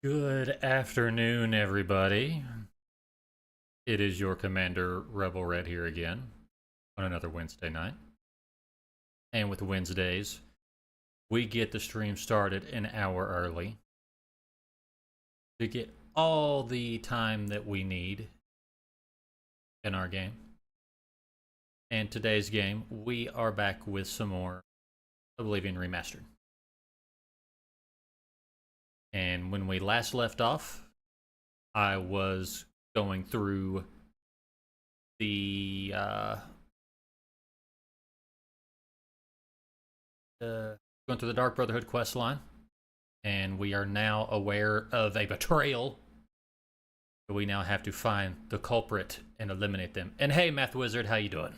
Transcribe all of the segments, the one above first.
Good afternoon, everybody. It is your Commander Rebel Red here again on another Wednesday night. And with Wednesdays, we get the stream started an hour early to get all the time that we need in our game. And today's game, we are back with some more Oblivion Remastered. And when we last left off, I was going through the Dark Brotherhood quest line, and we are now aware of a betrayal. So we now have to find the culprit and eliminate them. And hey, Math Wizard, how you doing?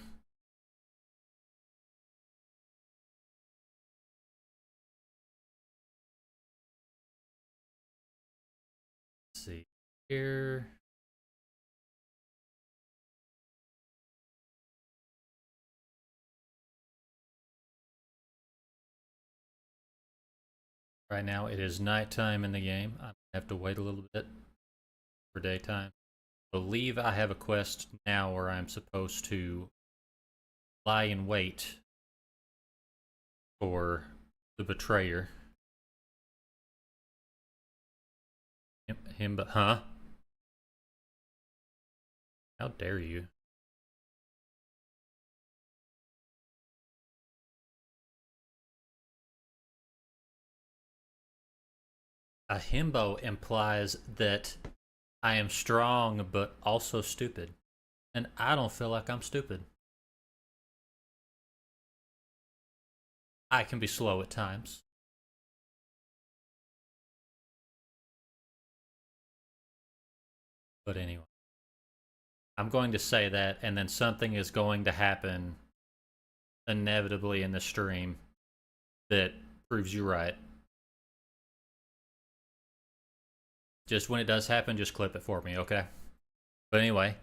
Let's see here. Right now it is nighttime in the game. I have to wait a little bit for daytime. I believe I have a quest now where I'm supposed to lie in wait for the betrayer. Him, but huh? How dare you? A himbo implies that I am strong but also stupid. And I don't feel like I'm stupid. I can be slow at times. But anyway. I'm going to say that, and then something is going to happen inevitably in the stream that proves you right. Just when it does happen, just clip it for me, okay? But anyway,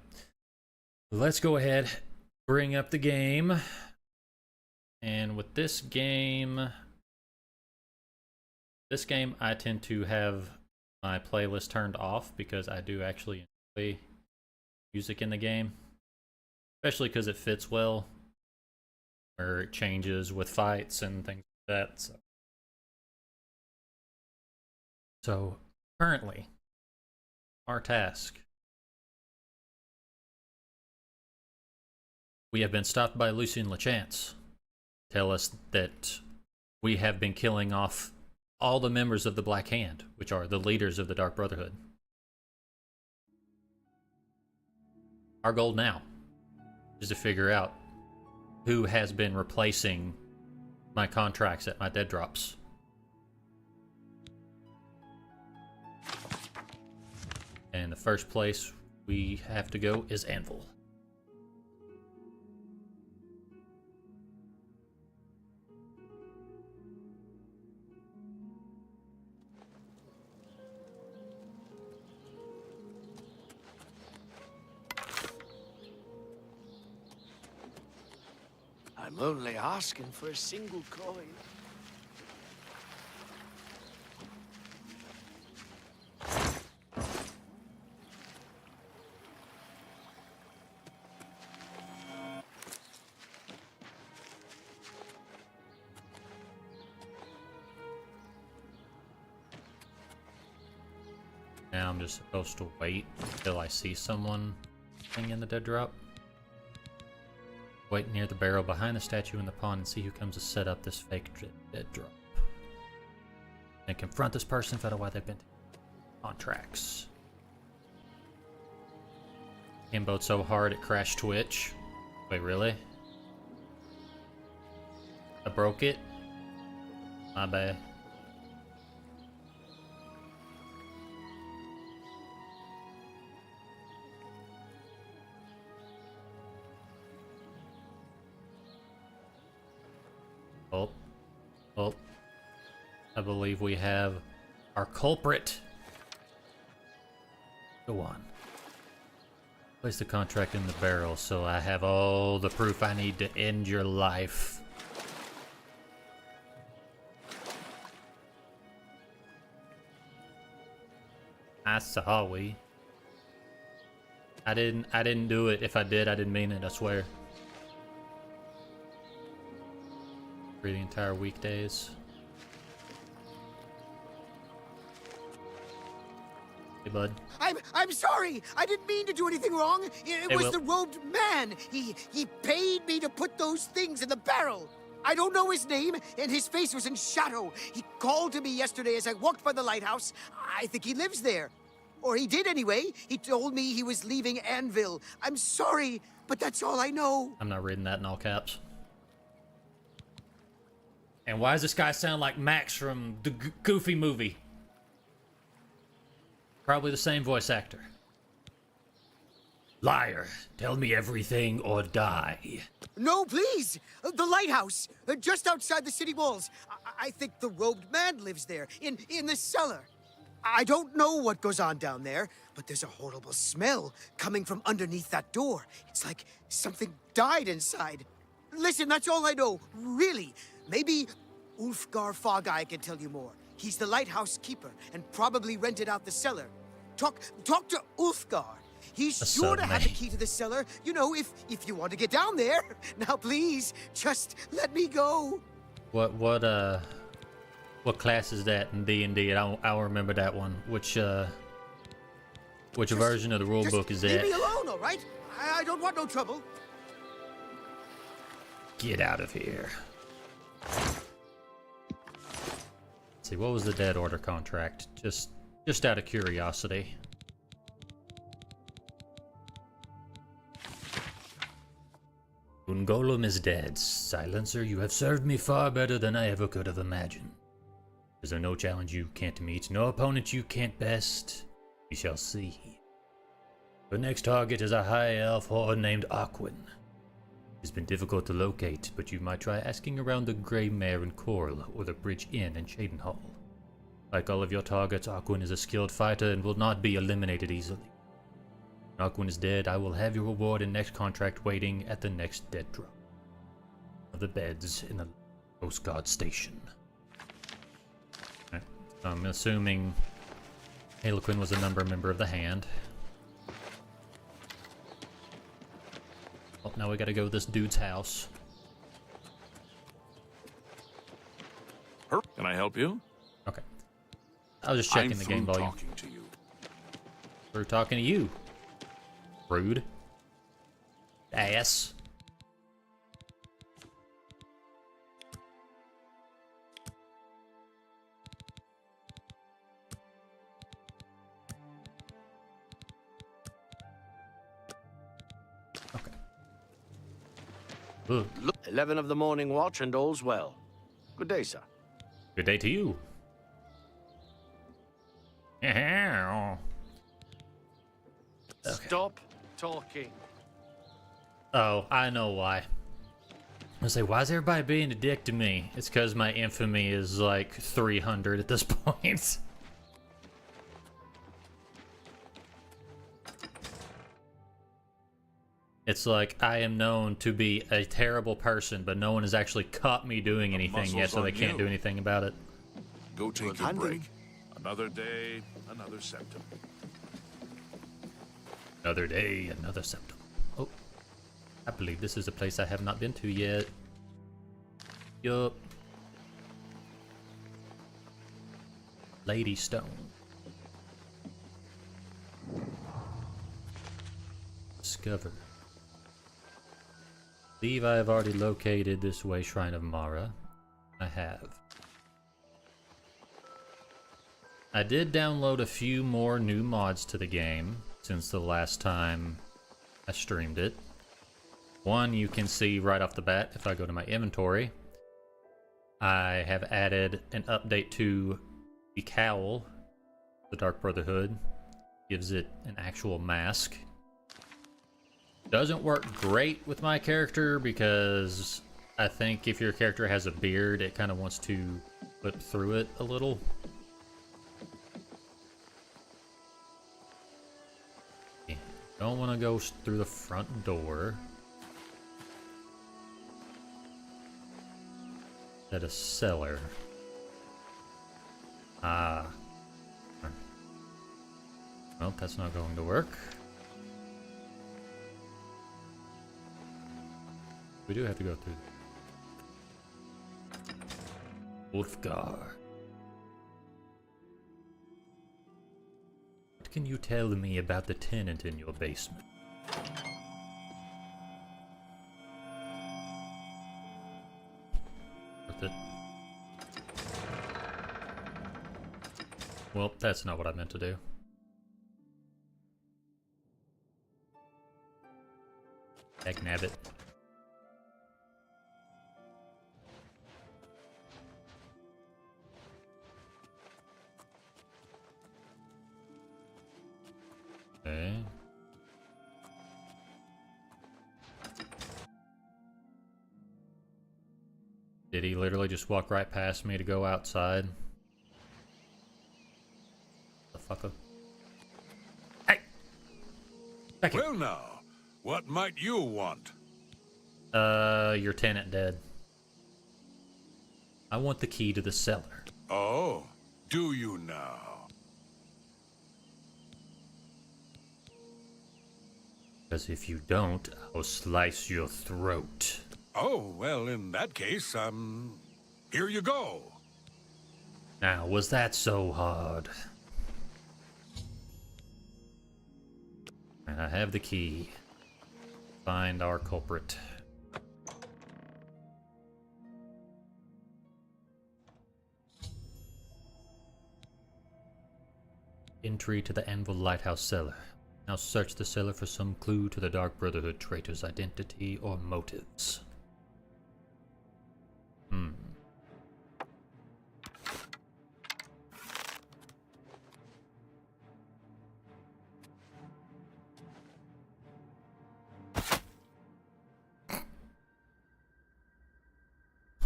let's go ahead, bring up the game. And with this game I tend to have my playlist turned off because I do actually enjoy music in the game, especially because it fits well, where it changes with fights and things like that. So currently, our task. We have been stopped by Lucien Lachance. Tell us that we have been killing off all the members of the Black Hand, which are the leaders of the Dark Brotherhood. Our goal now is to figure out who has been replacing my contracts at my dead drops. And the first place we have to go is Anvil. I'm only asking for a single coin. Now I'm just supposed to wait until I see someone in the dead drop. Wait near the barrel behind the statue in the pond and see who comes to set up this fake dead drop. And confront this person, find out why they've been contracts. Himboed so hard it crashed Twitch. Wait, really? I broke it? My bad. Well, I believe we have our culprit. Go on. Place the contract in the barrel so I have all the proof I need to end your life. sorry. I didn't do it. If I did, I didn't mean it, I swear. For the entire weekdays. Hey, bud. I'm sorry. I didn't mean to do anything wrong. It Hey, was Will. the robed man. He paid me to put those things in the barrel. I don't know his name, and his face was in shadow. He called to me yesterday as I walked by the lighthouse. I think he lives there. Or he did anyway. He told me he was leaving Anvil. I'm sorry, but that's all I know. I'm not reading that in all caps. And why does this guy sound like Max from the Goofy movie? Probably the same voice actor. Liar, tell me everything or die. No, please. The lighthouse, just outside the city walls. I think the robed man lives there, in the cellar. I don't know what goes on down there, but there's a horrible smell coming from underneath that door. It's like something died inside. Listen, that's all I know, really. Maybe Ulfgar Fogeye can tell you more. He's the lighthouse keeper and probably rented out the cellar. Talk to Ulfgar. He's sure to have the key to the cellar, you know, if you want to get down there. Now, please, just let me go. What class is that in D&D? I don't remember that one. Which version of the rule book is Leave that? me alone, all right? I don't want no trouble. Get out of here. Let's see, what was the Dead Order contract? Just out of curiosity. Ungolum is dead. Silencer, you have served me far better than I ever could have imagined. Is there no challenge you can't meet, no opponent you can't best? We shall see. The next target is a high elf horde named Aquin. It's been difficult to locate, but you might try asking around the Grey Mare in Coral or the Bridge Inn in Cheydinhal. Like all of your targets, Aquin is a skilled fighter and will not be eliminated easily. When Aquin is dead, I will have your reward and next contract waiting at the next dead drop of the beds in the Coast Guard station. Right. I'm assuming Harlequin was a member of the Hand. Well, now we gotta go to this dude's house. Can I help you? Okay. I was just checking the game volume. Talking to you. We're talking to you. Rude. Ass. Okay. Ugh. 11 of the morning watch and all's well. Good day, sir. Good day to you. Okay. Stop talking. Oh, I know why. I say, why is everybody being a dick to me? It's because my infamy is like 300 at this point. It's like I am known to be a terrible person, but no one has actually caught me doing anything yet, so they can't do anything about it. Go take Good your hunting. break. Another day, another septum. Another day, another septum. Oh, I believe this is a place I have not been to yet. Yup. Lady Stone. Discover. Believe I have already located this way Shrine of Mara. I have. I did download a few more new mods to the game since the last time I streamed it. One you can see right off the bat if I go to my inventory. I have added an update to the cowl, the Dark Brotherhood. Gives it an actual mask. Doesn't work great with my character because I think if your character has a beard, it kind of wants to flip through it a little. Don't want to go through the front door. At a cellar. Ah. Well, that's not going to work. We do have to go through Ulfgar. What can you tell me about the tenant in your basement? Worth it. Well, that's not what I meant to do. Heck nabbit. Okay. Did he literally just walk right past me to go outside? The fucker. Hey! Back here. Well now, what might you want? Your tenant dead. I want the key to the cellar. Oh, do you now? Because if you don't, I'll slice your throat. Oh, well, in that case, here you go. Now, was that so hard? And I have the key. Find our culprit. Entry to the Anvil Lighthouse cellar. Now search the cellar for some clue to the Dark Brotherhood traitor's identity or motives.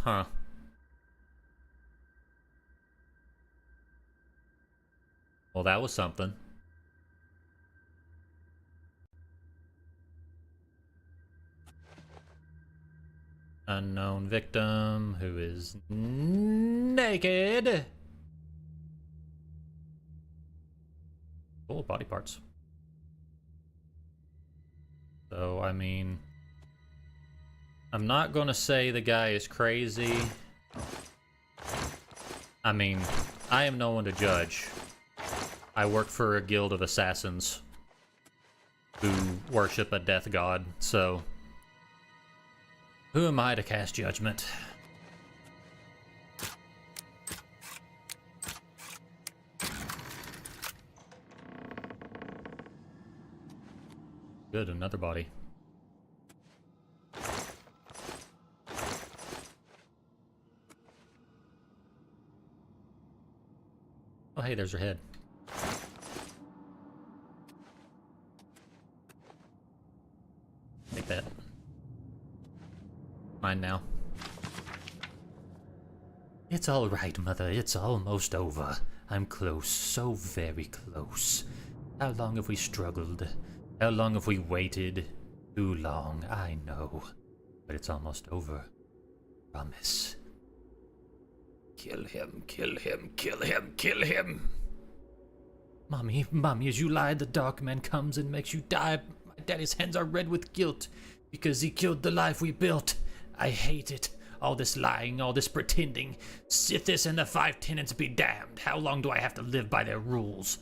Huh. Well, that was something. Unknown victim who is naked. Full of body parts. So, I mean, I'm not gonna say the guy is crazy. I mean, I am no one to judge. I work for a guild of assassins who worship a death god, so who am I to cast judgment? Good, another body. Oh, hey, there's her head. Take that. Mine now. It's all right, Mother. It's almost over. I'm close. So very close. How long have we struggled? How long have we waited? Too long, I know. But it's almost over. Promise. Kill him, kill him, kill him, kill him! Mommy, as you lie, the Dark Man comes and makes you die. My daddy's hands are red with guilt because he killed the life we built. I hate it. All this lying, all this pretending. Sithis and the Five Tenants be damned. How long do I have to live by their rules?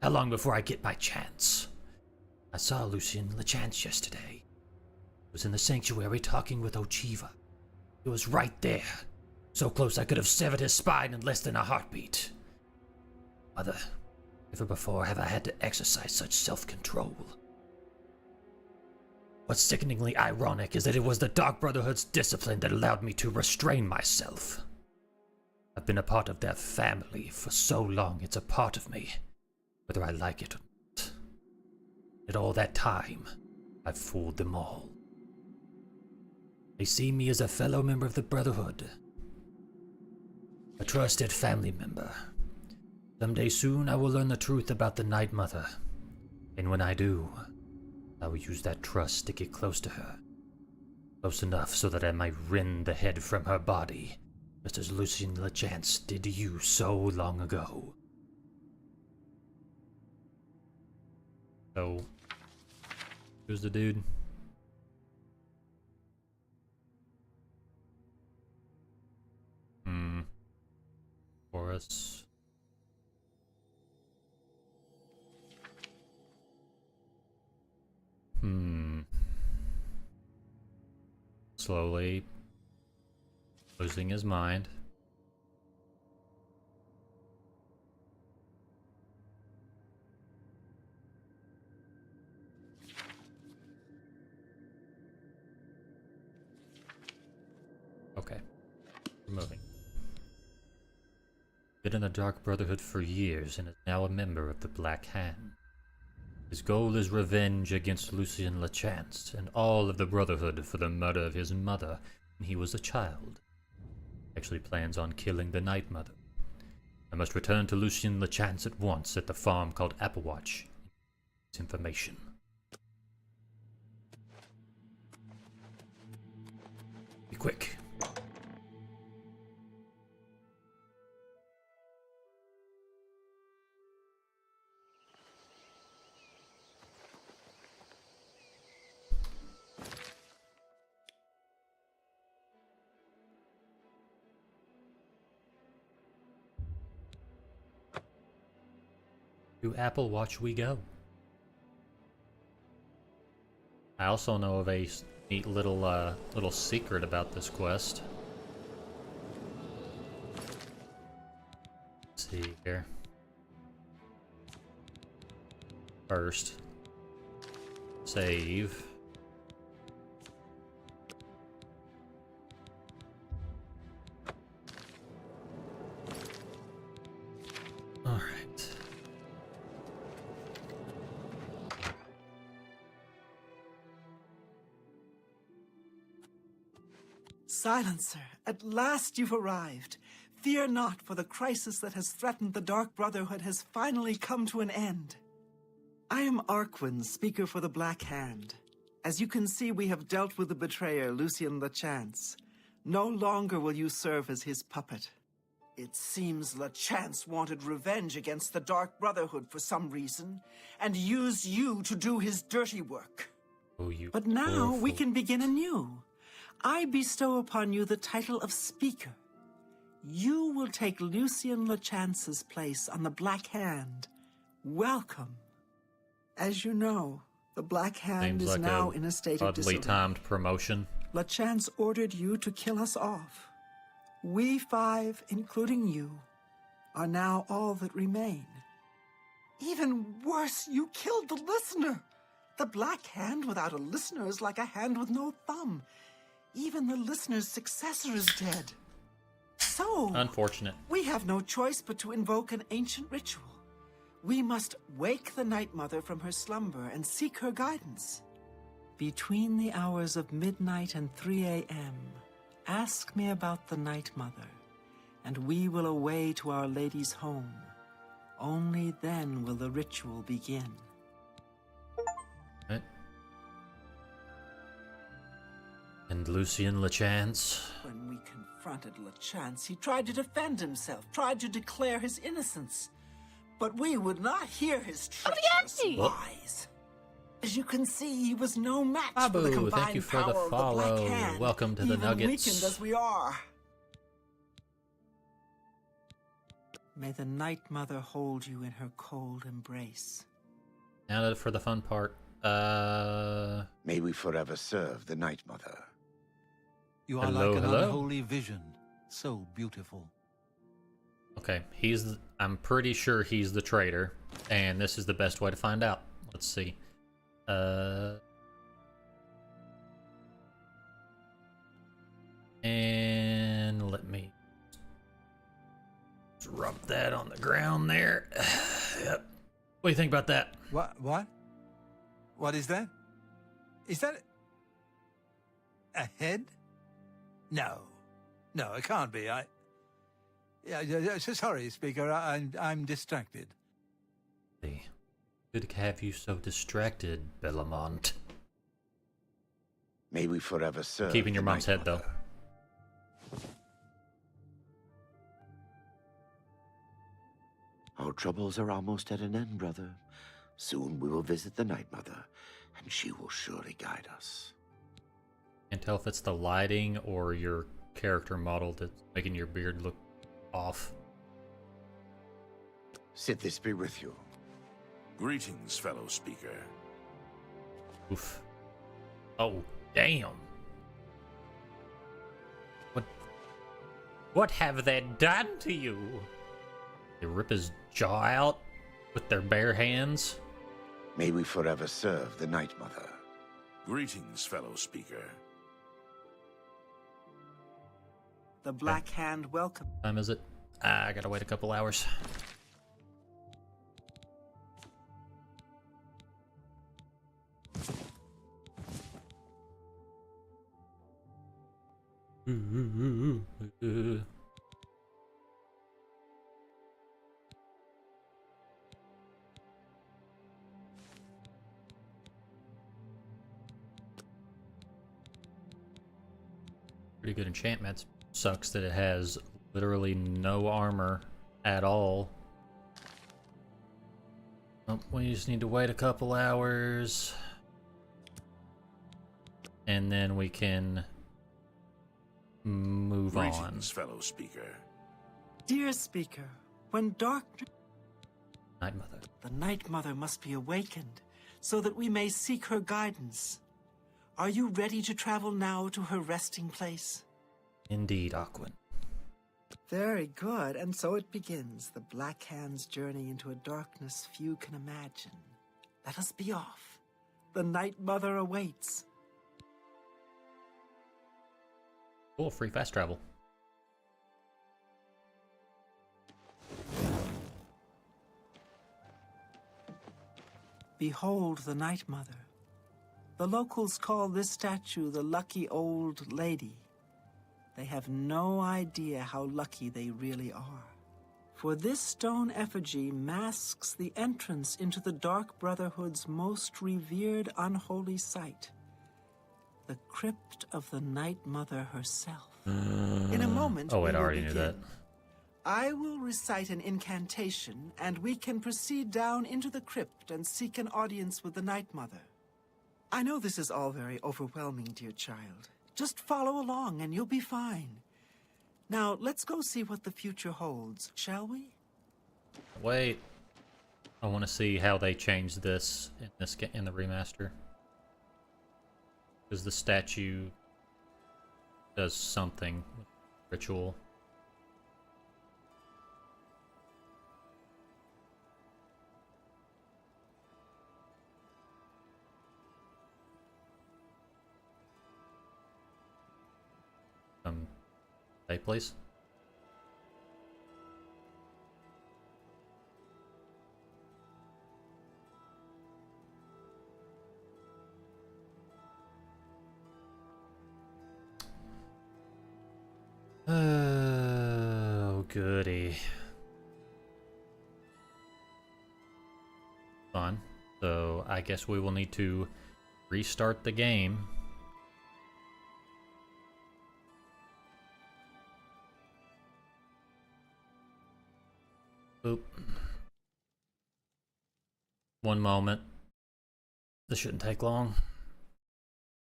How long before I get my chance? I saw Lucian LeChance yesterday. He was in the sanctuary talking with Ochiva. He was right there. So close I could have severed his spine in less than a heartbeat. Mother, never before have I had to exercise such self-control. What's sickeningly ironic is that it was the Dark Brotherhood's discipline that allowed me to restrain myself. I've been a part of their family for so long, it's a part of me, whether I like it or not. At all that time, I've fooled them all. They see me as a fellow member of the Brotherhood, a trusted family member. Someday soon I will learn the truth about the Night Mother, and when I do, I will use that trust to get close to her. Close enough so that I might rend the head from her body, just as Lucian LeChance did to you so long ago. So, who's the dude? Horus. Slowly losing his mind. Okay, we're moving. Been in the Dark Brotherhood for years and is now a member of the Black Hand. His goal is revenge against Lucien Lachance and all of the Brotherhood for the murder of his mother when he was a child. Actually plans on killing the Night Mother. I must return to Lucien Lachance at once at the farm called Applewatch. It's information. Be quick. To Applewatch we go. I also know of a neat little secret about this quest. Let's see here. First, save. All right. Silencer, at last you've arrived. Fear not, for the crisis that has threatened the Dark Brotherhood has finally come to an end. I am Arquin, speaker for the Black Hand. As you can see, we have dealt with the betrayer, Lucien Lachance. No longer will you serve as his puppet. It seems Lachance wanted revenge against the Dark Brotherhood for some reason, and used you to do his dirty work. Oh, you But now we powerful- can begin anew. I bestow upon you the title of Speaker. You will take Lucien Lachance's place on the Black Hand. Welcome. As you know, the Black Hand Seems is like now a in a state of oddly disarray. timed promotion. Lachance ordered you to kill us off. We five, including you, are now all that remain. Even worse, you killed the listener. The Black Hand without a listener is like a hand with no thumb. Even the listener's successor is dead. So, Unfortunate. we have no choice but to invoke an ancient ritual. We must wake the Night Mother from her slumber and seek her guidance. Between the hours of midnight and 3 a.m., ask me about the Night Mother, and we will away to Our Lady's home. Only then will the ritual begin. Right. And Lucien Lachance. When we confronted Lachance, he tried to defend himself, tried to declare his innocence. But we would not hear his treacherous lies. As you can see, he was no match for the Abu, combined thank you for the power of the follow. Black Hand, Welcome to the even Nuggets. weakened as we are. May the Night Mother hold you in her cold embrace. Now for the fun part. May we forever serve the Night Mother. You are Hello, like an hello. unholy vision, so beautiful. Okay, I'm pretty sure he's the traitor, and this is the best way to find out. Let's see. And let me rub that on the ground there. Yep. What do you think about that? What? What is that? Is that a head? No, it can't be. Sorry, Speaker. I'm distracted. Good to have you so distracted, Bellamont. May we forever serve. Keeping your the mom's Night head, though. Mother. Our troubles are almost at an end, brother. Soon we will visit the Night Mother, and she will surely guide us. Can't tell if it's the lighting or your character model that's making your beard look off. Sit this be with you. Greetings, fellow speaker. Oof. Oh, damn. What have they done to you? They rip his jaw out with their bare hands? May we forever serve the Night Mother. Greetings, fellow speaker. The Black Hand welcome. Time is it? I gotta wait a couple hours. Pretty good enchantments. Sucks that it has literally no armor at all. Oh, we just need to wait a couple hours. And then we can move on. Greetings, fellow speaker. Dear Speaker, when darkness... Night Mother. The Night Mother must be awakened, so that we may seek her guidance. Are you ready to travel now to her resting place? Indeed, Aquin. Very good, and so it begins, the Black Hand's journey into a darkness few can imagine. Let us be off. The Night Mother awaits. Cool, free fast travel. Behold the Night Mother. The locals call this statue the Lucky Old Lady. They have no idea how lucky they really are. For this stone effigy masks the entrance into the Dark Brotherhood's most revered unholy site, the crypt of the Night Mother herself. In a moment, Oh, we I will already knew begin. that. I will recite an incantation, and we can proceed down into the crypt and seek an audience with the Night Mother. I know this is all very overwhelming, dear child. Just follow along and you'll be fine. Now, let's go see what the future holds, shall we? Wait. I want to see how they changed this in the remaster. Because the statue does something with ritual. Hey, please. Oh, goody. Fun. So I guess we will need to restart the game. Oop. One moment. This shouldn't take long.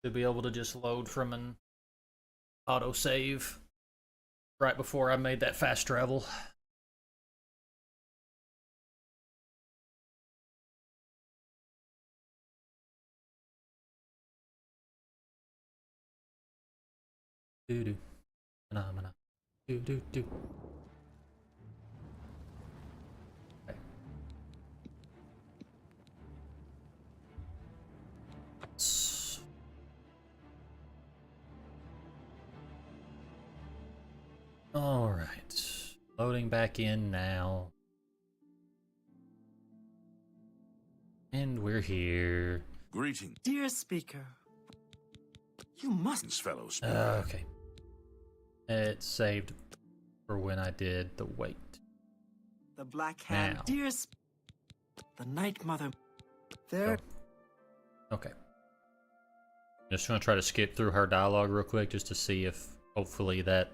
Should be able to just load from an autosave right before I made that fast travel. Do do. Phenomena. Do do do. Okay. All right. Loading back in now. And we're here. Greetings, Dear Speaker, you must... fellow speaker. Okay. It saved for when I did the wait. The Black Hand, Now. dear the Night Mother... There... Okay. Just gonna try to skip through her dialogue real quick just to see if hopefully that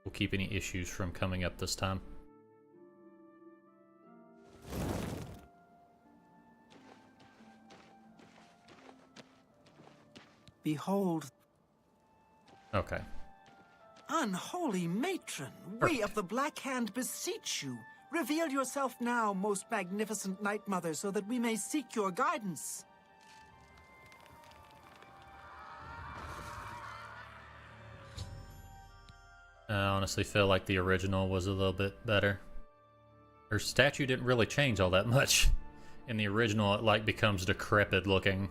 will keep any issues from coming up this time. Behold, Okay. unholy matron, we of the Black Hand beseech you. Reveal yourself now, most magnificent Night Mother, so that we may seek your guidance. I honestly feel like the original was a little bit better. Her statue didn't really change all that much. In the original, it like becomes decrepit looking.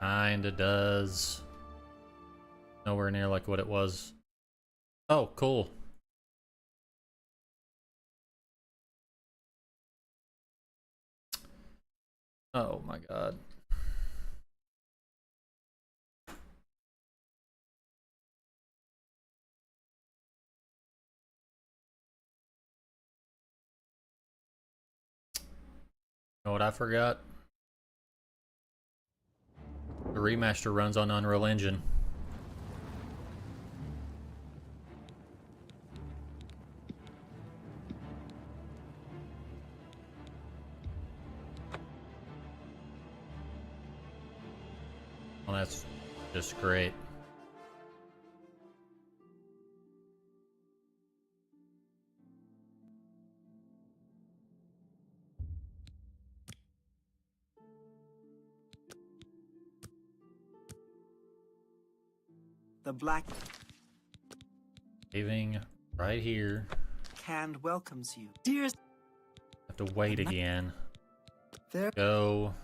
Kinda does. Nowhere near like what it was. Oh, cool. Oh my god. Know what I forgot? The remaster runs on Unreal Engine. Well, that's just great. The Black Saving right here. Hand welcomes you. Dear, Have to wait again. there. Go.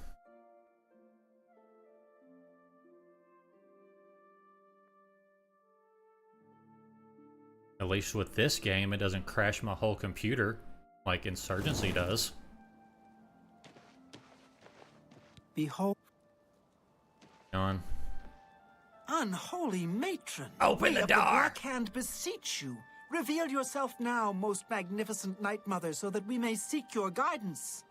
At least with this game, it doesn't crash my whole computer like Insurgency does. Behold, On. unholy matron. Open we the of door. The Black Hand beseech you. Reveal yourself now, most magnificent Night Mother, so that we may seek your guidance.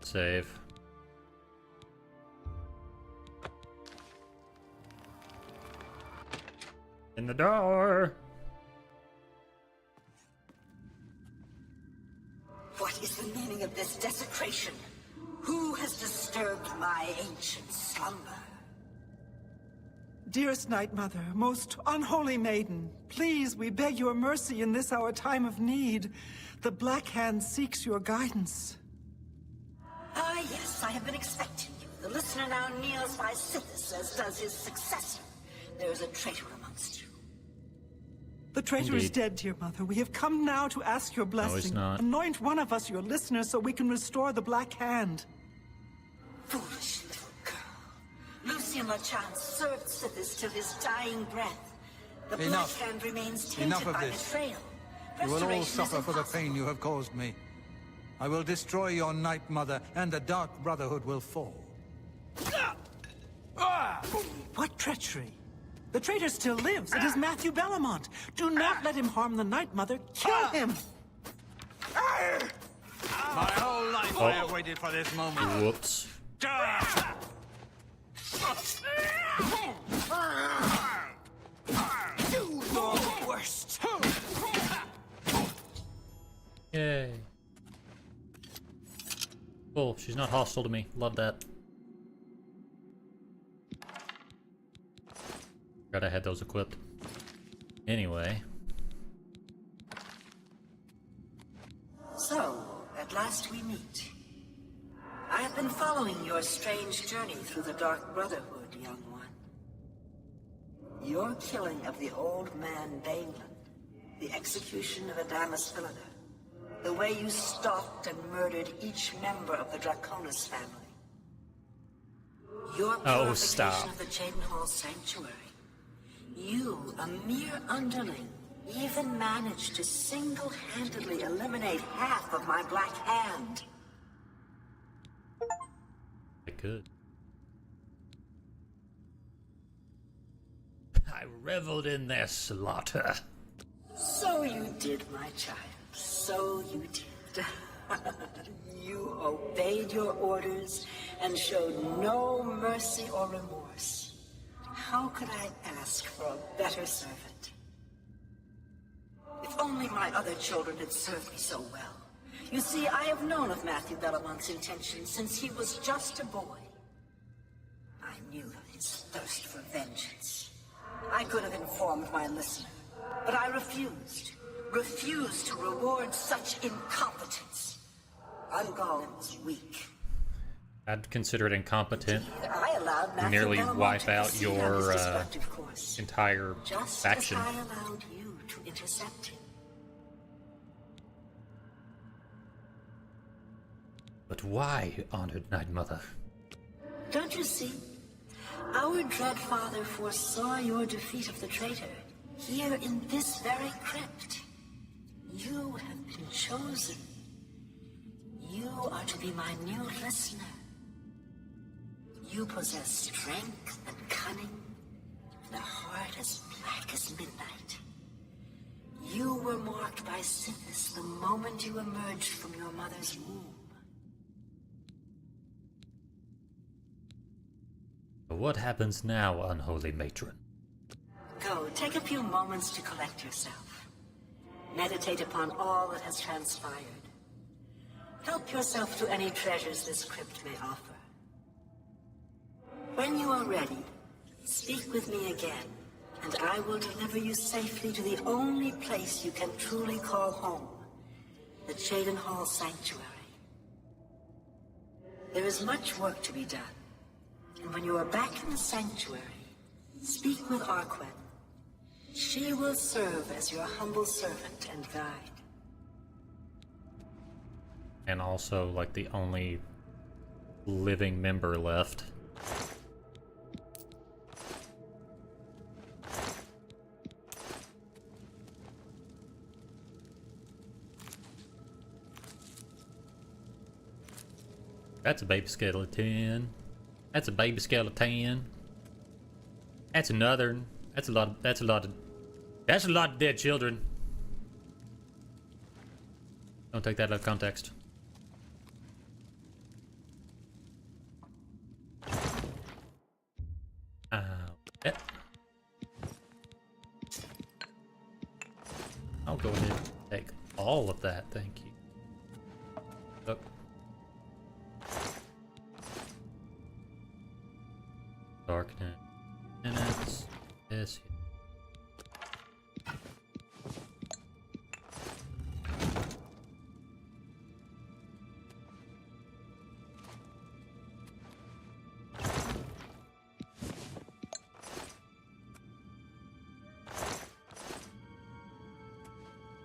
Save. In the door. What is the meaning of this desecration? Who has disturbed my ancient slumber? Dearest Night Mother, most unholy maiden, please, we beg your mercy in this our time of need. The Black Hand seeks your guidance. Ah, yes, I have been expecting you. The listener now kneels by Sithis, as does his successor. There is a traitor amongst you. The traitor is Indeed. dead, dear mother. We have come now to ask your blessing. not. Anoint one of us your listeners so we can restore the Black Hand. Foolish little girl. Lucien Lachance served Sithis till his dying breath. The Enough. Black Hand remains tainted Enough of by this. betrayal. You will all Restoration is suffer for the impossible. pain you have caused me. I will destroy your Night Mother, and the Dark Brotherhood will fall. What treachery? The traitor still lives. It is Matthew Bellamont. Do not let him harm the Night Mother. Kill him! My whole life I have waited for this moment. Whoops. Do your worst. Yay. Cool. She's not hostile to me. Love that. Forgot I had those equipped. Anyway. So, at last we meet. I have been following your strange journey through the Dark Brotherhood, young one. Your killing of the old man Baneland, the execution of Adamus Philida, the way you stalked and murdered each member of the Draconis family. Your purification stop. of the Jadenhall Sanctuary. You, a mere underling, even managed to single-handedly eliminate half of my Black Hand. I could. I reveled in their slaughter. So you did, my child. So you did. You obeyed your orders and showed no mercy or remorse. How could I ask for a better servant? If only my other children had served me so well. You see, I have known of Matthew Bellamont's intentions since he was just a boy. I knew of his thirst for vengeance. I could have informed my listener, but I refused. Refused to reward such incompetence. Ungol was weak. I'd consider it incompetent. I allowed Matthew Nearly Bellamont wipe to out proceed on your his destructive course, entire just faction. as I allowed you to intercept him. But why, honored Night Mother? Don't you see? Our dread father foresaw your defeat of the traitor here in this very crypt. You have been chosen. You are to be my new listener. You possess strength and cunning, and a heart as black as midnight. You were marked by Sithis the moment you emerged from your mother's womb. What happens now, unholy matron? Go, take a few moments to collect yourself. Meditate upon all that has transpired. Help yourself to any treasures this crypt may offer. When you are ready, speak with me again, and I will deliver you safely to the only place you can truly call home, the Cheydinhal Sanctuary. There is much work to be done, and when you are back in the sanctuary, speak with Arquen. She will serve as your humble servant and guide. And also, like, the only living member left. That's a baby skeleton. That's a baby skeleton. That's another. That's a lot of dead children. Don't take that out of context. Yeah. I'll go ahead and take all of that, thank you. Oh. Darkness. Minutes. Yes.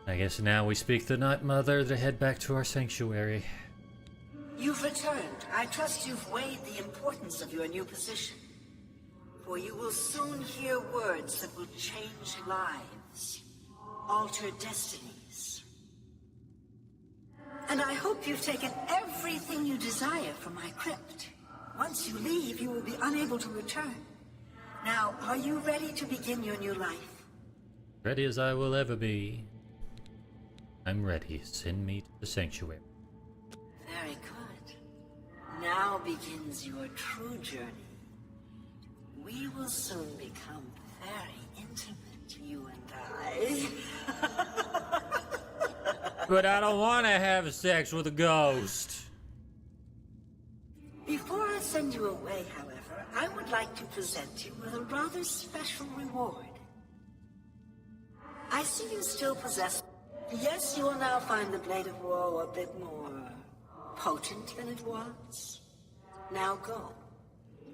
I guess now we speak the Night Mother to head back to our sanctuary. You've returned. I trust you've weighed the importance of your new position. For you will soon hear words that will change lives, alter destinies. And I hope you've taken everything you desire from my crypt. Once you leave, you will be unable to return. Now, are you ready to begin your new life? Ready as I will ever be. I'm ready. Send me to the sanctuary. Very good. Now begins your true journey. We will soon become very intimate, you and I. But I don't want to have sex with a ghost. Before I send you away, however, I would like to present you with a rather special reward. I see you still possess... Yes, you will now find the Blade of Woe a bit more potent than it was. Now go.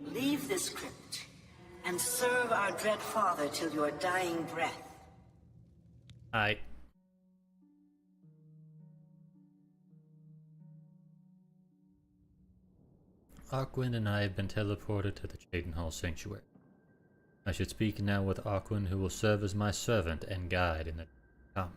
Leave this crypt and serve our dread father till your dying breath. Arquen and I have been teleported to the Cheydinhal Sanctuary. I should speak now with Arquen, who will serve as my servant and guide in the come.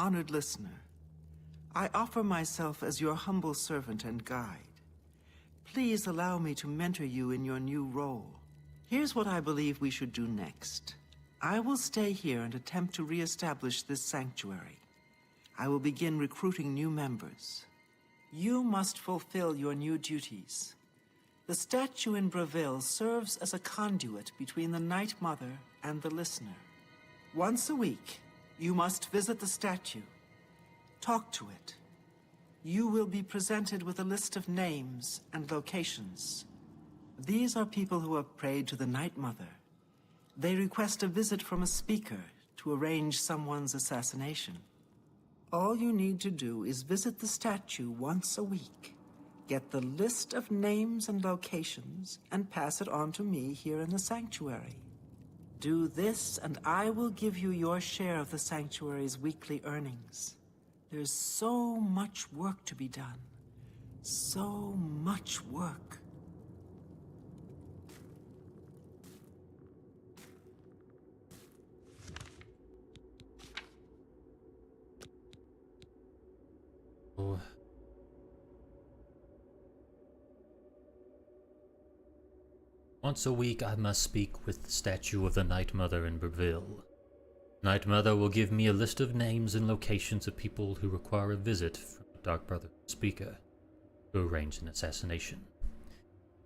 honored listener, I offer myself as your humble servant and guide. Please allow me to mentor you in your new role. Here's what I believe we should do next. I will stay here and attempt to re-establish this sanctuary. I will begin recruiting new members. You must fulfill your new duties. The statue in Breville serves as a conduit between the Night Mother and the listener. Once a week, you must visit the statue. Talk to it. You will be presented with a list of names and locations. These are people who have prayed to the Night Mother. They request a visit from a speaker to arrange someone's assassination. All you need to do is visit the statue once a week, get the list of names and locations, and pass it on to me here in the sanctuary. Do this, and I will give you your share of the sanctuary's weekly earnings. There's so much work to be done. So much work. Oh. Once a week I must speak with the statue of the Night Mother in Breville. Night Mother will give me a list of names and locations of people who require a visit from the Dark Brother speaker to arrange an assassination.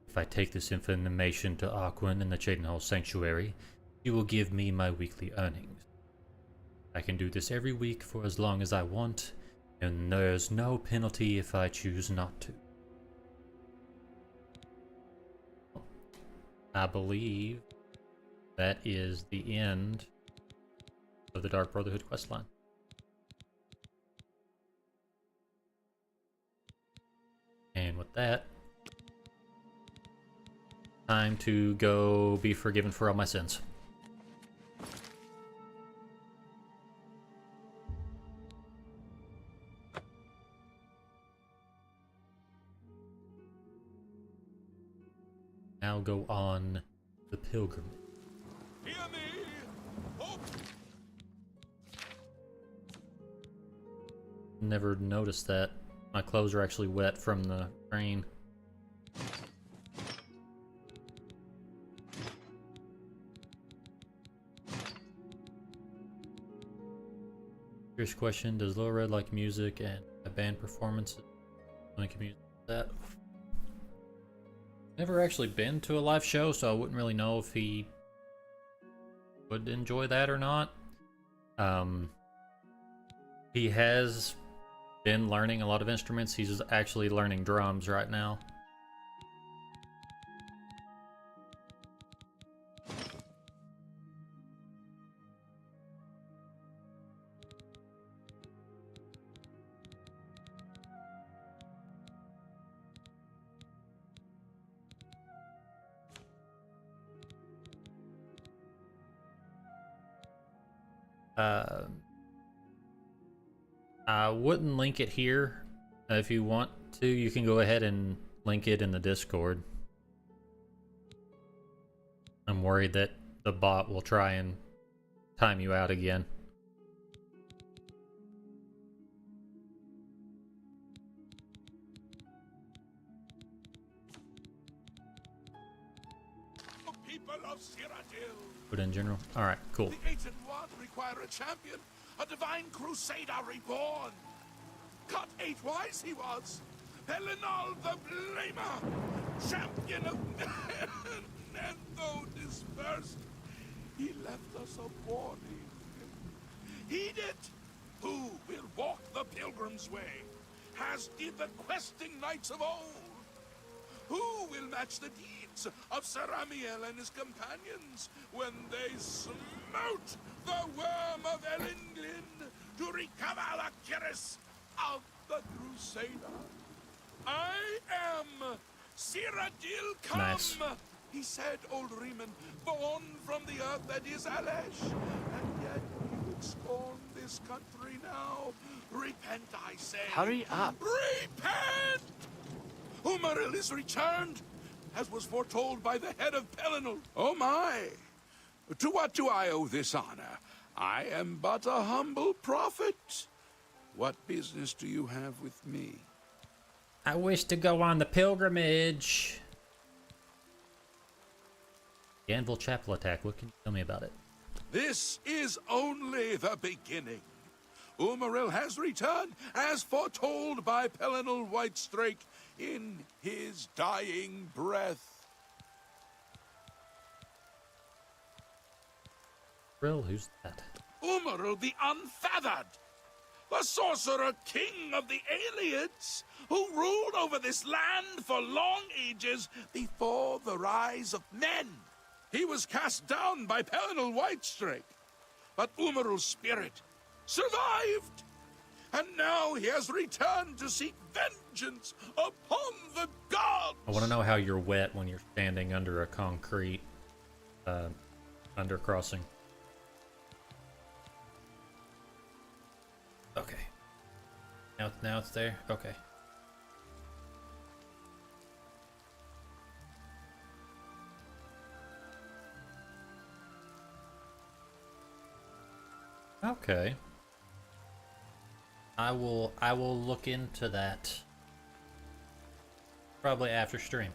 If I take this information to Arquin in the Cheydinhal Sanctuary, he will give me my weekly earnings. I can do this every week for as long as I want, and there's no penalty if I choose not to. I believe that is the end of the Dark Brotherhood questline. And with that, time to go be forgiven for all my sins. Now go on the pilgrimage. Hear me! Hope! Never noticed that. My clothes are actually wet from the rain. Serious question, does Little Red like music and band performances? I can music that. Never actually been to a live show, so I wouldn't really know if he would enjoy that or not. He has been learning a lot of instruments. He's actually learning drums right now. I wouldn't link it here. If you want to, you can go ahead and link it in the Discord. I'm worried that the bot will try and time you out again. People of Cyrodiil! But in general, alright, cool. The Ancient One require a champion, a divine crusader reborn. Cut 8 wise he was. Pelinal the Blamer, champion of and though dispersed, he left us a warning. Heed it, who will walk the pilgrim's way, as did the questing knights of old. Who will match the deeds of Sir Amiel and his companions when they smote the worm of Elendil to recover the Kiris of the Crusader? I am Cyrodiil come, Nice. he said, old Riemann, born from the earth that is Alesh, and yet you would scorn this country now. Repent, I say. Hurry up. Repent! Umaril is returned, as was foretold by the head of Pelinal. Oh my! To what do I owe this honor? I am but a humble prophet. What business do you have with me? I wish to go on the pilgrimage. The Anvil Chapel attack. What can you tell me about it? This is only the beginning. Umaril has returned as foretold by Pelinal Whitestrake in his dying breath. Brill, who's that? Umaril the Unfeathered, the sorcerer king of the Aelids, who ruled over this land for long ages before the rise of men. He was cast down by Pelinal Whitestrake, but Umaril's spirit survived, and now he has returned to seek vengeance upon the gods. I want to know how you're wet when you're standing under a concrete undercrossing. Okay. Now it's there? Okay. Okay. I will look into that. Probably after stream.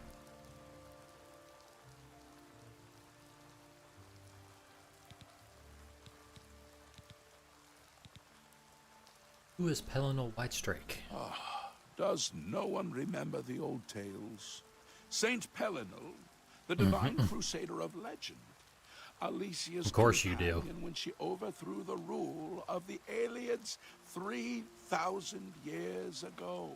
Who is Pelinal Whitestrake? Does no one remember the old tales? Saint Pelinal, the divine crusader of legend. Alicia's Of course you do. companion when she overthrew the rule of the Aelids 3,000 years ago.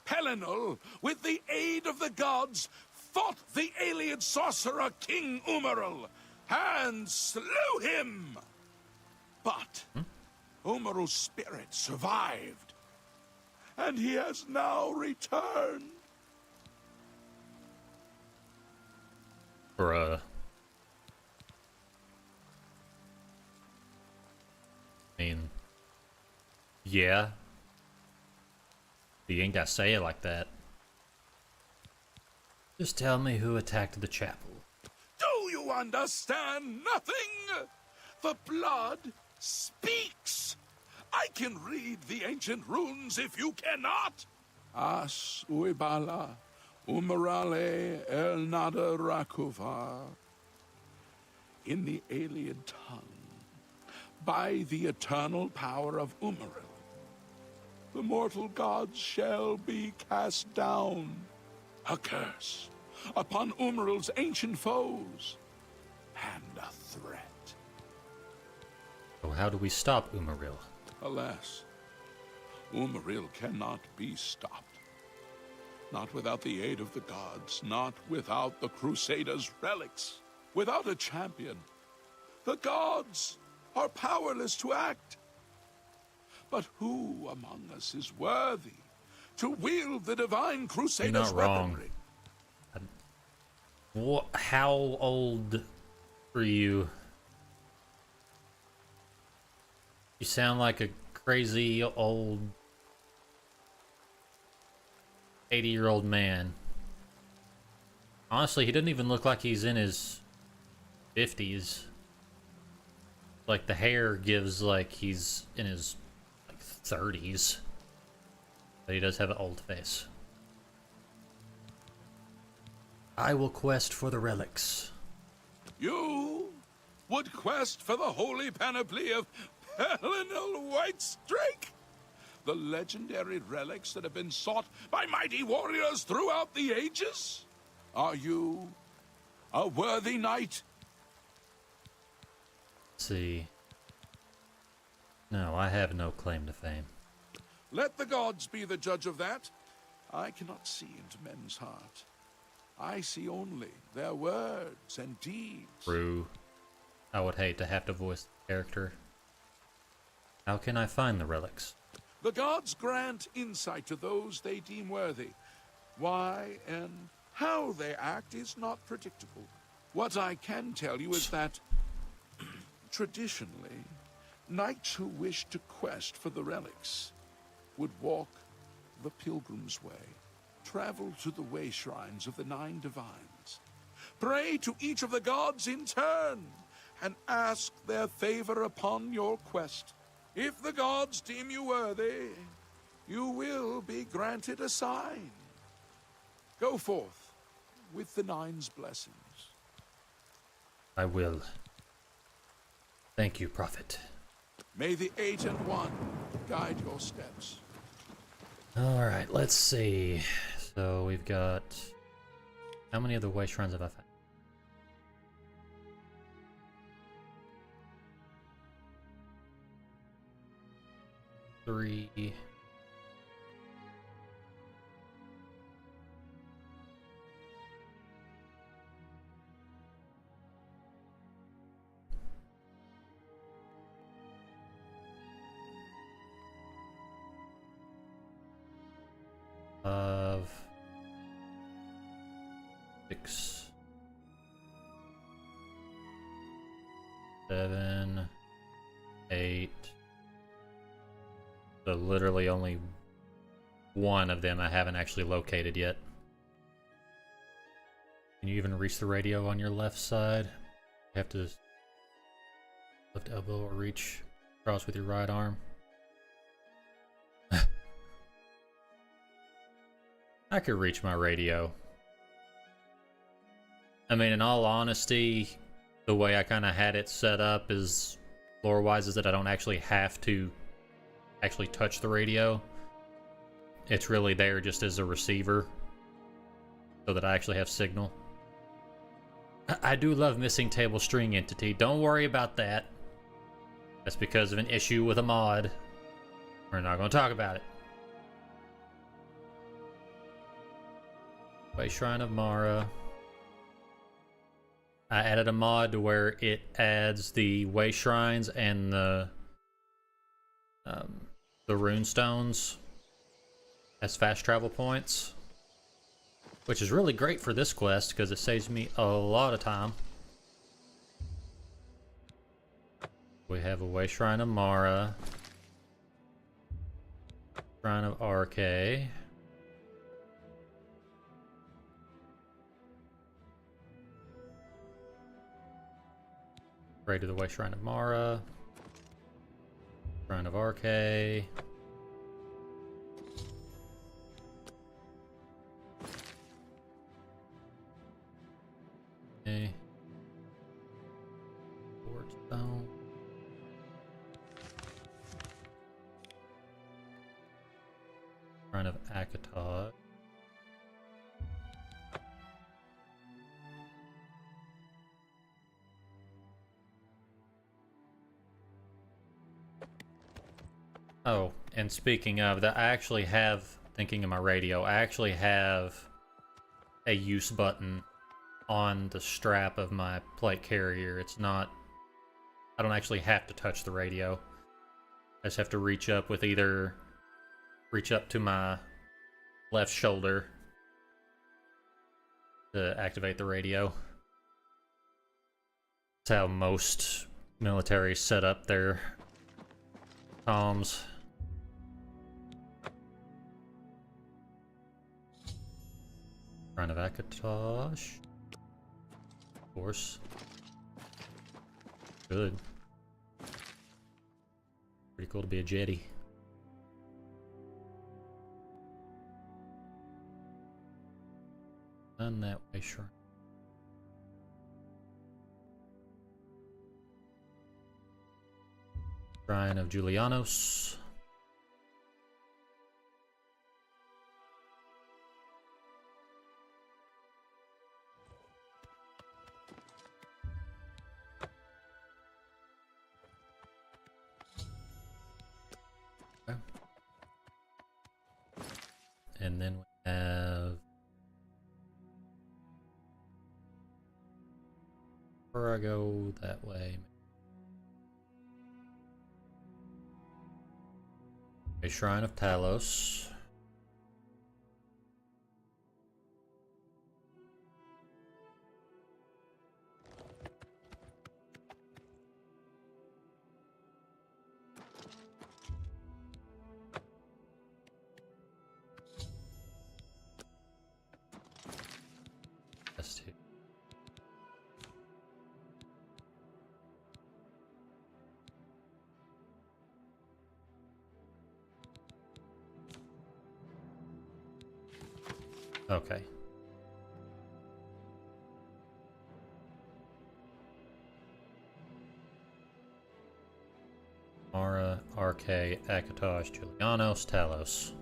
Pelinal, with the aid of the gods, fought the Aeliad sorcerer King Umaril and slew him. But Umaril's spirit survived, and he has now returned. Bruh. I mean, yeah. You ain't gotta say it like that. Just tell me who attacked the chapel. Do you understand nothing? The blood speaks. I can read the ancient runes if you cannot. As uibala, umarale el nada rakuva. In the Aeliad tongue, by the eternal power of Umaril, the mortal gods shall be cast down. A curse upon Umaril's ancient foes, and a threat. So how do we stop Umaril? Alas, Umaril cannot be stopped. Not without the aid of the gods, not without the Crusaders' relics. Without a champion, the gods are powerless to act. But who among us is worthy to wield the divine Crusaders' You're not wrong. weaponry? How old are you? You sound like a crazy old 80-year-old man. Honestly, he doesn't even look like he's in his 50s. Like the hair gives like he's in his 30s. But he does have an old face. I will quest for the relics. You would quest for the holy panoply of Pelinal Whitestrake? The legendary relics that have been sought by mighty warriors throughout the ages? Are you a worthy knight? Let's see. No, I have no claim to fame. Let the gods be the judge of that. I cannot see into men's heart. I see only their words and deeds. True. I would hate to have to voice the character. How can I find the relics? The gods grant insight to those they deem worthy. Why and how they act is not predictable. What I can tell you is that, traditionally, knights who wish to quest for the relics would walk the pilgrim's way, travel to the way shrines of the 9 divines, pray to each of the gods in turn, and ask their favor upon your quest. If the gods deem you worthy, you will be granted a sign. Go forth with the Nine's blessings. I will. Thank you, Prophet. May the 8 and 1 guide your steps. Alright, let's see. So we've got... How many of the way shrines have I found? 3. Of 6, 7, 8. So literally only one of them I haven't actually located yet. Can you even reach the radio on your left side? You have to lift elbow or reach across with your right arm. I could reach my radio. I mean, in all honesty, the way I kind of had it set up is, lore-wise, is that I don't actually have to actually touch the radio. It's really there just as a receiver, so that I actually have signal. I do love missing table string entity. Don't worry about that. That's because of an issue with a mod. We're not going to talk about it. Way Shrine of Mara. I added a mod to where it adds the way shrines and the rune stones as fast travel points, which is really great for this quest because it saves me a lot of time. We have a way Shrine of Mara, Shrine of Arche. Pray to the way Shrine of Mara, Shrine of Arche. Okay. Sword Stone. Shrine of Akatosh. Oh, and speaking of that, I actually have, thinking of my radio, I actually have a use button on the strap of my plate carrier. It's not, I don't actually have to touch the radio. I just have to reach up with either, reach up to my left shoulder to activate the radio. That's how most militaries set up their comms. Shrine of Akatosh. Of course. Good. Pretty cool to be a Jedi. Done that way, sure. Shrine of Julianos. Okay. And then we have where I go that way. A Shrine of Talos. That's two. Okay. Mara, RK, Akatosh, Julianos, Talos.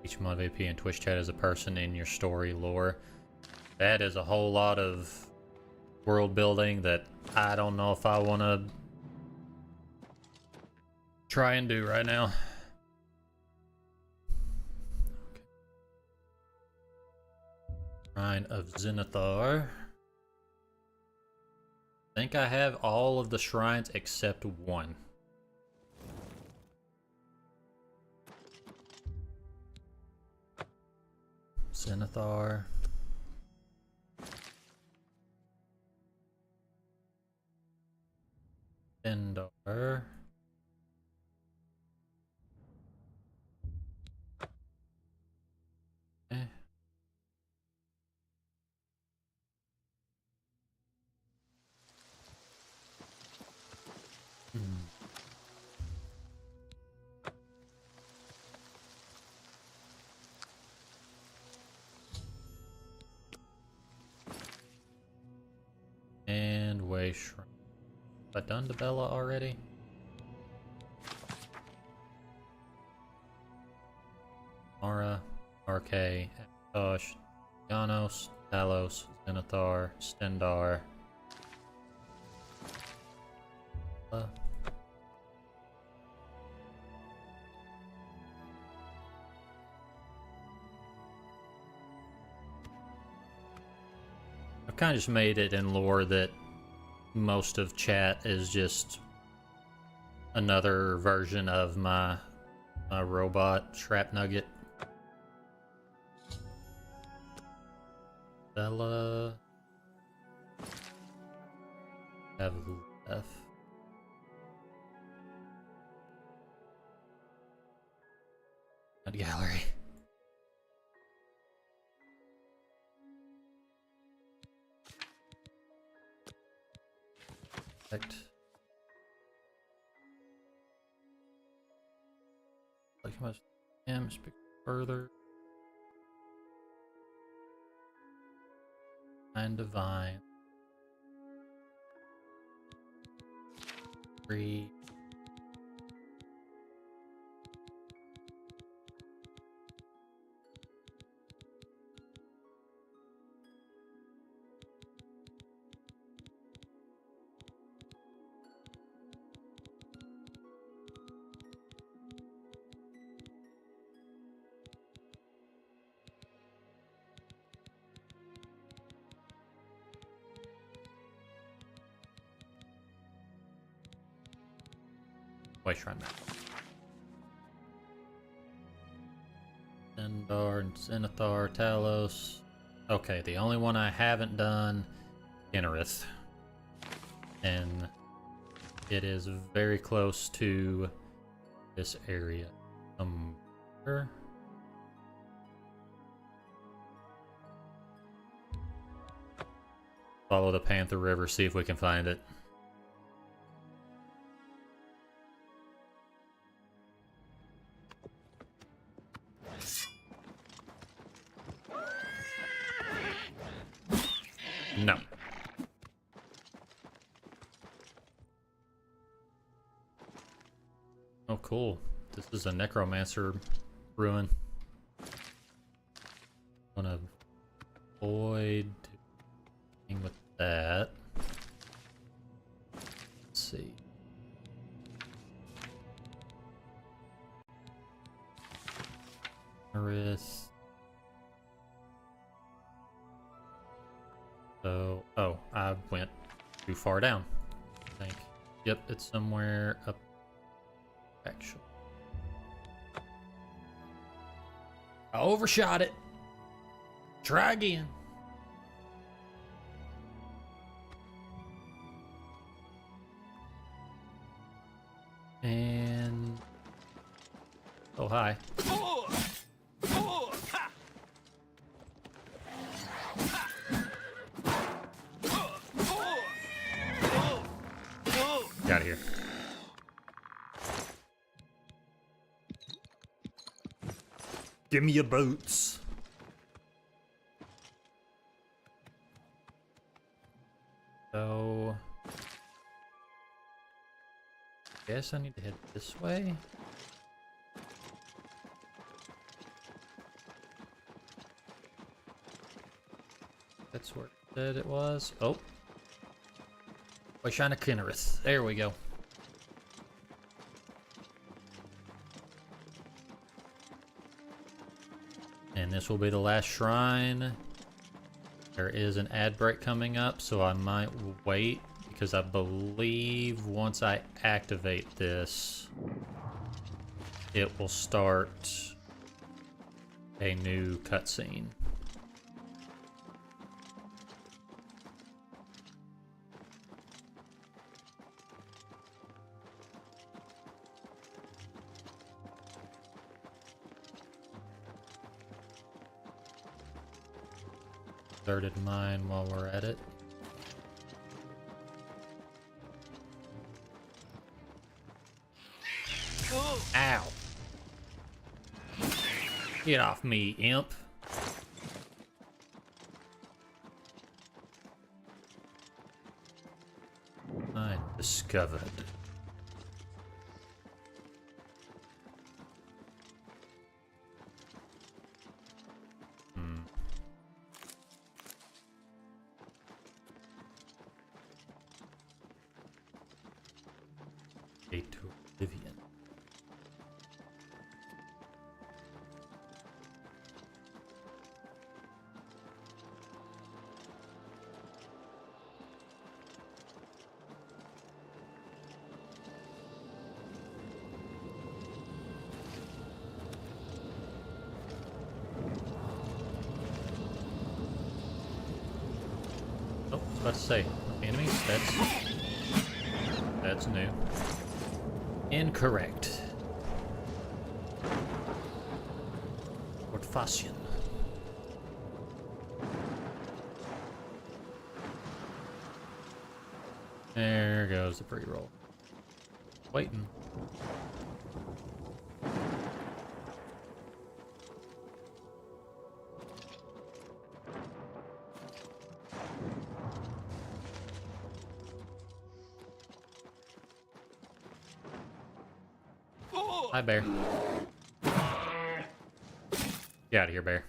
Each mod VP and Twitch chat is a person in your story lore. That is a whole lot of world building that I don't know if I want to try and do right now. Okay. Shrine of Zenithar. I think I have all of the shrines except one. Zenithar. Endar. Okay. And Way Shrine. Have I done Debella already? Mara, RK, Akatosh, Janos, Talos, Zenithar, Stendar. I've kind of just made it in lore that most of chat is just another version of my robot Shrap Nugget. Bella have left. Not gallery. Perfect. Like how much damage speak further. And divine. 3. White Shrine. Endar and Zenithar, Talos. Okay, the only one I haven't done, Inarith. And it is very close to this area. Somewhere. Follow the Panther River, see if we can find it. No. Oh, cool. This is a necromancer ruin. Wanna avoid doing with that. Let's see. Earth. So, oh, I went too far down, I think. Yep, it's somewhere up, actually. I overshot it. Try again. And... oh, hi. Get out of here. Give me your boots. guess I need to head this way. That's where it said it was. Oh. Oishana Kinnereth. There we go. And this will be the last shrine. There is an ad break coming up, so I might wait because I believe once I activate this, it will start a new cutscene. Deserted mine while we're at it. Ow! Get off me, imp! I discovered. Gate to Oblivion. Oh, I was about to say, enemies? That's new. Incorrect. Lord Fashion. There goes the pre-roll. Waiting. Hi, bear. Get out of here, bear.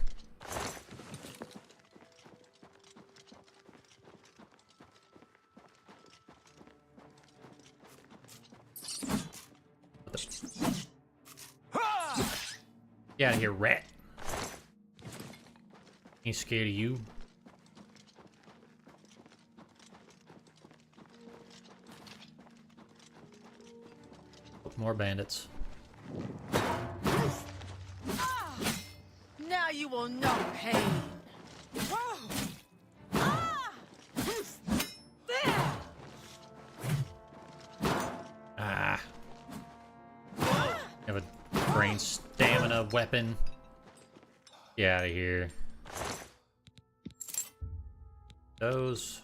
Get out of here, rat. Ain't scared of you. More bandits. Now you will know pain. Ah. Have a brain stamina weapon. Get out of here. Those.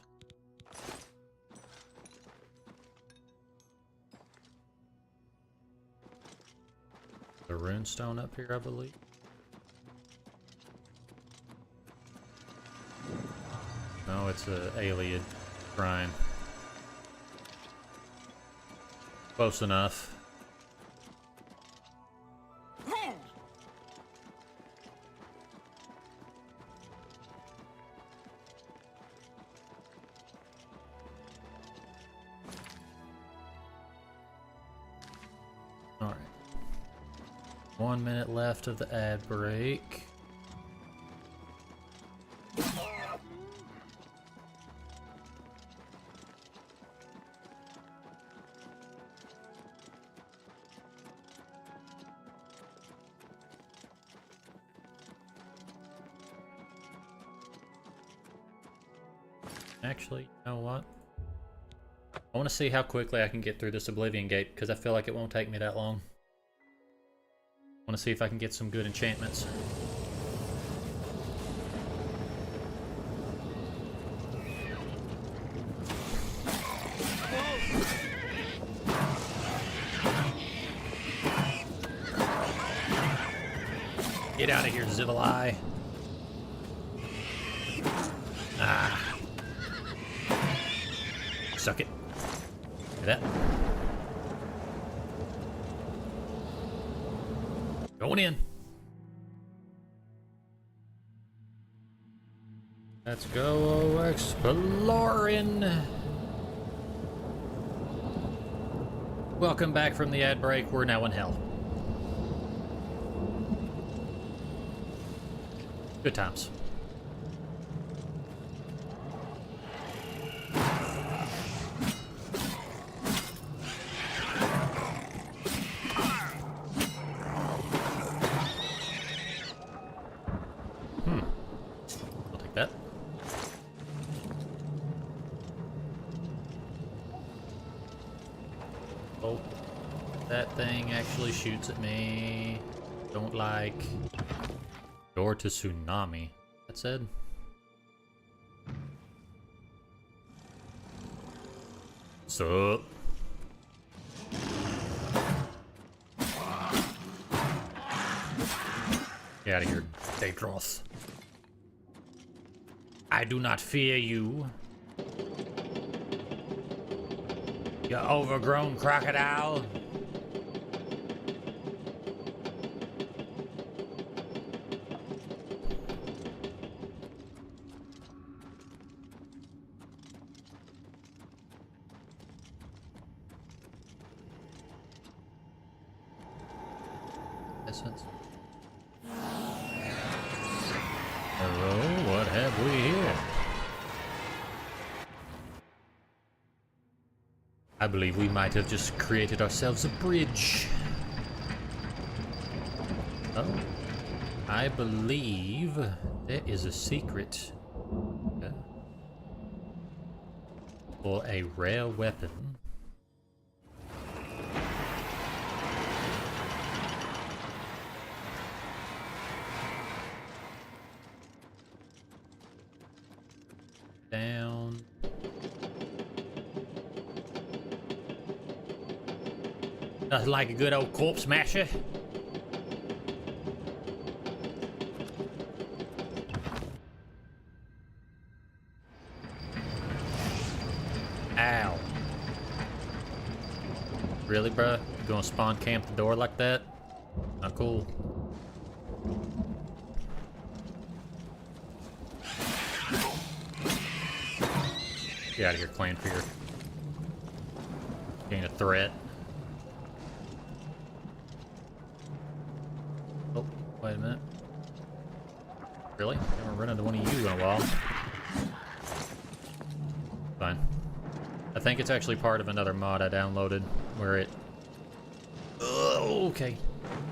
The runestone up here, I believe. No, it's a alien shrine. Close enough. All right. 1 minute left of the ad break. Actually, you know what? I want to see how quickly I can get through this Oblivion Gate, because I feel like it won't take me that long. I want to see if I can get some good enchantments. Get out of here, Zivalai. Ah. Suck it. Look at that. Going in. Let's go exploring. Welcome back from the ad break. We're now in hell. Good times. I'll take that. Oh, that thing actually shoots at me. Don't like. Door to tsunami. That said. Sup? Get out of here, Daedros. I do not fear you. You overgrown crocodile. Essence. Hello, what have we here? I believe we might have just created ourselves a bridge. Oh, I believe there is a secret for a rare weapon. Down. Nothing like a good old corpse smasher. Ow. Really, bruh? You gonna spawn camp the door like that? Not cool. Get out of here, Clan Fear. Being a threat. Oh, wait a minute. Really? I haven't run into one of you in a while. Fine. I think it's actually part of another mod I downloaded where it... okay.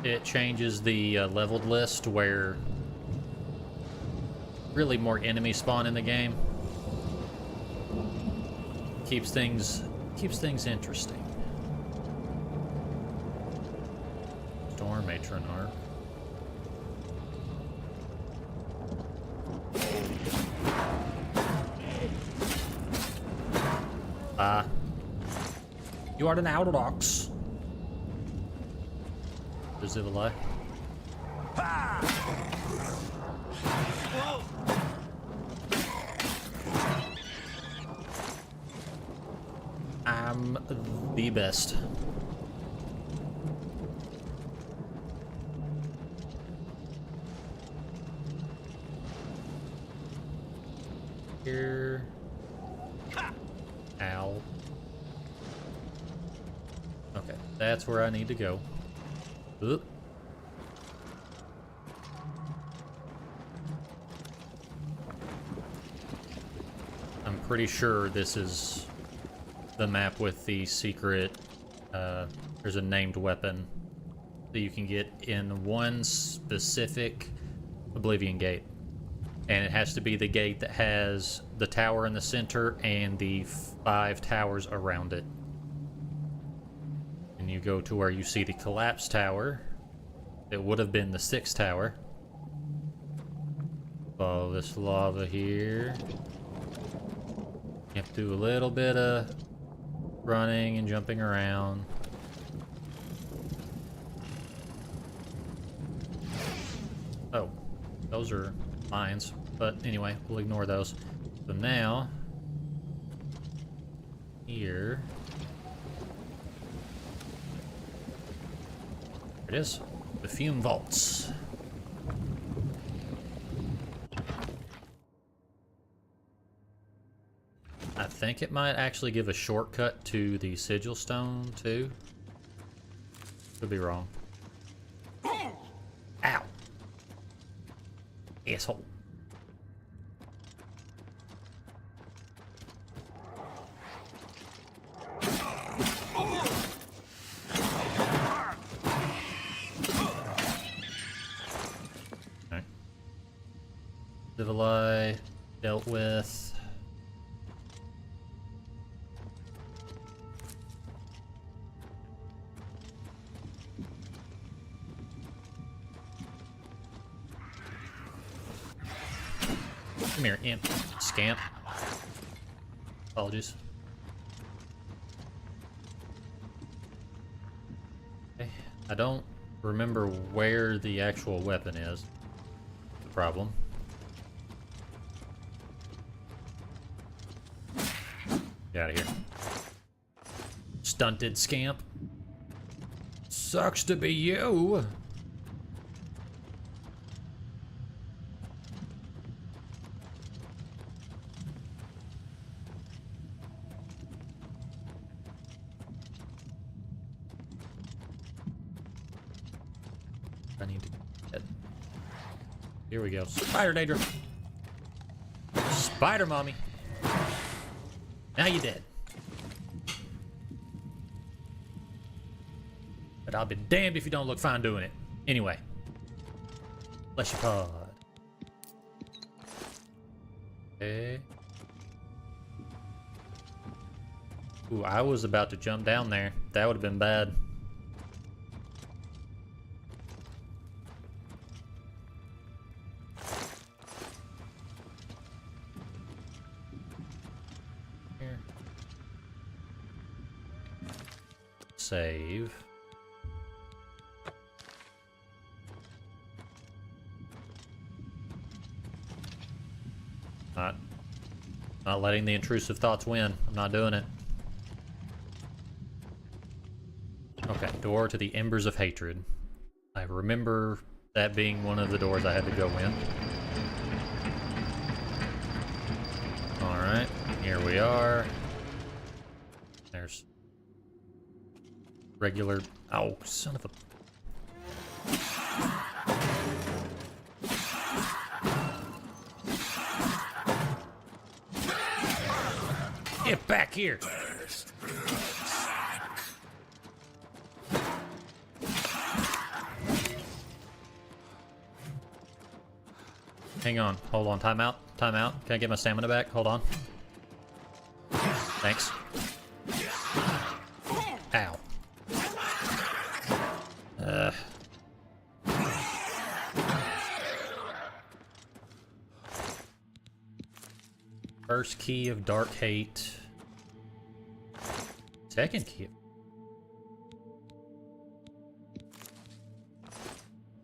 It changes the leveled list where really more enemies spawn in the game. Keeps things interesting. Storm Matron Arc. You are an Autodox. Does it lie? I'm the best. Here. Ow. Okay, that's where I need to go. Oop. I'm pretty sure this is the map with the secret, there's a named weapon that you can get in one specific Oblivion Gate. And it has to be the gate that has the tower in the center and the 5 towers around it. And you go to where you see the collapsed tower. It would have been the 6th tower. Follow this lava here. You have to do a little bit of running and jumping around. Oh, those are mines. But anyway, we'll ignore those. So now, here. There it is. The fume vaults. I think it might actually give a shortcut to the sigil stone too. Could be wrong. Ow. Asshole. Alright. Civilized, dealt with. Come here, imp. Scamp. Apologies. Okay. I don't remember where the actual weapon is. The problem. Get out of here. Stunted scamp. Sucks to be you. I need to get... Here we go. Spider Daedra. Spider mommy. Now you dead. But I'll be damned if you don't look fine doing it. Anyway. Bless your pod. Okay. Ooh, I was about to jump down there. That would have been bad. Here. Save. Not letting the intrusive thoughts win. I'm not doing it. Okay, door to the Embers of Hatred. I remember that being one of the doors I had to go in. Alright, here we are. There's regular... Oh, son of a... Get back here! Hang on, hold on, time out, time out. Can I get my stamina back? Hold on. Thanks. Ow. First key of Dark Hate. Second key.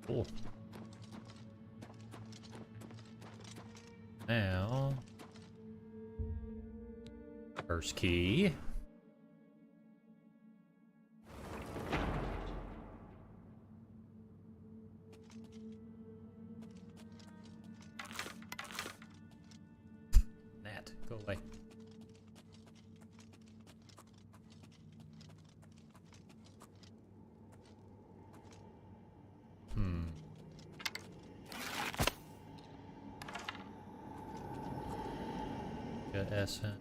Cool. Now, first key. Nat, go away. Got essence.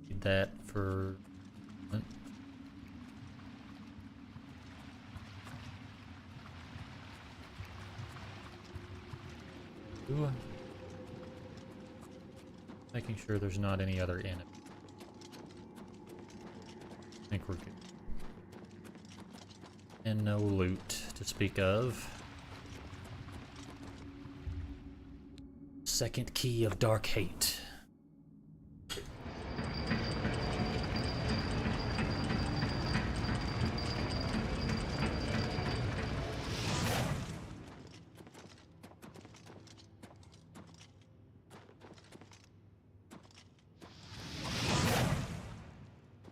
Need that for... Ooh. Making sure there's not any other in it. I think we're good. And no loot to speak of. Second key of Dark Hate.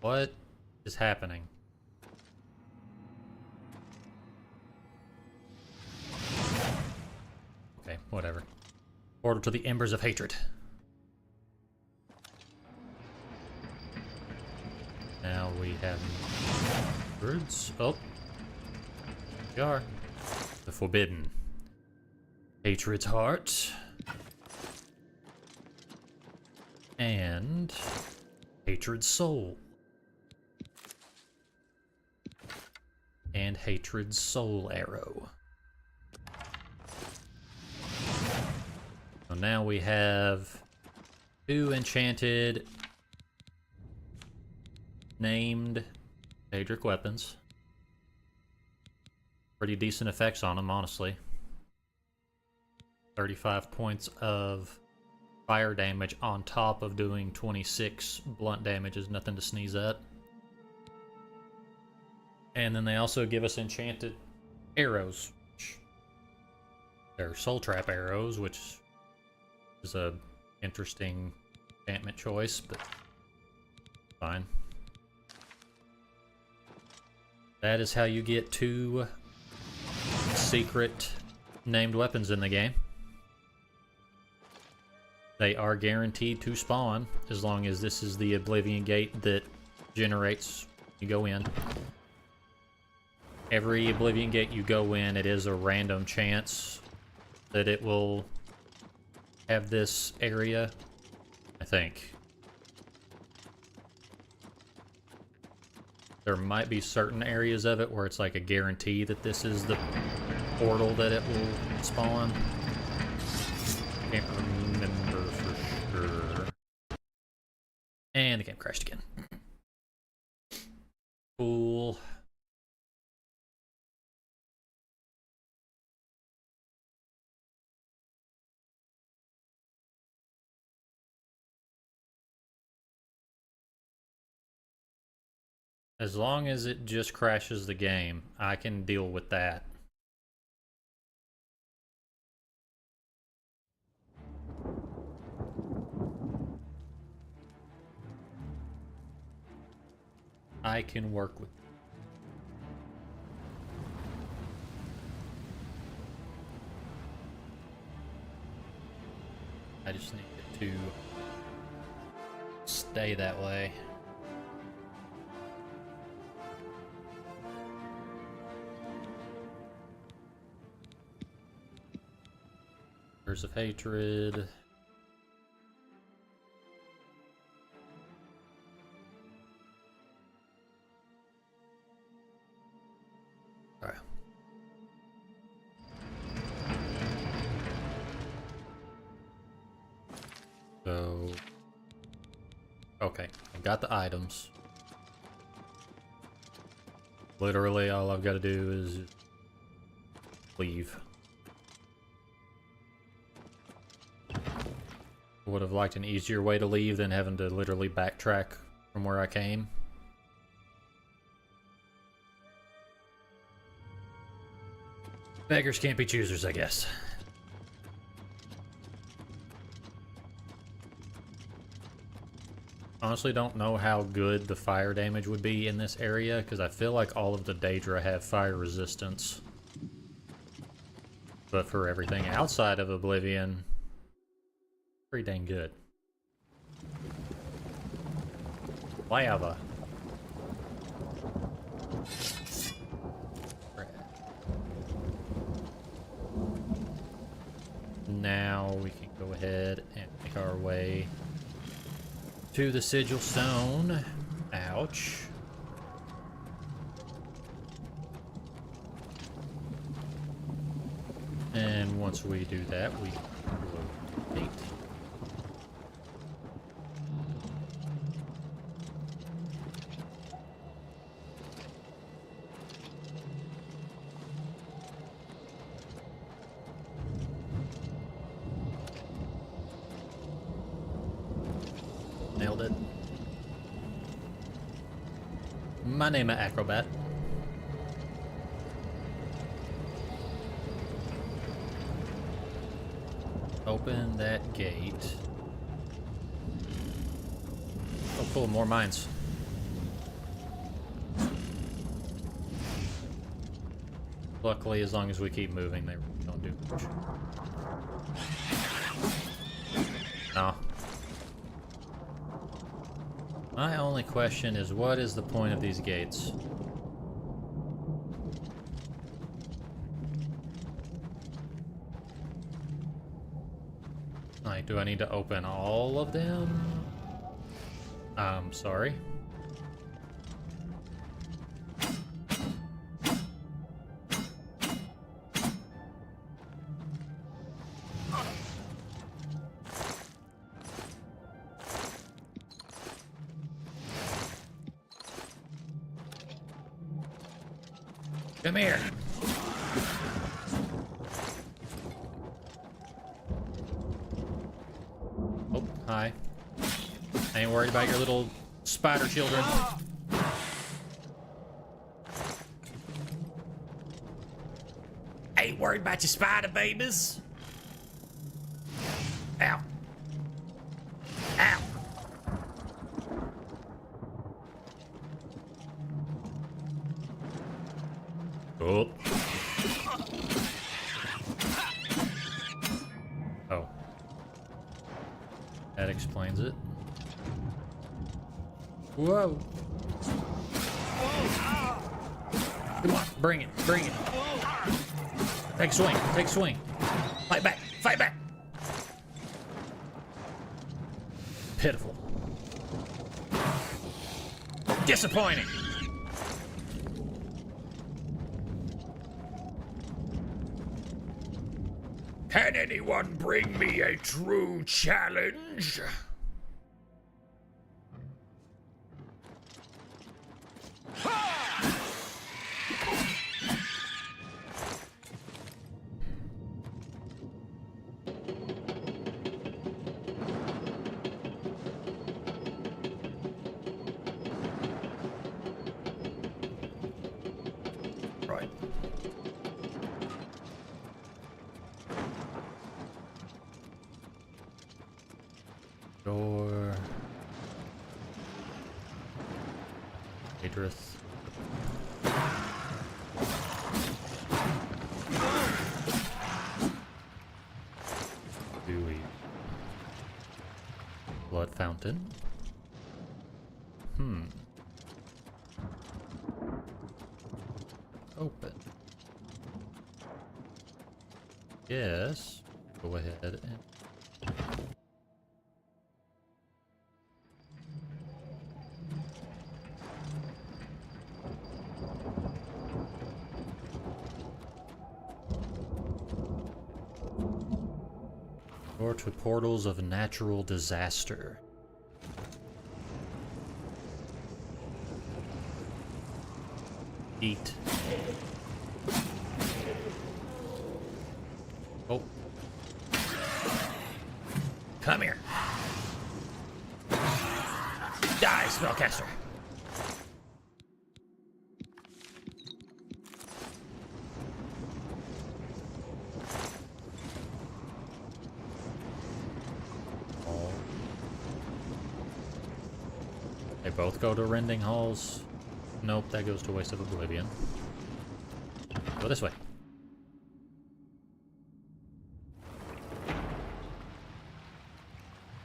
What is happening? whatever. Portal to the Embers of Hatred. Now we have words. Oh, we are the Forbidden. Hatred's Heart. And Hatred's Soul. And Hatred's Soul Arrow. So now we have 2 enchanted named Daedric weapons. Pretty decent effects on them, honestly. 35 points of fire damage on top of doing 26 blunt damage is nothing to sneeze at. And then they also give us enchanted arrows. They're soul trap arrows, which is a interesting enchantment choice, but fine. That is how you get 2 secret named weapons in the game. They are guaranteed to spawn as long as this is the Oblivion Gate that generates you go in. Every Oblivion Gate you go in, it is a random chance that it will have this area, I think. There might be certain areas of it where it's like a guarantee that this is the portal that it will spawn. Can't remember for sure. And the game crashed again. Cool. As long as it just crashes the game, I can deal with that. I can work with. I just need it to stay that way. Embers of Hatred. Alright. So, okay, I got the items. Literally, all I've got to do is leave. Would have liked an easier way to leave than having to literally backtrack from where I came. Beggars can't be choosers, I guess. Honestly, don't know how good the fire damage would be in this area, because I feel like all of the Daedra have fire resistance. But for everything outside of Oblivion, pretty dang good. Lava. Now we can go ahead and make our way to the Sigil Stone. Ouch. And once we do that, we rotate. Nailed it. My name is Acrobat. Open that gate. Oh, cool, more mines. Luckily, as long as we keep moving, they don't do much. No. My only question is, what is the point of these gates? Like, do I need to open all of them? Sorry. Come here. Oh, hi. I ain't worried about your little spider children. Ain't worried about your spider babies. Ow. Ow. Oh. Oh. That explains it. Whoa. Come on, bring it, bring it. Take a swing, take a swing. Fight back, fight back. Pitiful. Disappointing. Can anyone bring me a true challenge? Right. Door. Idris. Dewey. Blood fountain. Open. Yes. Go ahead and... Door to portals of natural disaster. Eat. Oh. Come here. Die, spellcaster. Oh. They both go to Rending Halls. Nope, that goes to Waste of Oblivion. Go this way.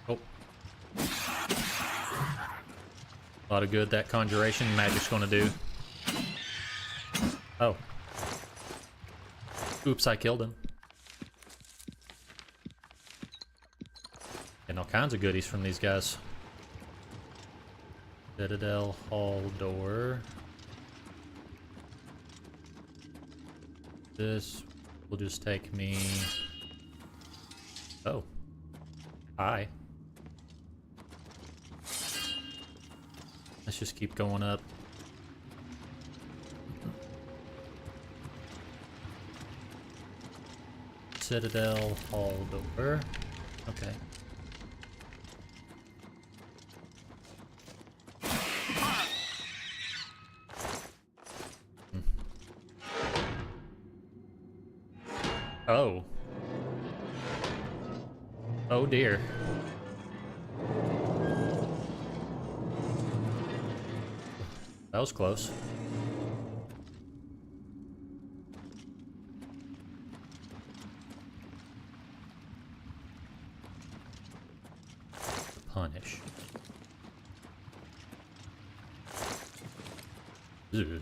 Oh. A lot of good that conjuration magic's gonna do. Oh. Oops, I killed him. Getting all kinds of goodies from these guys. Citadel Hall door. This will just take me... Oh. Hi. Let's just keep going up. Citadel Hall door. Okay. Oh. Oh dear. That was close. punish. Ugh.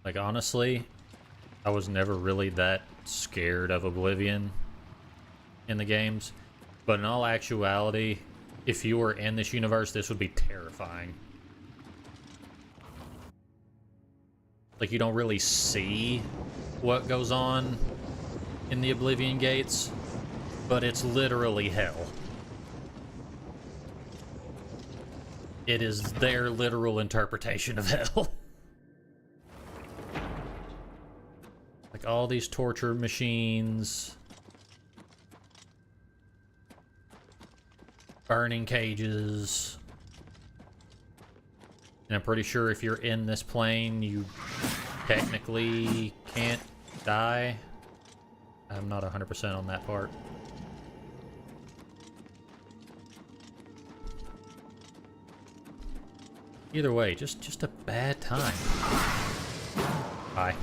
Like, honestly, I was never really that scared of Oblivion in the games. But in all actuality, if you were in this universe, this would be terrifying. Like, you don't really see what goes on in the Oblivion Gates, but it's literally hell. It is their literal interpretation of hell. Like, all these torture machines, burning cages, and I'm pretty sure if you're in this plane, you technically can't die. I'm not 100% on that part. Either way, just a bad time. Bye.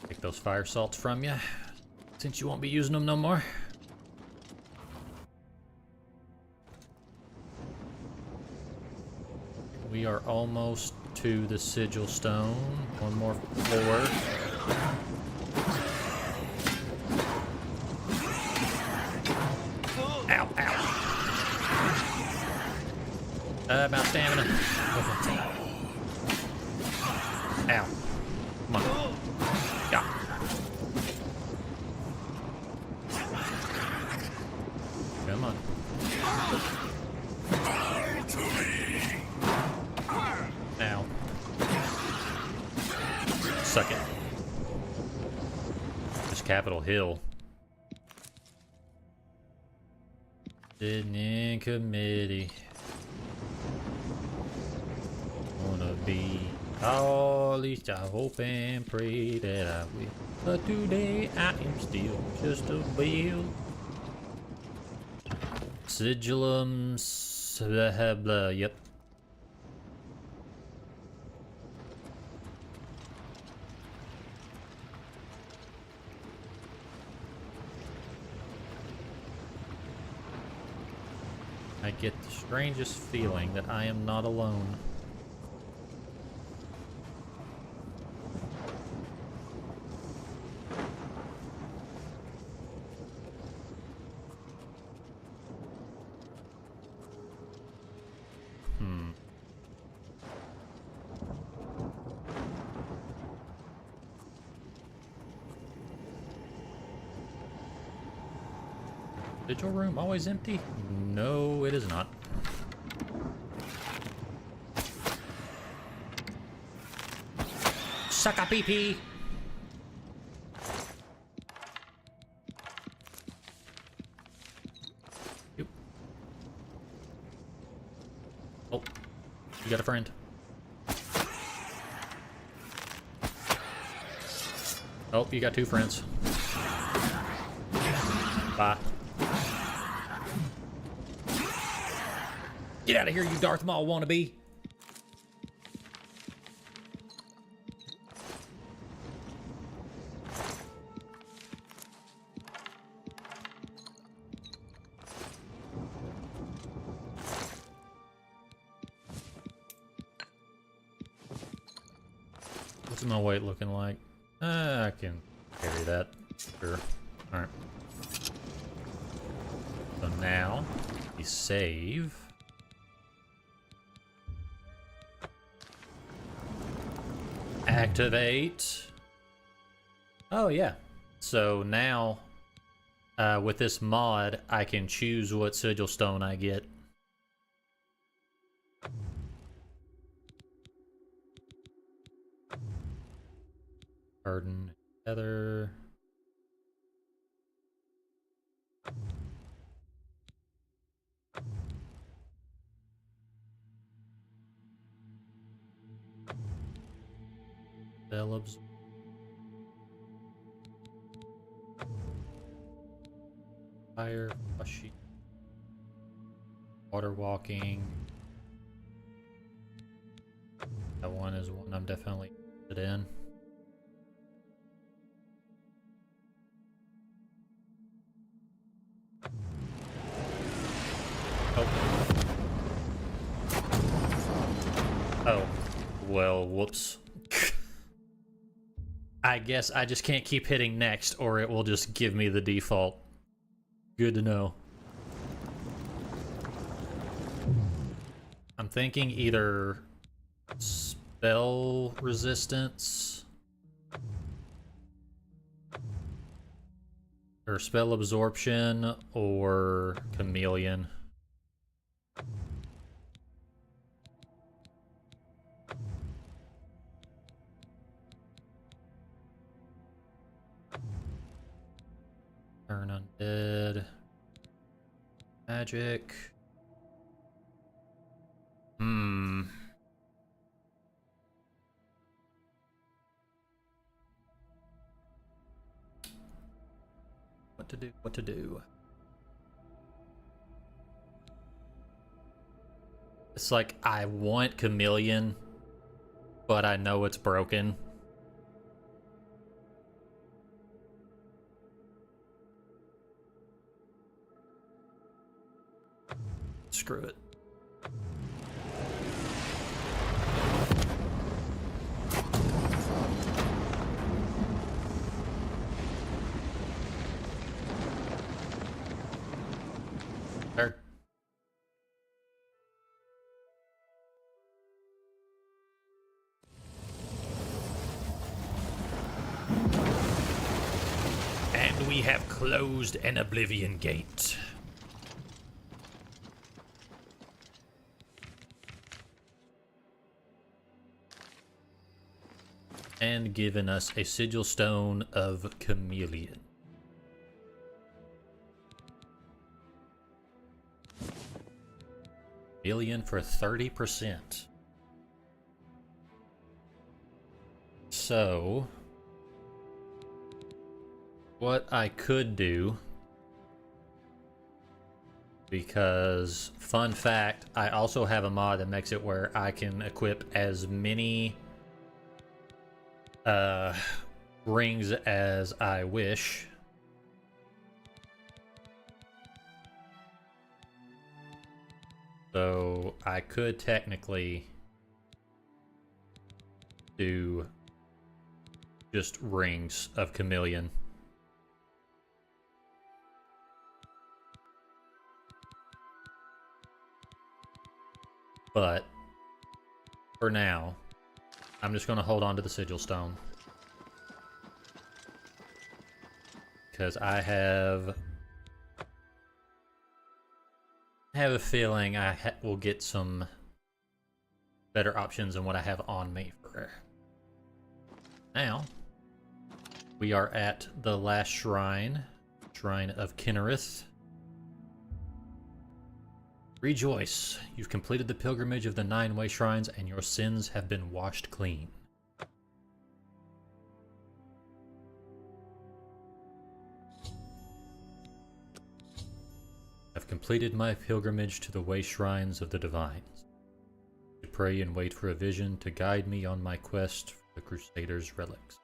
Take those fire salts from you, since you won't be using them no more. We are almost to the sigil stone. One more floor. Ow, ow. About stamina. Okay. Ow. Come on. Yeah. Come on. Ow. Suck it. This Capitol Hill. Sitting in committee. Wanna be at least I hope and pray that I will. But today I am still just a bill. Sigillum blah blah, yep. I get the strangest feeling that I am not alone. Vigil room always empty? No, it is not. Suck a pee-pee! Yep. Oh, you got a friend. Oh, you got two friends. Bye. Get out of here, you Darth Maul wannabe! What's my weight looking like? I can carry that. Sure. Alright. So now, we save. Activate. Oh yeah. So now, with this mod, I can choose what sigil stone I get. Garden, Heather. Phillips. Fire, flushy. Water walking. That one is one I'm definitely interested in. Oh, well, whoops. I guess I just can't keep hitting next, or it will just give me the default. Good to know. I'm thinking either spell resistance or spell absorption or chameleon. Turn undead. Magic. What to do? What to do? It's like I want chameleon, but I know it's broken. Screw it. There. And we have closed an Oblivion Gate. And given us a sigil stone of chameleon. Chameleon for 30%. So, what I could do, because fun fact, I also have a mod that makes it where I can equip as many rings as I wish. So I could technically do just rings of chameleon. But for now, I'm just going to hold on to the sigil stone. Because I have a feeling I will get some better options than what I have on me for now. We are at the last shrine, Shrine of Kinnereth. Rejoice, you've completed the pilgrimage of the 9-way shrines and your sins have been washed clean. I've completed my pilgrimage to the way shrines of the divines. To pray and wait for a vision to guide me on my quest for the Crusaders' relics.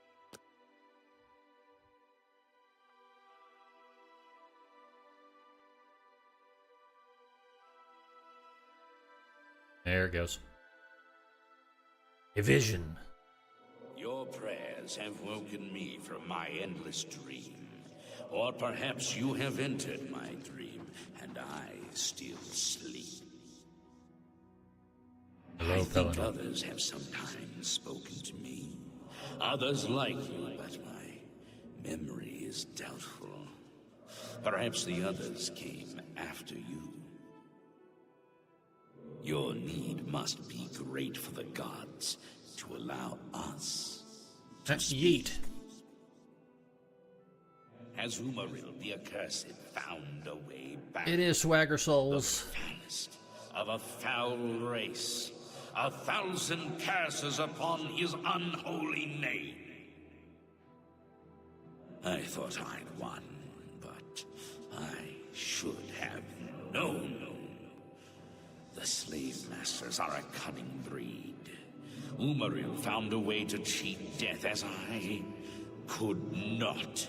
There it goes. A vision. Your prayers have woken me from my endless dream. Or perhaps you have entered my dream, and I still sleep. Hello, I think Pelennor. others have sometimes spoken to me. Others like you, but my memory is doubtful. Perhaps the others came after you. Your need must be great for the gods to allow us to Yeet. Has Umaril the Accursed found a way back? It is Swagger Souls. The foulest of a foul race. 1,000 curses upon his unholy name. I thought I'd won, but I should have known. The slave masters are a cunning breed. Umaril found a way to cheat death as I could not.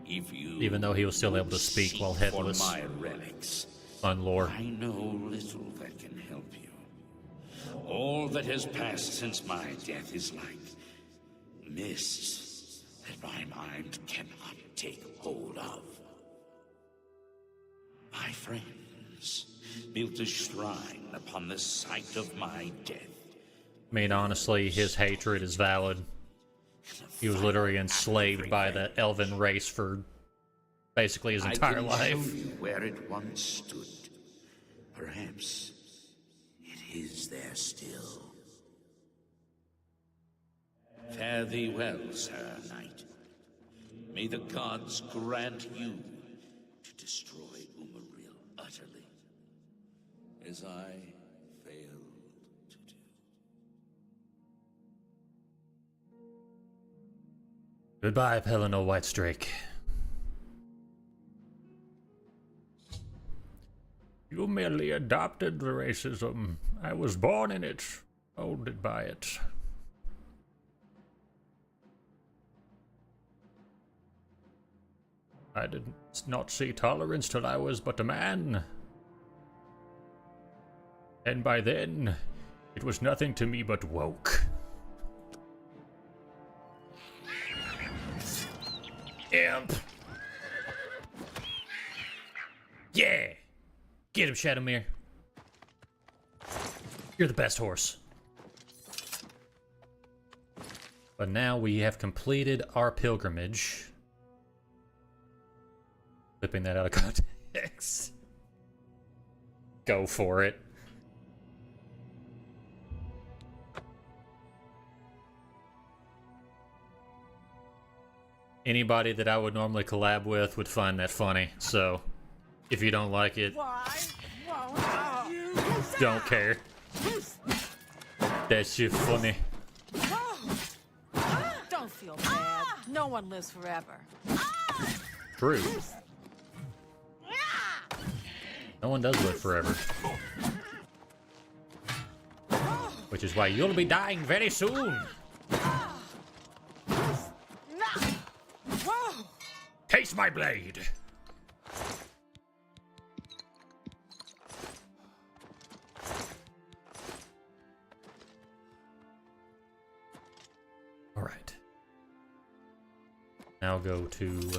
If you Even though he was still able to speak while headless. For my relics, On lore. I know little that can help you. All that has passed since my death is like mists that my mind cannot take hold of. My friends built a shrine upon the site of my death. I mean, honestly, his hatred is valid. He was literally enslaved by the elven race for basically his entire I can life. show you where it once stood. Perhaps it is there still. Fare thee well, Sir Knight. May the gods grant you to destroy Umaril utterly, as I failed to do. Goodbye, Pelennor Whitestrake. You merely adopted the racism. I was born in it, molded by it. I did not see tolerance till I was but a man. And by then, it was nothing to me but woke. Imp! Yeah! Get him, Shadowmere. You're the best horse. But now we have completed our pilgrimage. Flipping that out of context. Go for it. Anybody that I would normally collab with would find that funny, so if you don't like it, don't care. That shit funny. Don't feel bad. No one lives forever. True. No one does live forever. Which is why you'll be dying very soon. Taste my blade. All right. Now go to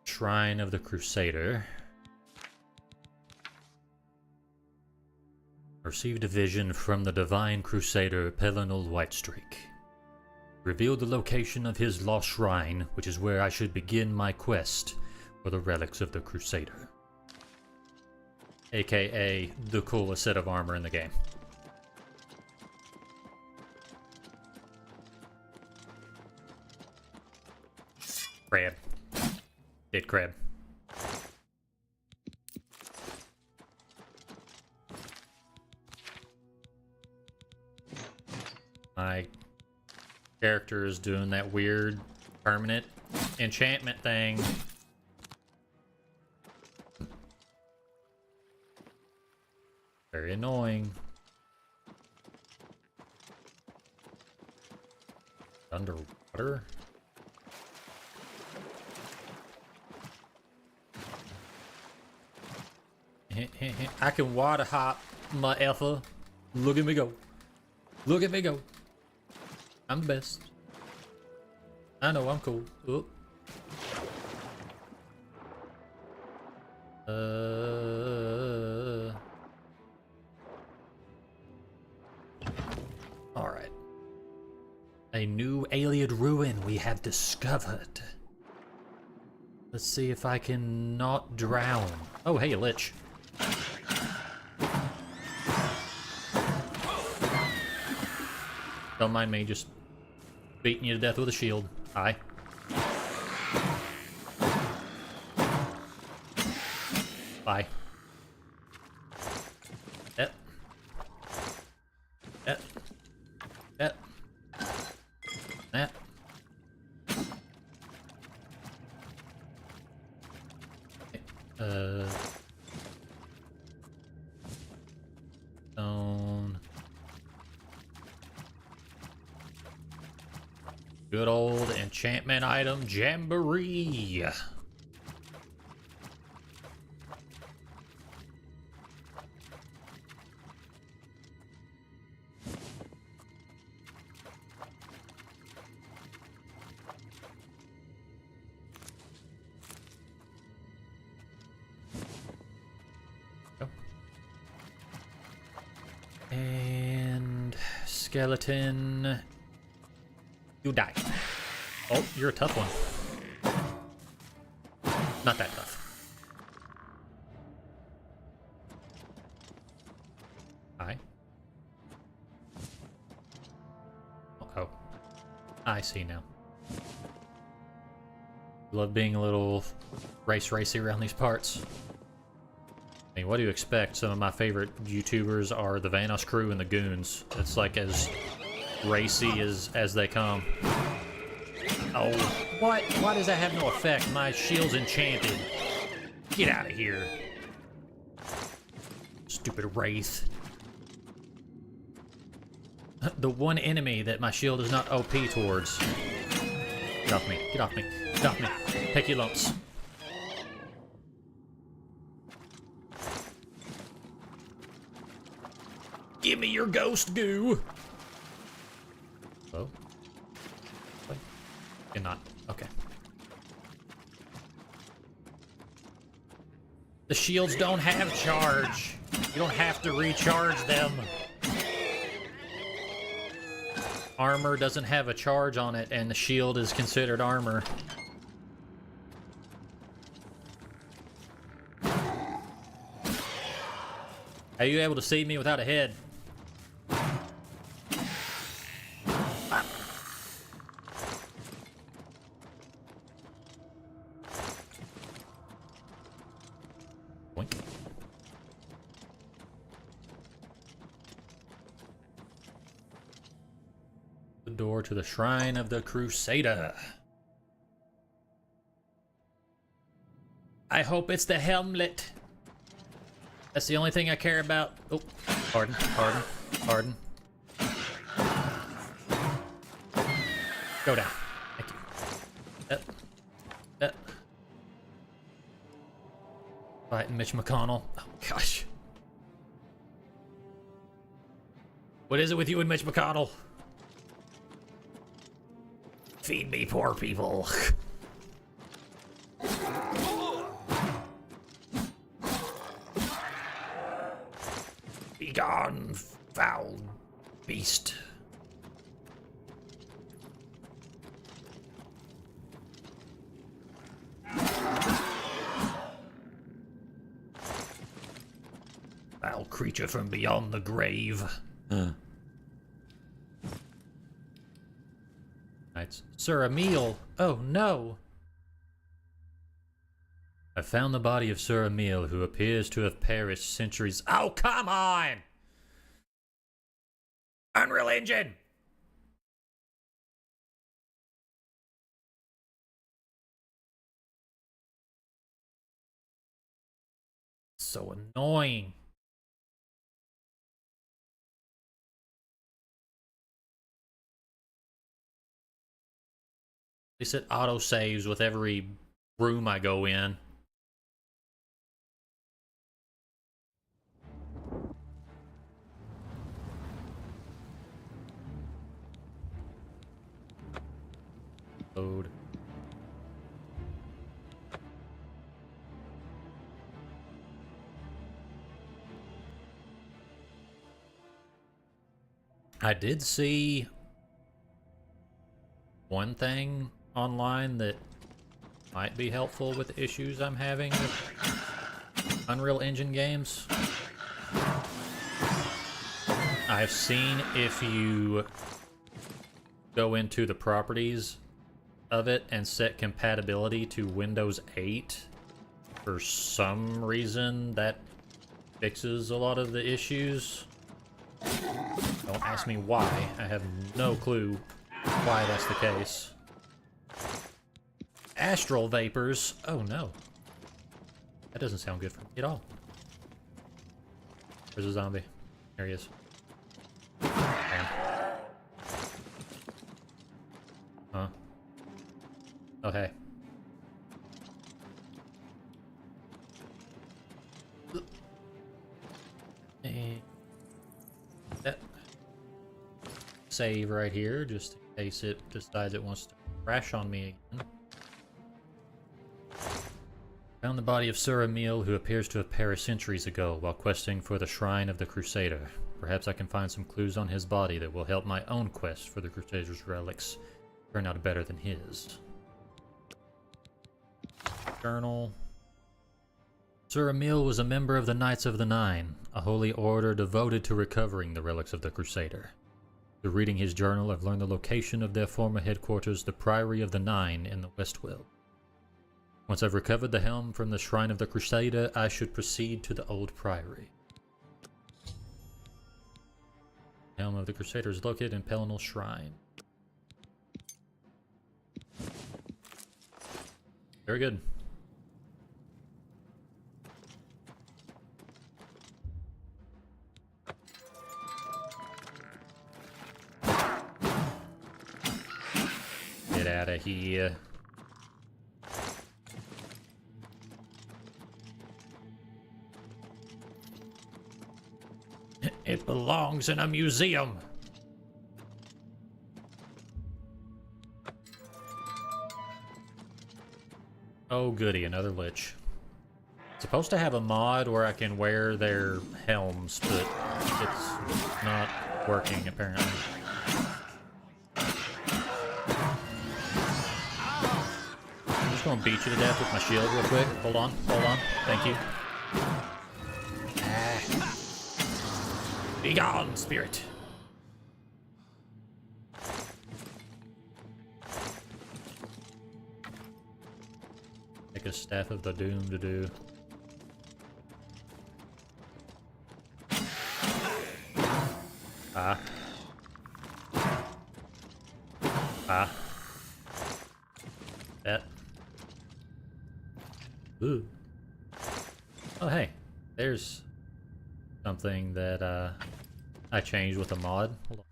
Shrine of the Crusader. Received a vision from the Divine Crusader Pelennor Whitestrake. Revealed the location of his lost shrine, which is where I should begin my quest for the relics of the Crusader. AKA the coolest set of armor in the game. Crab. Dead crab. My character is doing that weird permanent enchantment thing. Very annoying. Underwater? I can water hop my effer. Look at me go. Look at me go. I'm the best. I know I'm cool. Oop. Alright. A new Ayleid ruin we have discovered. Let's see if I can not drown. Oh, hey, a lich. Don't mind me just beating you to death with a shield. Hi. Bye. Yep. Yep. Yep. Yep. Stone. Good old enchantment item, Jamboree. And skeleton, you die. Oh, you're a tough one. Not that tough. Hi. Oh, I see now. Love being a little racy around these parts. I mean, what do you expect? Some of my favorite YouTubers are the Vanos Crew and the Goons. It's like as racy as they come. Oh, what? Why does that have no effect? My shield's enchanted. Get out of here. Stupid Wraith. The one enemy that my shield is not OP towards. Get off me. Get off me. Get off me. Take your lumps. Give me your ghost goo. Oh. Wait. You're not. Okay. The shields don't have charge. You don't have to recharge them. Armor doesn't have a charge on it, and the shield is considered armor. Are you able to see me without a head? Boink. The door to the Shrine of the Crusader. I hope it's the Helmlet. That's the only thing I care about. Oh, pardon. Go down. Thank you. Fighting Mitch McConnell. Oh, gosh. What is it with you and Mitch McConnell? Feed me, poor people. Begone, foul beast. Foul creature from beyond the grave. It's Sir Emil. Oh no. I found the body of Sir Emil, who appears to have perished centuries. Oh, come on! Unreal Engine! So annoying. At least it auto-saves with every room I go in. Load. I did see one thing online that might be helpful with the issues I'm having with Unreal Engine games. I've seen if you go into the properties of it and set compatibility to Windows 8, for some reason that fixes a lot of the issues. Don't ask me why. I have no clue why that's the case. Astral vapors. Oh no. That doesn't sound good for me at all. Where's the zombie? There he is. Damn. Huh? Oh, hey. And that save right here, just in case it decides it wants to crash on me again. Found the body of Sir Emil, who appears to have perished centuries ago while questing for the Shrine of the Crusader. Perhaps I can find some clues on his body that will help my own quest for the Crusader's relics turn out better than his. Journal. Sir Emil was a member of the Knights of the Nine, a holy order devoted to recovering the relics of the Crusader. Through reading his journal, I've learned the location of their former headquarters, the Priory of the Nine in the Westwell. Once I've recovered the helm from the Shrine of the Crusader, I should proceed to the old Priory. Helm of the Crusader is located in Pelinal Shrine. Very good. Get out of here. It belongs in a museum. Oh goody, another lich. It's supposed to have a mod where I can wear their helms, but it's not working apparently. I'm just gonna beat you to death with my shield real quick. Hold on, thank you. Be gone, spirit. Take a Staff of the Doom to do. That. Ooh. Oh, hey. There's something that, I changed with a mod. Hold on.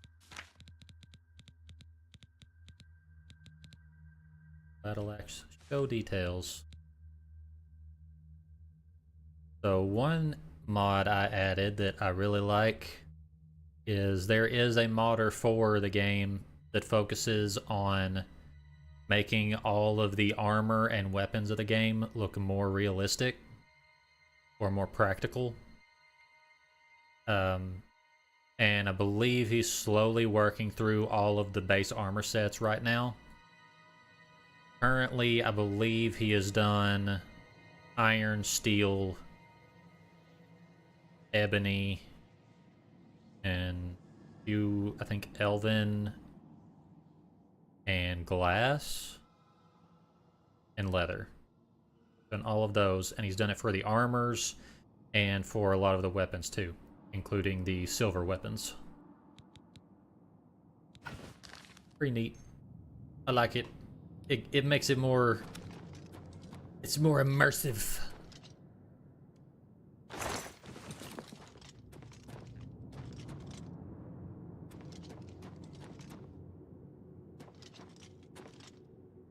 Battle axe. Show details. So one mod I added that I really like is there is a modder for the game that focuses on making all of the armor and weapons of the game look more realistic or more practical. And I believe he's slowly working through all of the base armor sets right now. Currently, I believe he has done iron, steel, ebony, and I think elven, and glass, and leather. Done all of those, and he's done it for the armors and for a lot of the weapons too, including the silver weapons. Pretty neat. I like it. It makes it more... It's more immersive.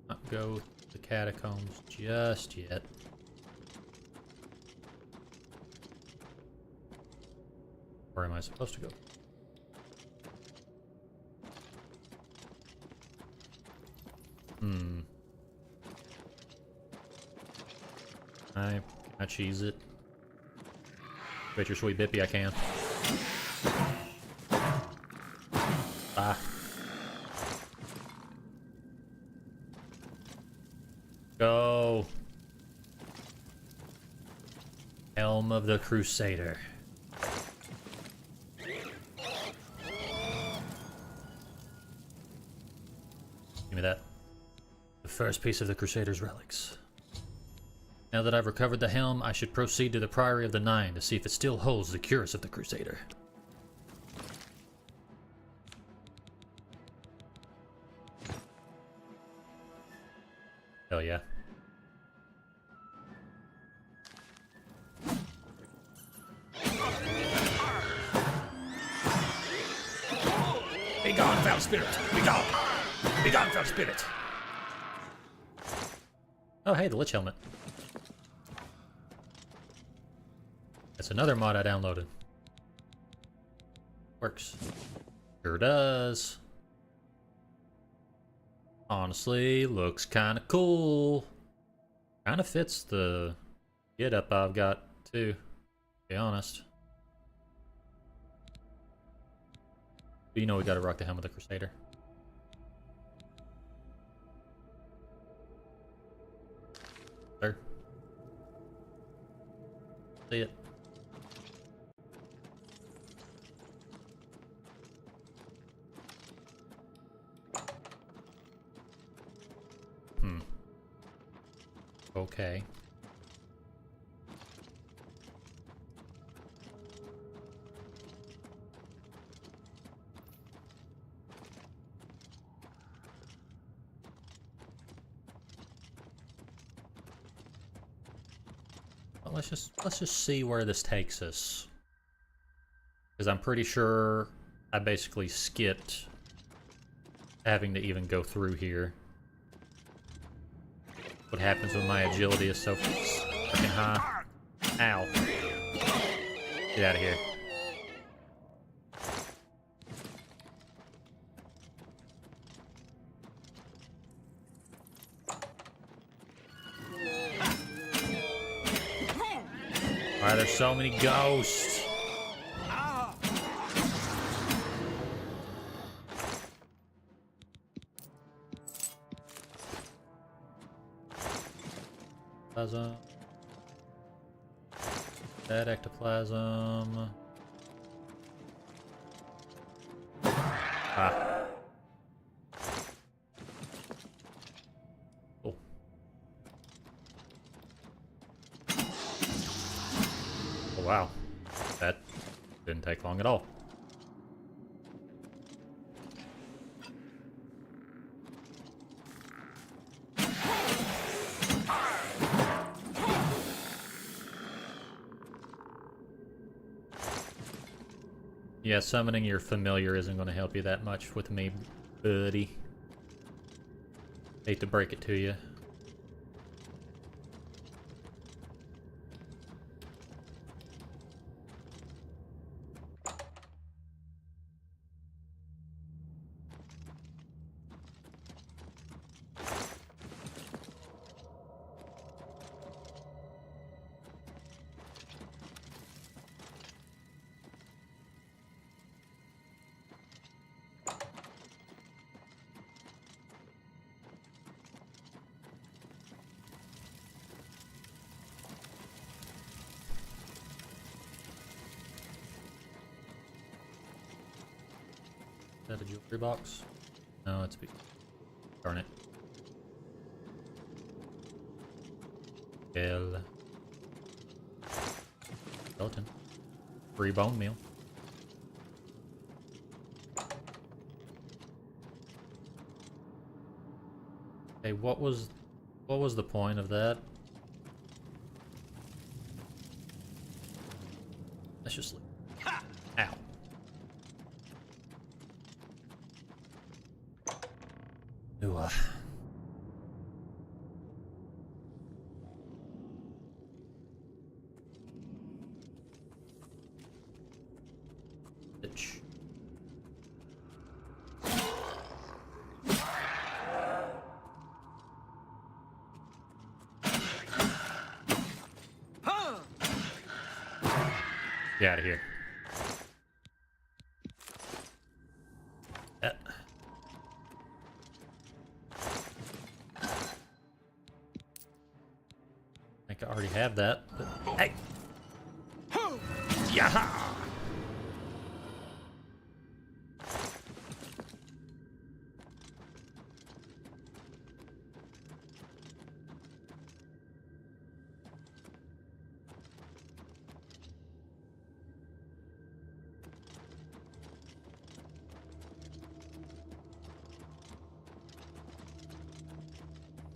Not go to the catacombs just yet. Where am I supposed to go? Can I cheese it? Bet your sweet bippy I can. Ah. Go. Helm of the Crusader. Give me that. The first piece of the Crusader's relics. Now that I've recovered the helm, I should proceed to the Priory of the Nine to see if it still holds the cures of the Crusader. Hell yeah. Be gone, foul spirit! Be gone! Be gone, foul spirit! Oh hey, the Lich Helmet. That's another mod I downloaded. Works. Sure does. Honestly, looks kinda cool. Kinda fits the getup I've got too, to be honest. You know we gotta rock the helm of the Crusader. Sir. See it. Okay. Well, let's just see where this takes us. Because I'm pretty sure I basically skipped having to even go through here. What happens when my agility is so fucking high? Ow. Get out of here. Why are there so many ghosts? Ectoplasm. That ectoplasm. Ah. Cool. Oh wow. That didn't take long at all. Yeah, summoning your familiar isn't going to help you that much with me, buddy. Hate to break it to you. Is that a jewelry box? No, it's... Darn it. Well... Skeleton. Free bone meal. Okay, what was the point of that? Let's just leave. Ow. Ooh, bitch. Get out of here. I think I already have that, but hey! Yaha!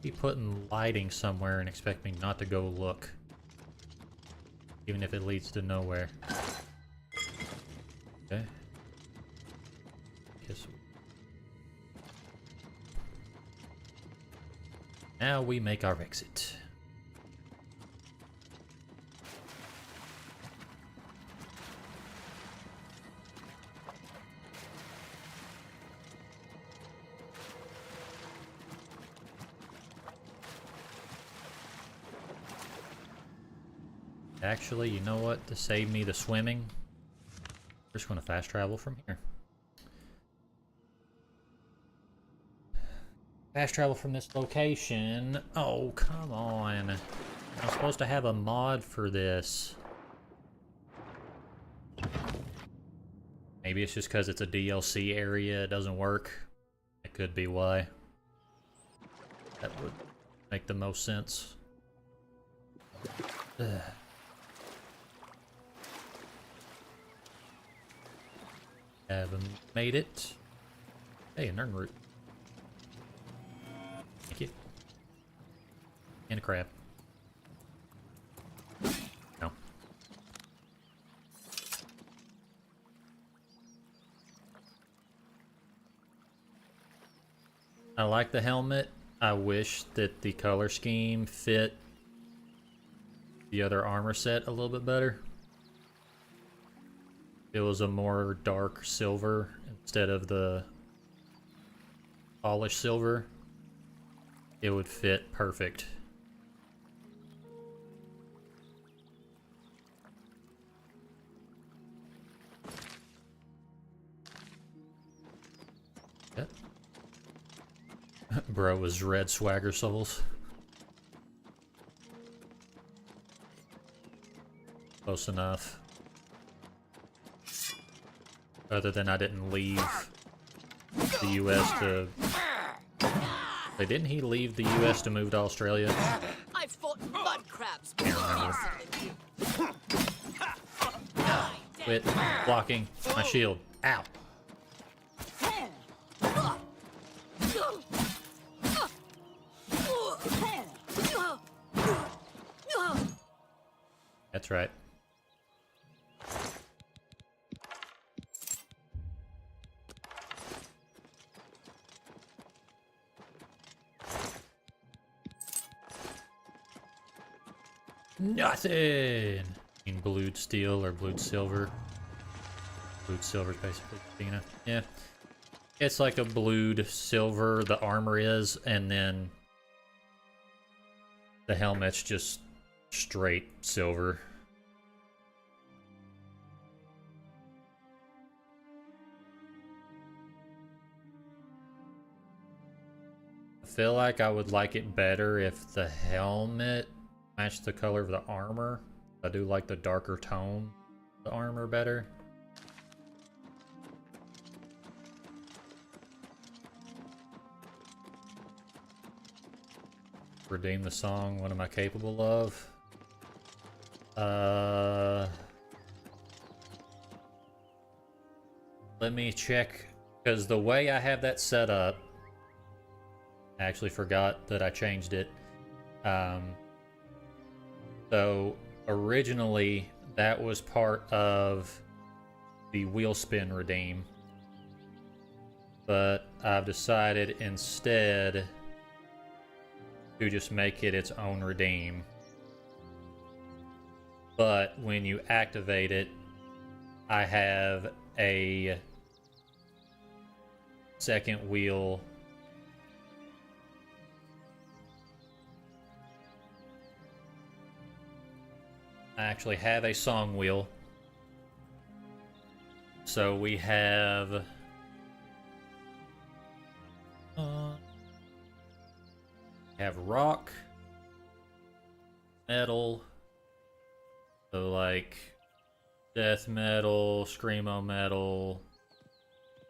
Keep putting lighting somewhere and expect me not to go look. Even if it leads to nowhere. Okay. Kiss. Now we make our exit. Actually, you know what? To save me the swimming, we're just going to fast travel from here. Fast travel from this location. Oh, come on. I'm supposed to have a mod for this. Maybe it's just because it's a DLC area, it doesn't work. It could be why. That would make the most sense. Ugh. Haven't made it. Hey, a nerd root. Thank you. And a crab. No. I like the helmet. I wish that the color scheme fit the other armor set a little bit better. It was a more dark silver instead of the polished silver. It would fit perfect. Yep. Bro was red swagger souls. Close enough. Other than I didn't leave the US to... Wait, didn't he leave the US to move to Australia? I fought mud crabs. Can't remember. Quit blocking my shield. Ow. That's right. Nothing! In blued steel or blued silver. Blued silver is basically Athena. Yeah. It's like a blued silver, the armor is, and then the helmet's just straight silver. I feel like I would like it better if the helmet matched the color of the armor. I do like the darker tone of the armor better. Redeem the song, what am I capable of? Let me check, because the way I have that set up, I actually forgot that I changed it. So originally that was part of the wheel spin redeem, but I've decided instead to just make it its own redeem. But when you activate it, I have a second wheel I actually have a song wheel. So we have rock, metal, so like death metal, screamo metal,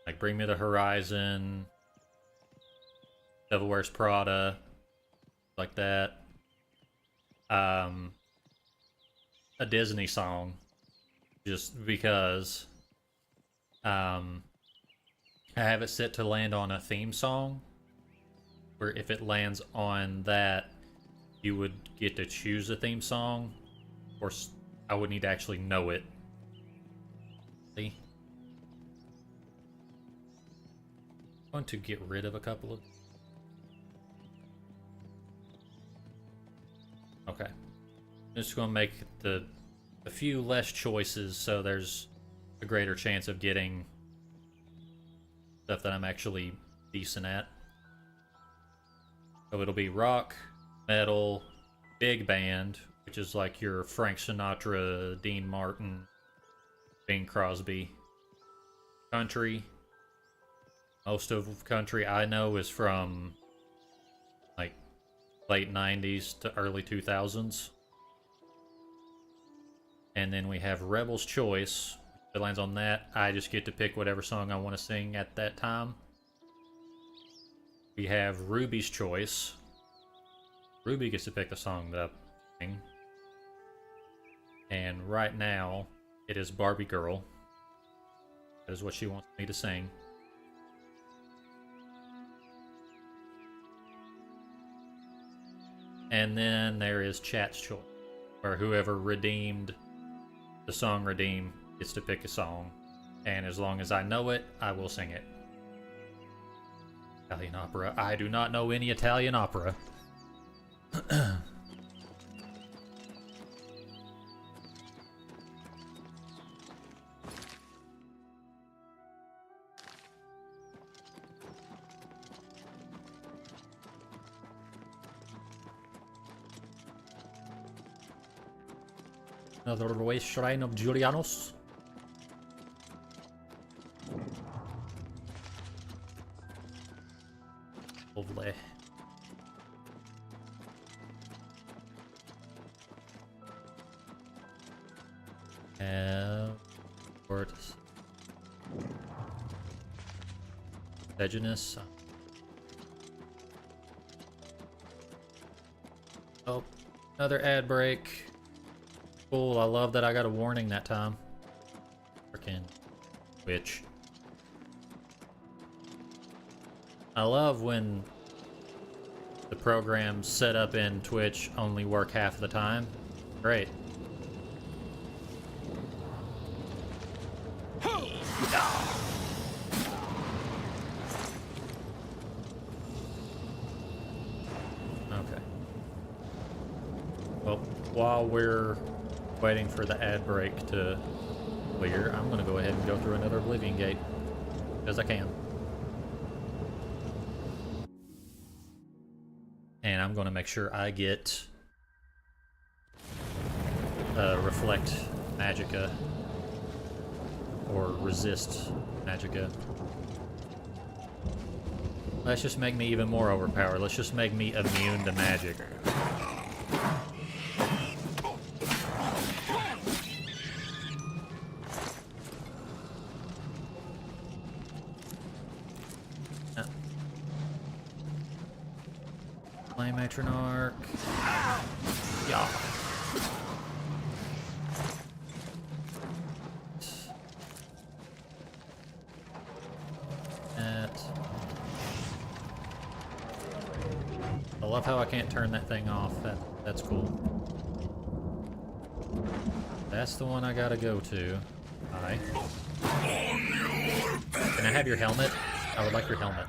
like Bring Me the Horizon, Devil Wears Prada, like that. A Disney song, just because I have it set to land on a theme song, where if it lands on that, you would get to choose a theme song, or I would need to actually know it. See? I'm going to get rid of a couple of... Okay. I'm just going to make a few less choices so there's a greater chance of getting stuff that I'm actually decent at. So it'll be rock, metal, big band, which is like your Frank Sinatra, Dean Martin, Bing Crosby. Country. Most of country I know is from late 90s to early 2000s. And then we have Rebel's Choice. If it lands on that, I just get to pick whatever song I want to sing at that time. We have Ruby's Choice. Ruby gets to pick the song that I sing. And right now, it is Barbie Girl. That is what she wants me to sing. And then there is Chat's Choice, where whoever redeemed the song Redeem gets to pick a song. And as long as I know it, I will sing it. Italian opera. I do not know any Italian opera. Another way shrine of Julianos. Lovely. Port. Indigenous. Oh, another ad break. Cool, I love that I got a warning that time. Frickin' Twitch. I love when the programs set up in Twitch only work half the time. Great. Okay. Well, while we're waiting for the ad break to clear, I'm gonna go ahead and go through another Oblivion Gate, because I can. And I'm gonna make sure I get Reflect Magicka, or Resist Magicka. Let's just make me even more overpowered. Let's just make me immune to magic. Flame Matronarch. Yeah. I love how I can't turn that thing off. That's cool. That's the one I gotta go to. Hi. Can I have your helmet? I would like your helmet.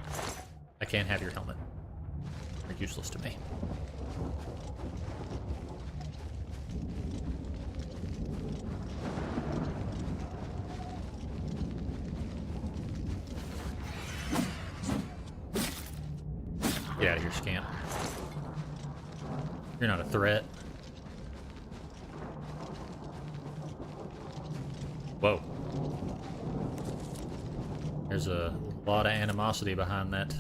I can't have your helmet. You're useless to me. Get out of here, scamp. You're not a threat. Whoa. There's a lot of animosity behind that.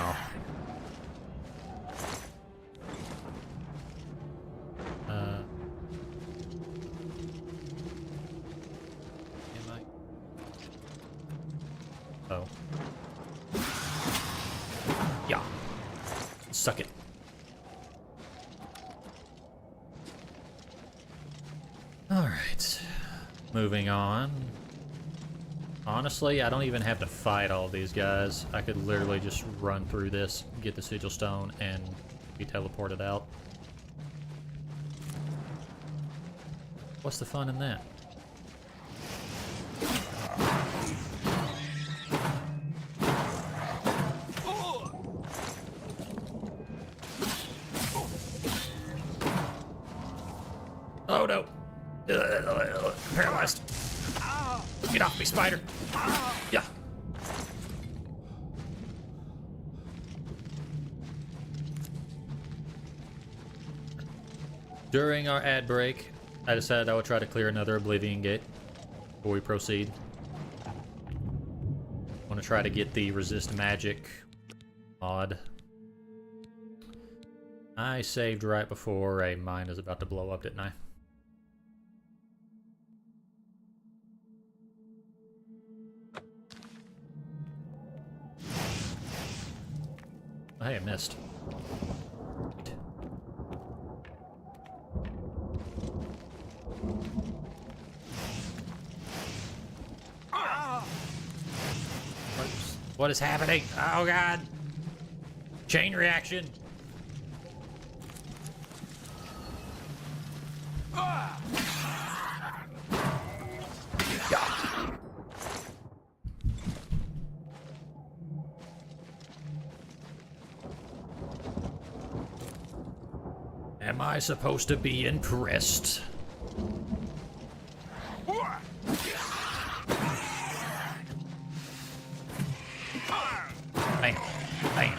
Oh. Am I? Oh. Yeah. Suck it. Alright. Moving on. Honestly, I don't even have to fight all these guys. I could literally just run through this, get the Sigil Stone, and be teleported out. What's the fun in that? Oh no! Paralyzed. Get off me, spider! Yeah. During our ad break, I decided I would try to clear another Oblivion Gate before we proceed. Want want to try to get the resist magic mod. I saved right before a mine is about to blow up, didn't I? Oh, hey, I missed. What is happening? Oh god! Chain reaction! Am I supposed to be impressed? Bam, bam,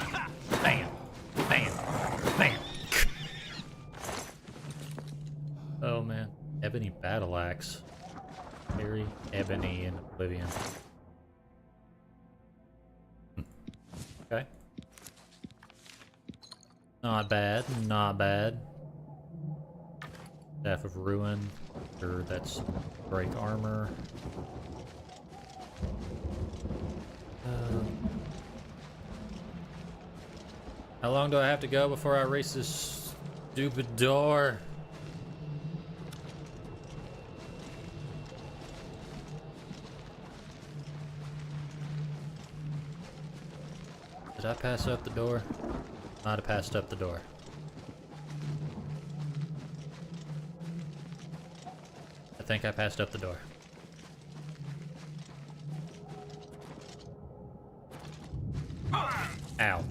bam, bam, bam. Oh man, Ebony Battle Axe. Very ebony in Oblivion. Okay. Not bad, not bad. Staff of Ruin. Sure, that's break armor. How long do I have to go before I reach this stupid door? Did I pass up the door? Might have passed up the door. I think I passed up the door. Ow.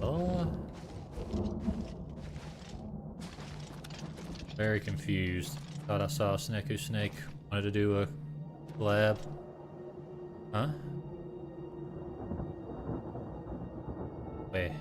Oh. Very confused. Thought I saw a Sneku Snake. Wanted to do a collab. Huh? Wait.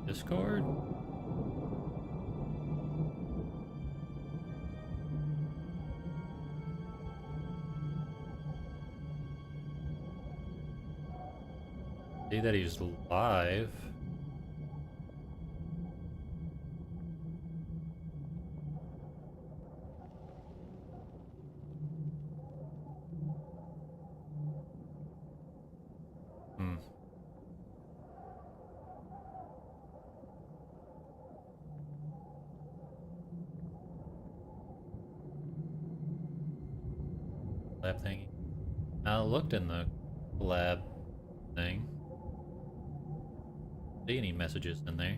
Discord? See that he's live. Lab thingy. I looked in the lab thing. See any messages in there?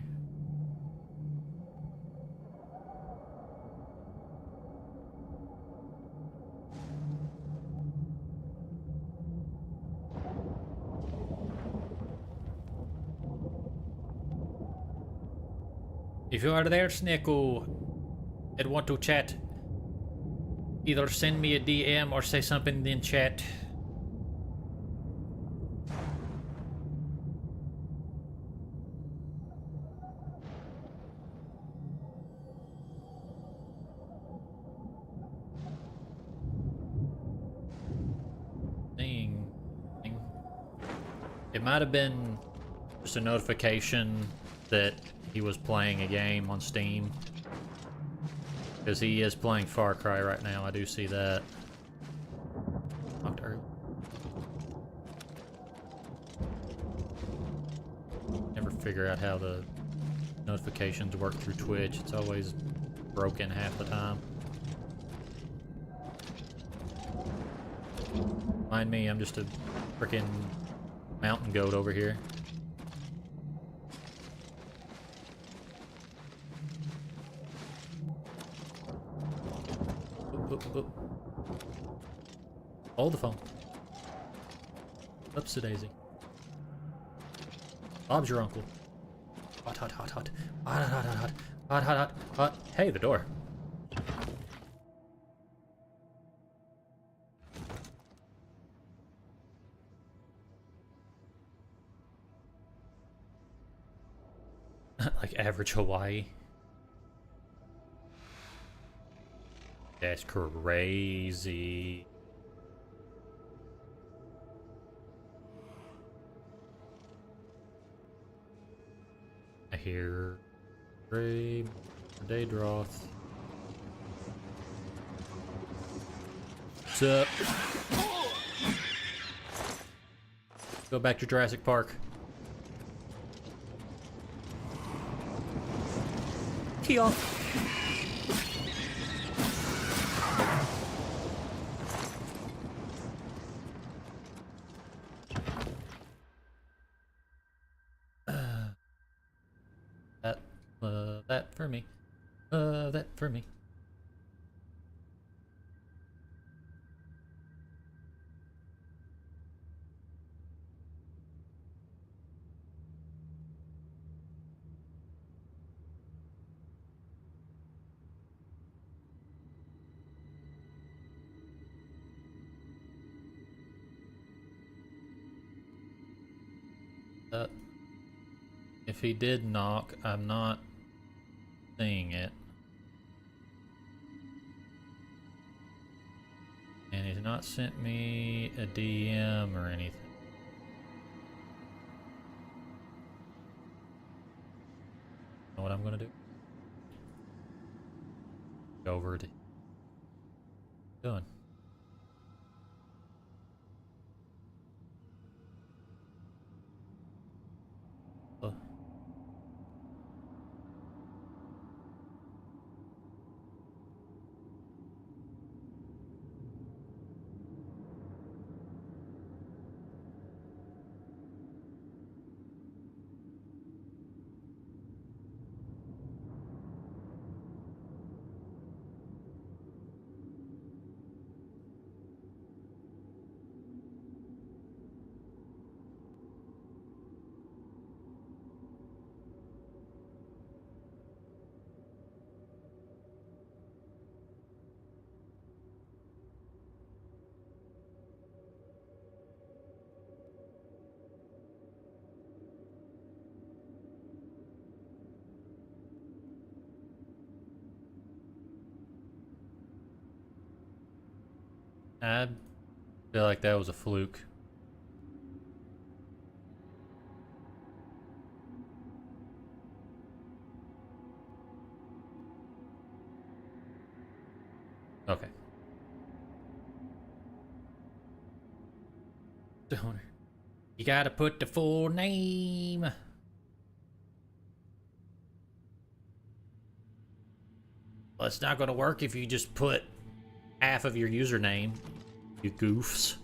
If you are there, Sneku, and want to chat, either send me a DM or say something in chat. Ding. Ding. It might have been just a notification that he was playing a game on Steam. Because he is playing Far Cry right now, I do see that. Talked early. Never figure out how the notifications work through Twitch. It's always broken half the time. Mind me, I'm just a freaking mountain goat over here. Hold the phone. Upsie daisy. Bob's your uncle. Hot, hot, hot, hot. Hot, hot, hot, hot, hot, hot, hot, hot. Hey, the door. Like average Hawaii. That's crazy. I hear Ray Daedroth. What's up? Go back to Jurassic Park. Key off. That for me. That for me. If he did knock, I'm not seeing it. And he's not sent me a DM or anything. Know what I'm gonna do? Go over to doing. I feel like that was a fluke. Okay. Donor. You gotta put the full name. Well, it's not gonna work if you just put half of your username, you goofs.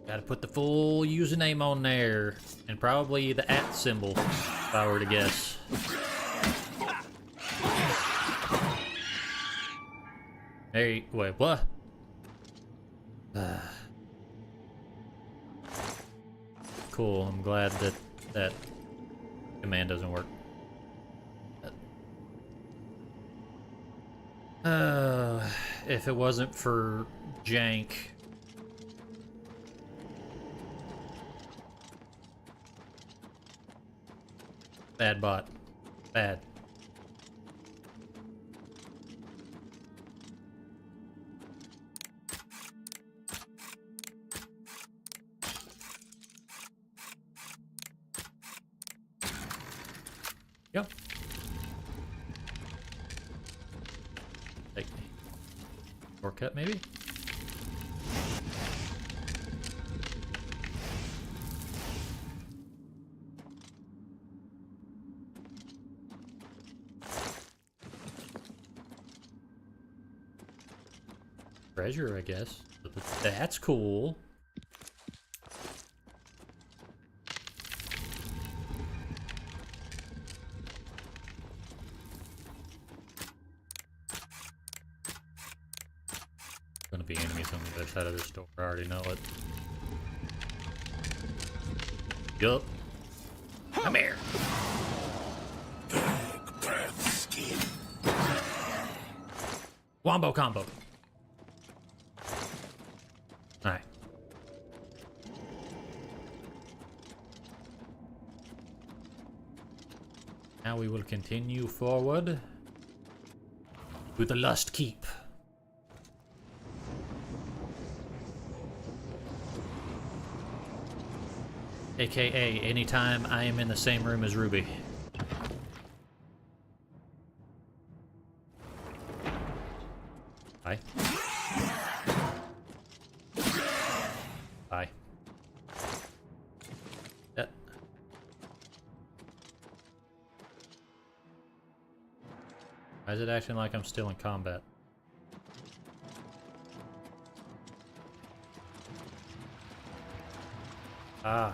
Gotta put the full username on there, and probably the @ symbol, if I were to guess. Hey, wait, what? Cool, I'm glad that that command doesn't work. If it wasn't for jank. Bad bot. Bad. Yep. Take me. Shortcut, maybe? Treasure, I guess. That's cool. Gonna be enemies on the other side of this door. I already know it. Yup. Come here. Big breath skin. Wombo combo. Alright. Now we will continue forward to the Lust Keep. AKA, anytime I am in the same room as Ruby. Hi. Hi. That. Why is it acting like I'm still in combat? Ah.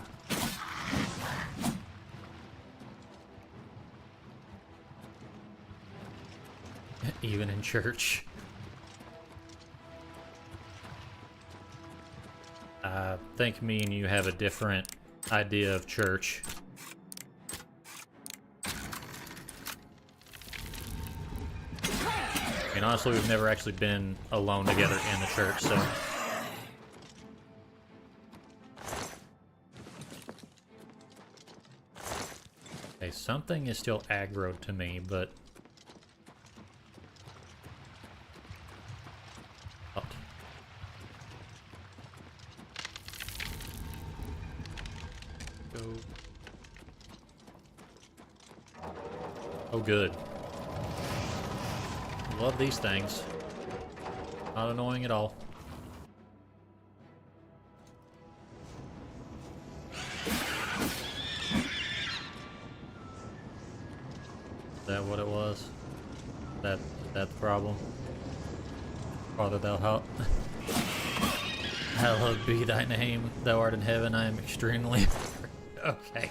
Even in church. I think me and you have a different idea of church. I mean, honestly, we've never actually been alone together in the church, so... Okay, something is still aggroed to me, but... Oh. Go. Oh, good. Love these things. Not annoying at all. Is that what it was? That the problem? Father, thou help. Hallowed be thy name. Thou art in heaven. I am extremely... Okay.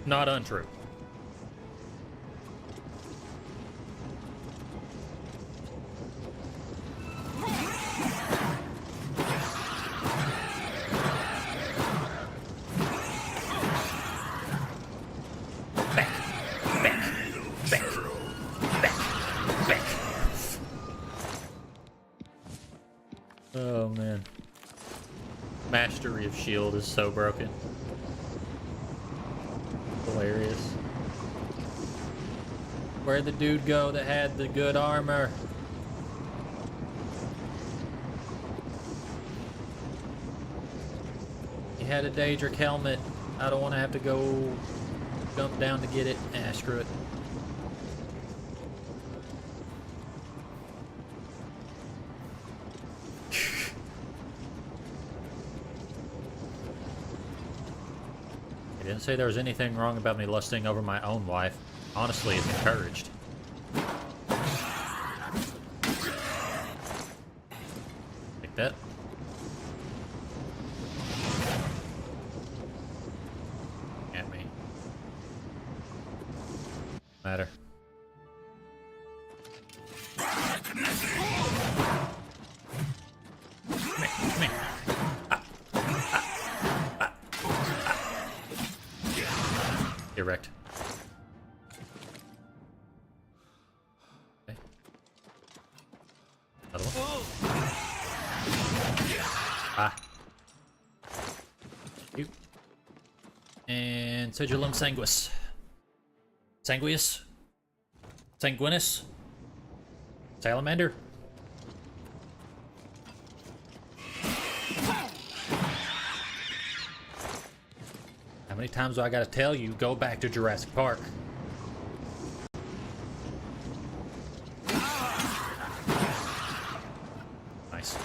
Not untrue. Oh man. Mastery of shield is so broken. Hilarious. Where'd the dude go that had the good armor? He had a Daedric helmet. I don't want to have to go jump down to get it. Ah, screw it. I didn't say there was anything wrong about me lusting over my own wife. Honestly, it's encouraged. Like that. At me. Matter. Come here. Erect. Okay. Another one. Ah. You. And Sigillum Sanguis. Sanguius? Sanguinus? Salamander? How many times do I gotta tell you, go back to Jurassic Park? Nice.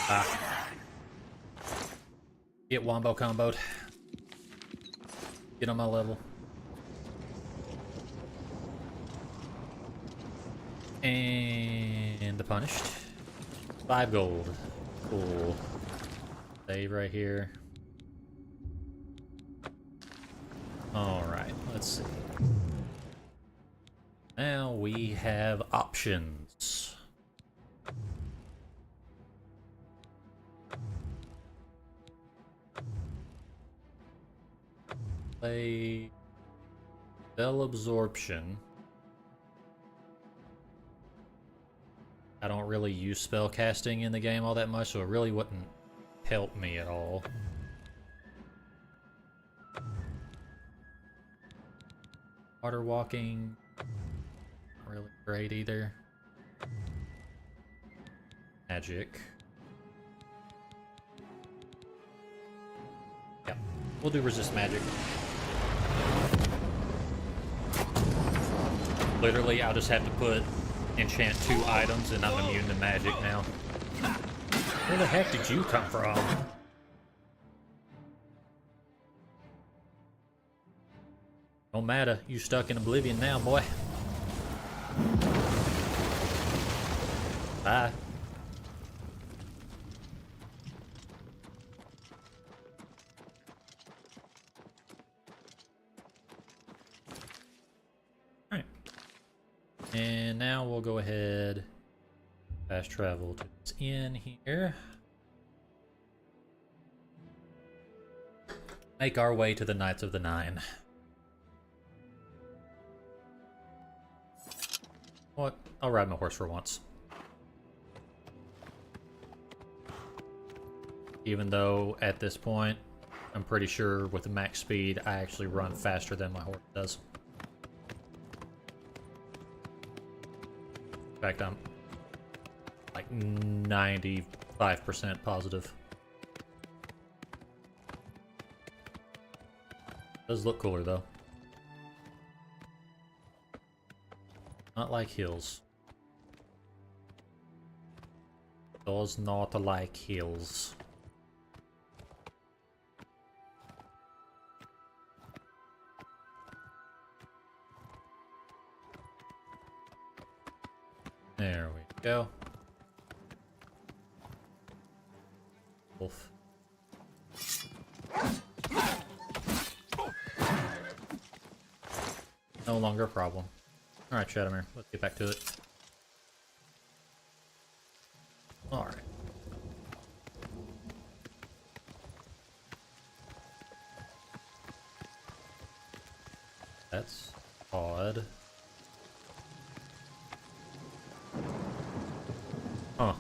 Ah. Get wombo comboed. Get on my level. And the punished. 5 gold. Cool. Save right here. Alright, let's see. Now we have options. play Spell Absorption. I don't really use spell casting in the game all that much, so it really wouldn't help me at all. Water walking, not really great either. Magic. Yeah, we'll do resist magic. Literally, I'll just have to put enchant 2 items and I'm immune to magic now. Where the heck did you come from? Don't matter, you stuck in oblivion now, boy. Bye. Alright. And now we'll go ahead, fast travel to this inn here. Make our way to the Knights of the Nine. What? I'll ride my horse for once. Even though, at this point, I'm pretty sure with the max speed, I actually run faster than my horse does. In fact, I'm like 95% positive. Does look cooler, though. Not like hills. Does not like hills. There we go. Wolf. No longer a problem. Alright, Shadowmere, let's get back to it. Alright. That's odd. Huh.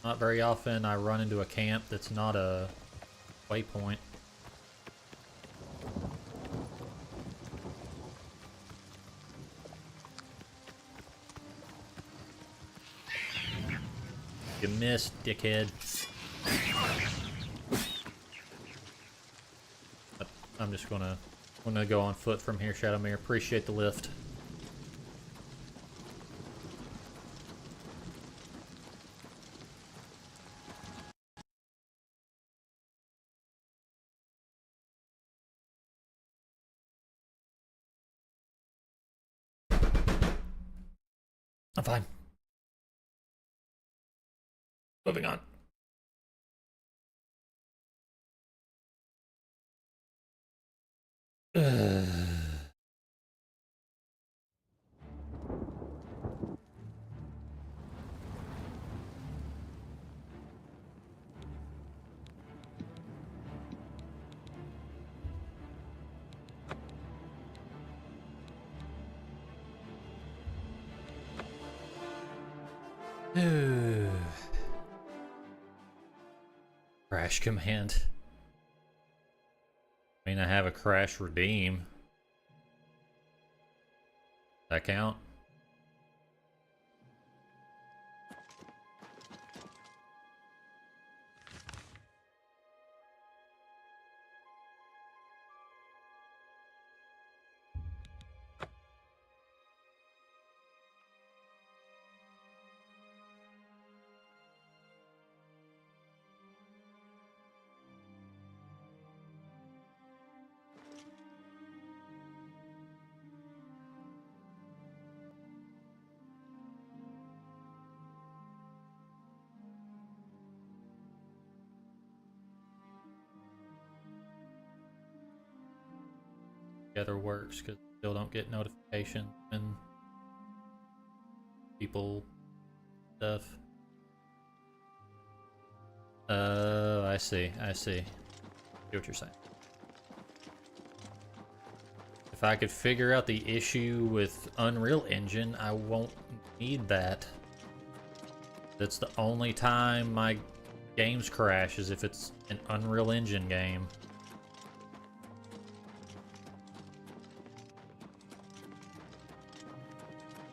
Not very often I run into a camp that's not a waypoint. You missed, dickhead. But I'm just gonna go on foot from here, Shadowmere. Appreciate the lift. I'm fine. Moving on. Crash command. I mean, I have a crash redeem. Does that count? Together works because still don't get notifications when people stuff. I see. See what you're saying. If I could figure out the issue with Unreal Engine, I won't need that. That's the only time my games crash, is if it's an Unreal Engine game.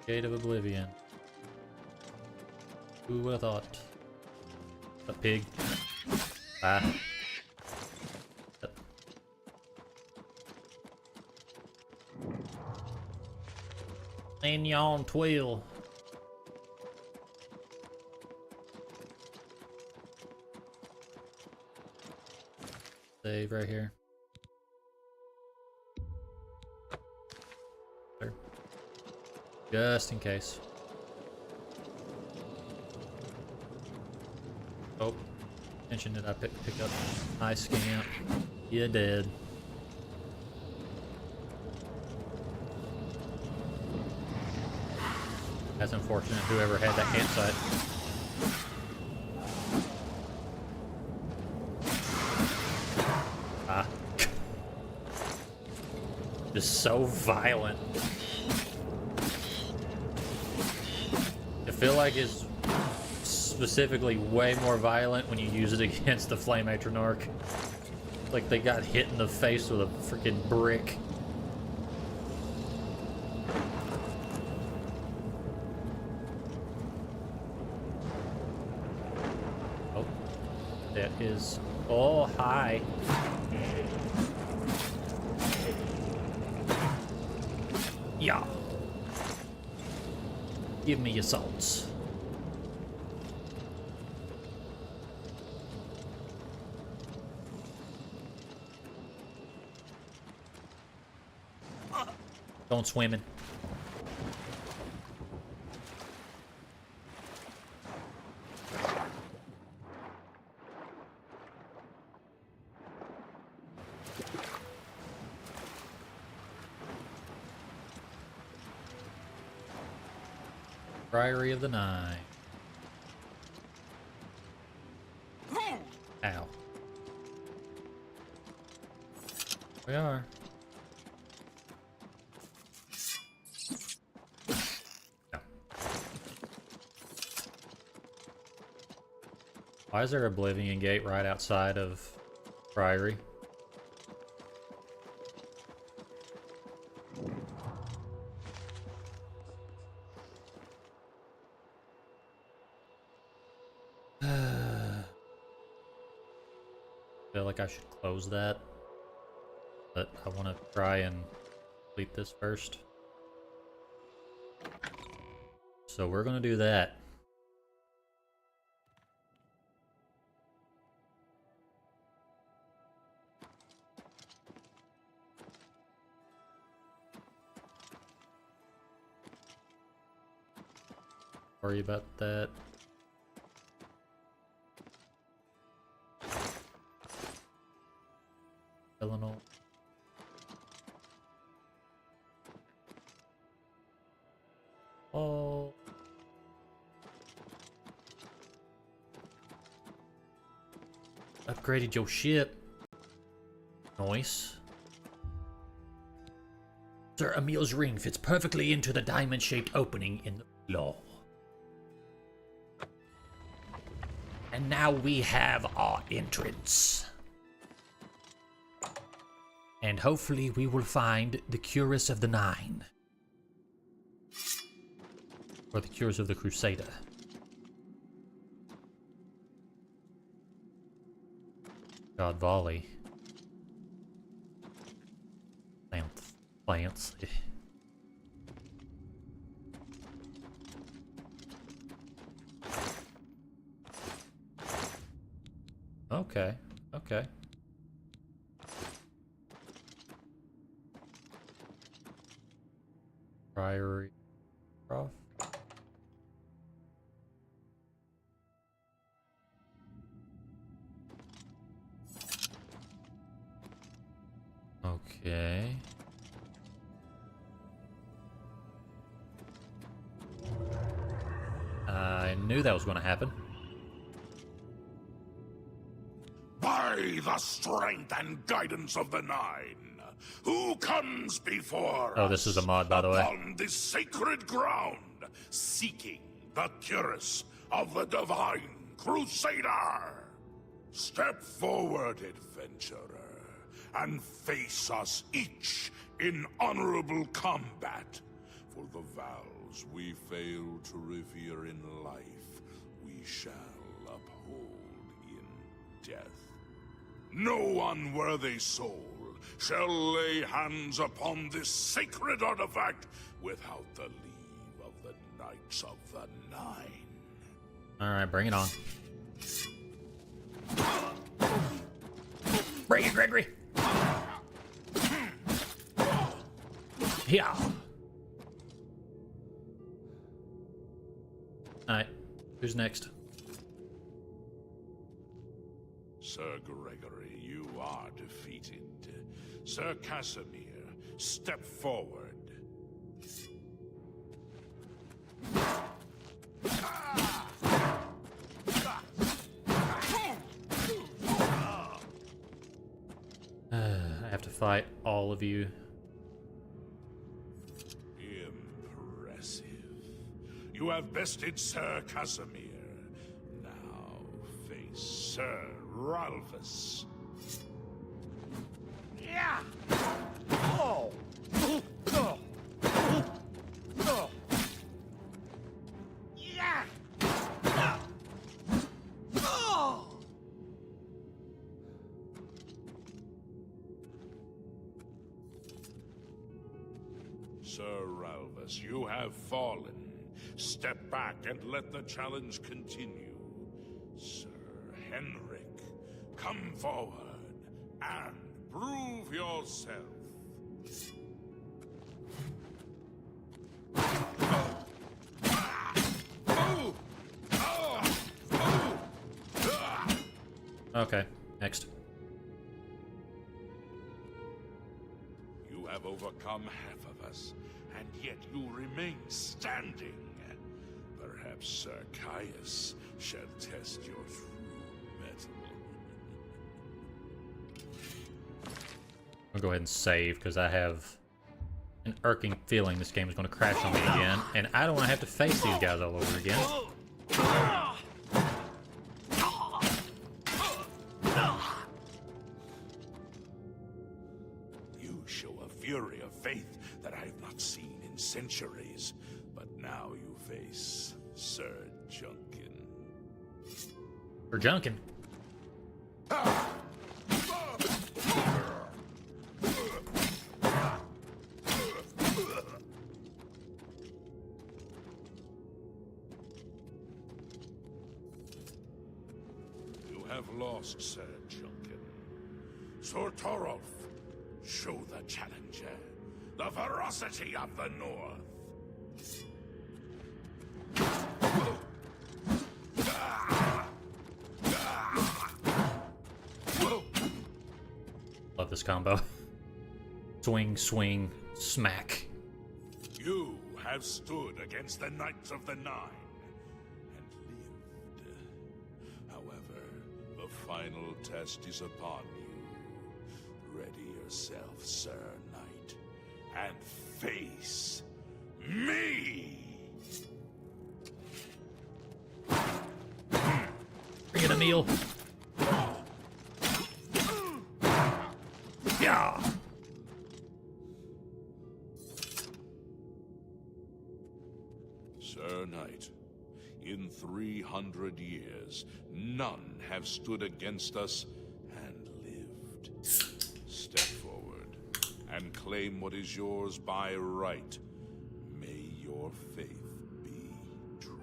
Gate of Oblivion. Who would have thought? A pig. Ah. Mignon Twill. Save right here. There. Just in case. Oh, mention did I pick up high scamp? You did. That's unfortunate, whoever had that campsite. Ah. Just so violent. I feel like it's specifically way more violent when you use it against the Flame Atronach. Like they got hit in the face with a freaking brick. Oh, that is. Oh, hi. Yeah. Give me your salts. Going swimming. Priory of the Nine. Ow. We are. No. Why is there a Oblivion Gate right outside of Priory? I feel like I should close that, but I want to try and complete this first. So we're going to do that. Worry about that. Eleanor. Oh. Upgraded your ship. Nice. Sir Emil's ring fits perfectly into the diamond-shaped opening in the floor. And now we have our entrance. And hopefully we will find the Curus of the Nine. Or the Curus of the Crusader. God, volley. Plants. Okay, okay. Priory off. Okay. I knew that was going to happen. By the strength and guidance of the Nine, Who comes before Oh, this is a mod, by the way. upon this sacred ground, seeking the cuirass of the Divine Crusader? Step forward, adventurer, and face us each in honorable combat. For the vows we fail to revere in life, we shall uphold in death. No unworthy soul shall lay hands upon this sacred artifact without the leave of the Knights of the Nine. Alright, bring it on. Bring it, Gregory! Yeah. Alright, who's next? Sir Gregory, you are defeated. Sir Casimir, step forward. I have to fight all of you. Impressive. You have bested Sir Casimir. Now face Sir Ralphus. Yeah. Oh. Oh. Oh. Yeah. Oh. Sir Ralphus, you have fallen. Step back and let the challenge continue. Sir Henrik, come forward and prove yourself. Okay, next. You have overcome half of us, and yet you remain standing. Perhaps Sir Caius shall test your true mettle. I'll go ahead and save, because I have an irking feeling this game is going to crash on me again, and I don't want to have to face these guys all over again. You show a fury of faith that I have not seen in centuries, but now you face Sir Junkin. For Junkin. You have lost, Sir Junkin. Sir Torolf, show the challenger the ferocity of the North. Love this combo. Swing, swing, smack. You have stood against the Knights of the Nine and lived. However, the final test is upon you. Ready yourself, Sir Knight, and face me! Bring it, Emil. Yeah. Sir Knight, in 300 years, none have stood against us and lived. Step forward and claim what is yours by right. May your faith be true.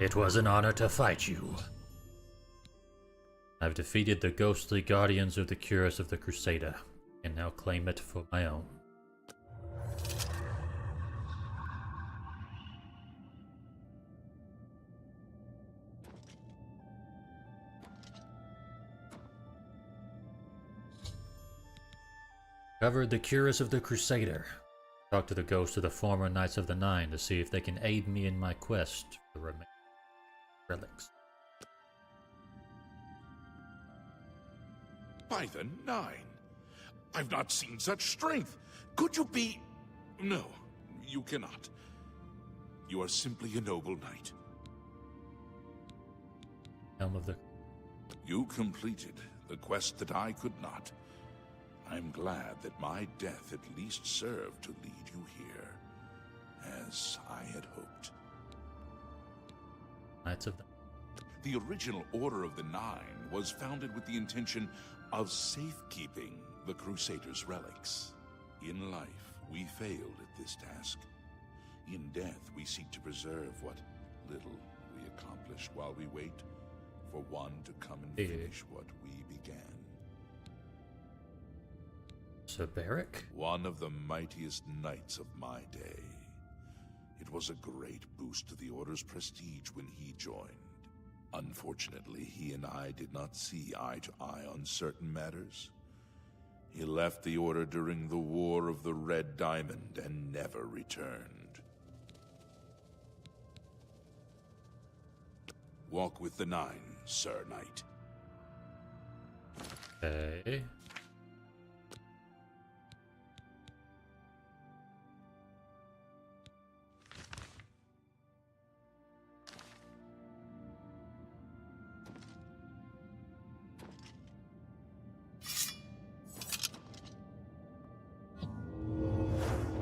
It was an honor to fight you. I've defeated the ghostly guardians of the Cuirass of the Crusader, and now claim it for my own. Covered the Cuirass of the Crusader. Talk to the ghosts of the former Knights of the Nine to see if they can aid me in my quest for the remaining relics. By the Nine. I've not seen such strength. Could you be... No, you cannot. You are simply a noble knight. Helm of the... You completed the quest that I could not. I'm glad that my death at least served to lead you here, as I had hoped. Knights of the... The original Order of the Nine was founded with the intention of safekeeping the Crusaders' relics. In life, we failed at this task. In death, we seek to preserve what little we accomplished while we wait for one to come and finish what we began. So Barrick? One of the mightiest knights of my day. It was a great boost to the Order's prestige when he joined. Unfortunately, he and I did not see eye to eye on certain matters. He left the Order during the War of the Red Diamond and never returned. Walk with the Nine, Sir Knight. Okay.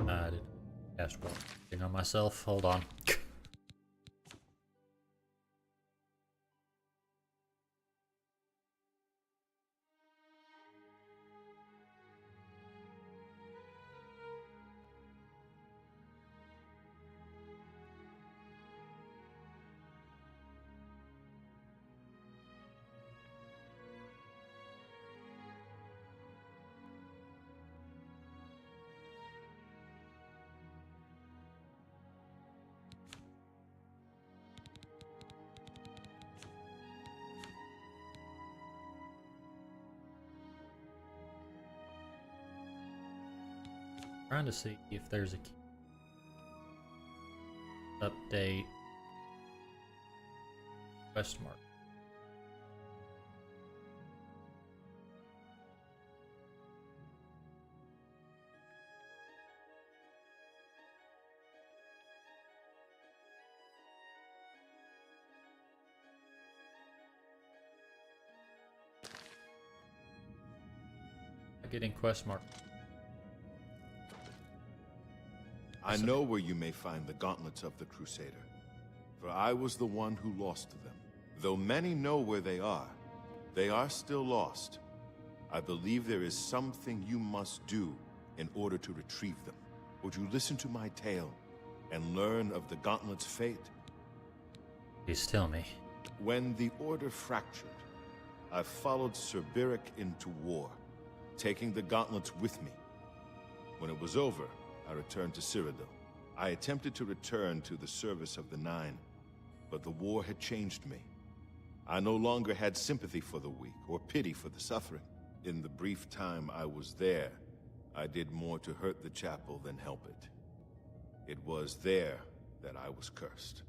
I did cast well. On myself. Hold on. Trying to see if there's a key. Update quest mark. Not getting quest mark. I know where you may find the gauntlets of the Crusader, for I was the one who lost them. Though many know where they are still lost. I believe there is something you must do in order to retrieve them. Would you listen to my tale and learn of the gauntlet's fate? Please tell me. When the Order fractured, I followed Sir Beric into war, taking the gauntlets with me. When it was over, I returned to Cyrodiil. I attempted to return to the service of the Nine, but the war had changed me. I no longer had sympathy for the weak or pity for the suffering. In the brief time I was there, I did more to hurt the chapel than help it. It was there that I was cursed.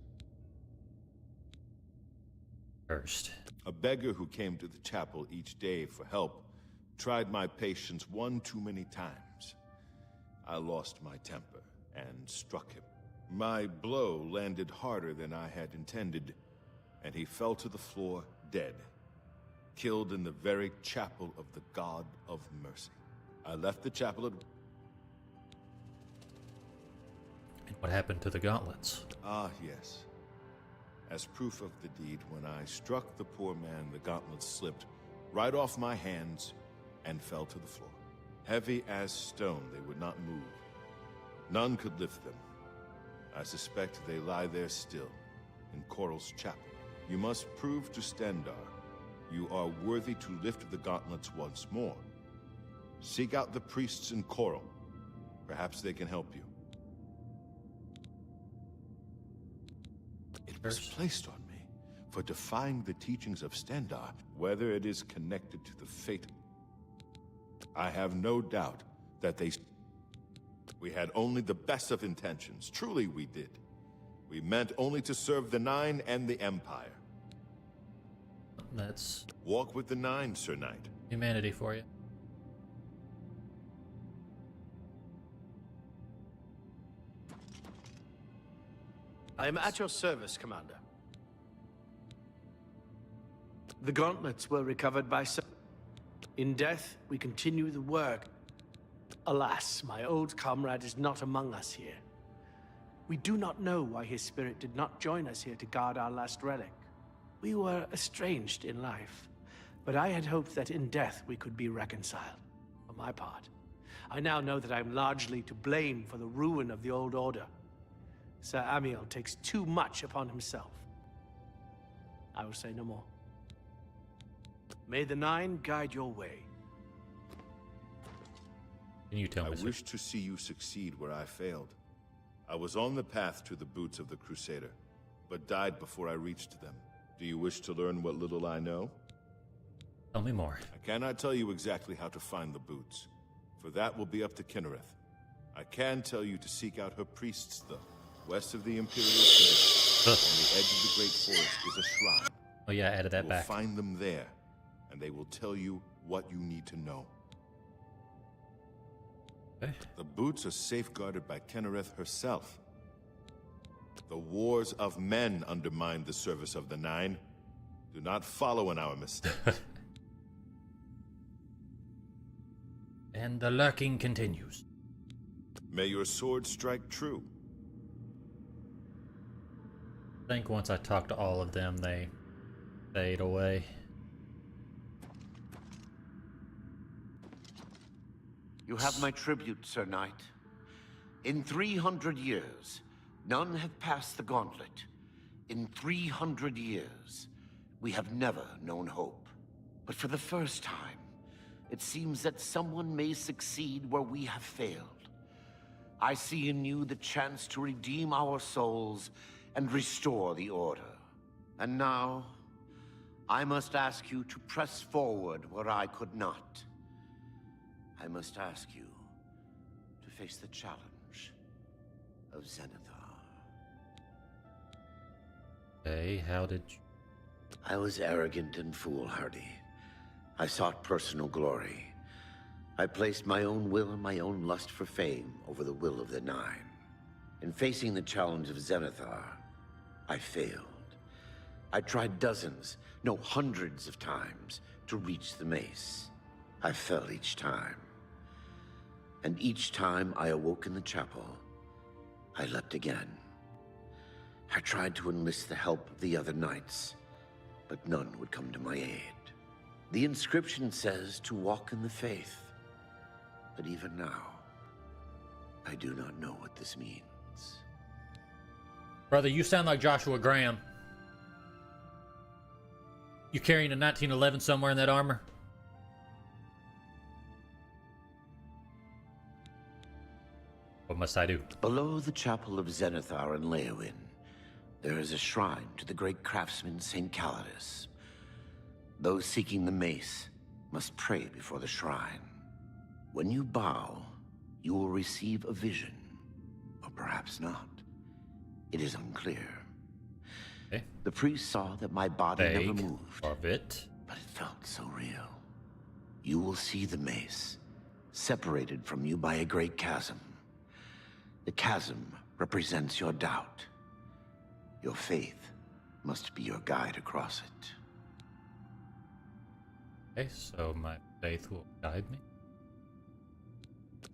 Cursed. A beggar who came to the chapel each day for help tried my patience one too many times. I lost my temper and struck him. My blow landed harder than I had intended, and he fell to the floor dead, killed in the very chapel of the God of Mercy. I left the chapel at... And what happened to the gauntlets? Ah, yes. As proof of the deed, when I struck the poor man, the gauntlets slipped right off my hands and fell to the floor. Heavy as stone, they would not move. None could lift them. I suspect they lie there still, in Coral's chapel. You must prove to Stendarr you are worthy to lift the gauntlets once more. Seek out the priests in Coral. Perhaps they can help you. It was placed on me for defying the teachings of Stendarr, whether it is connected to the fate. I have no doubt that we had only the best of intentions. Truly we did. We meant only to serve the Nine and the Empire. That's... Walk with the Nine, Sir Knight. Humanity for you. I am at your service, Commander. The gauntlets were recovered by In death, we continue the work. Alas, my old comrade is not among us here. We do not know why his spirit did not join us here to guard our last relic. We were estranged in life, but I had hoped that in death we could be reconciled. For my part, I now know that I am largely to blame for the ruin of the old order. Sir Amiel takes too much upon himself. I will say no more. May the Nine guide your way. Can you tell I me, sir? wish to see you succeed where I failed. I was on the path to the boots of the Crusader, but died before I reached them. Do you wish to learn what little I know? Tell me more. I cannot tell you exactly how to find the boots, for that will be up to Kinnereth. I can tell you to seek out her priests, though. West of the Imperial City, on the edge of the Great Forest, is a shrine. Oh yeah, I added that You will back. find them there, and they will tell you what you need to know. Okay. The boots are safeguarded by Kinnereth herself. The wars of men undermine the service of the Nine. Do not follow in our mistakes. And the lurking continues. May your sword strike true. I think once I talk to all of them, they fade away. You have my tribute, Sir Knight. In 300 years, none have passed the gauntlet. In 300 years, we have never known hope. But for the first time, it seems that someone may succeed where we have failed. I see in you the chance to redeem our souls and restore the Order. And now, I must ask you to press forward where I could not. I must ask you to face the challenge of Zenithar. Hey, how did you... I was arrogant and foolhardy. I sought personal glory. I placed my own will and my own lust for fame over the will of the Nine. In facing the challenge of Zenithar, I failed. I tried dozens, no hundreds of times to reach the mace. I fell each time. And each time I awoke in the chapel, I leapt again. I tried to enlist the help of the other knights, but none would come to my aid. The inscription says to walk in the faith, but even now, I do not know what this means. Brother, you sound like Joshua Graham. You carrying a 1911 somewhere in that armor? What must I do? Below the chapel of Zenithar in Leowyn, there is a shrine to the great craftsman St. Calidus. Those seeking the mace must pray before the shrine. When you bow, you will receive a vision, or perhaps not. It is unclear. Okay. The priest saw that my body never Vague moved, of it. but it felt so real. You will see the mace, separated from you by a great chasm. The chasm represents your doubt. Your faith must be your guide across it. Okay, so my faith will guide me.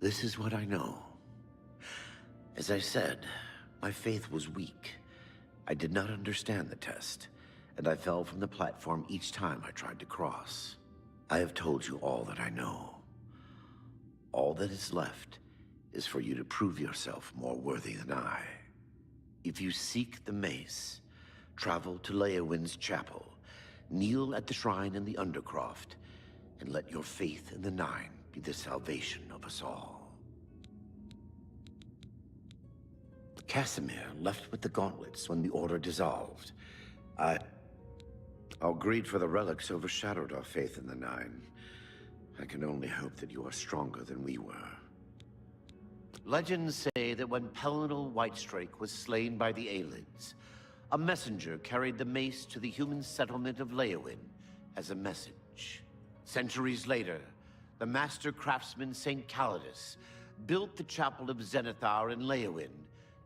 This is what I know. As I said, my faith was weak. I did not understand the test, and I fell from the platform each time I tried to cross. I have told you all that I know. All that is left is for you to prove yourself more worthy than I. If you seek the mace, travel to Leowyn's chapel, kneel at the shrine in the Undercroft, and let your faith in the Nine be the salvation of us all. Casimir left with the gauntlets when the Order dissolved. Our greed for the relics overshadowed our faith in the Nine. I can only hope that you are stronger than we were. Legends say that when Pelinal Whitestrake was slain by the Aelids, a messenger carried the mace to the human settlement of Leowyn as a message. Centuries later, the master craftsman St. Calidus built the Chapel of Zenithar in Leyawiin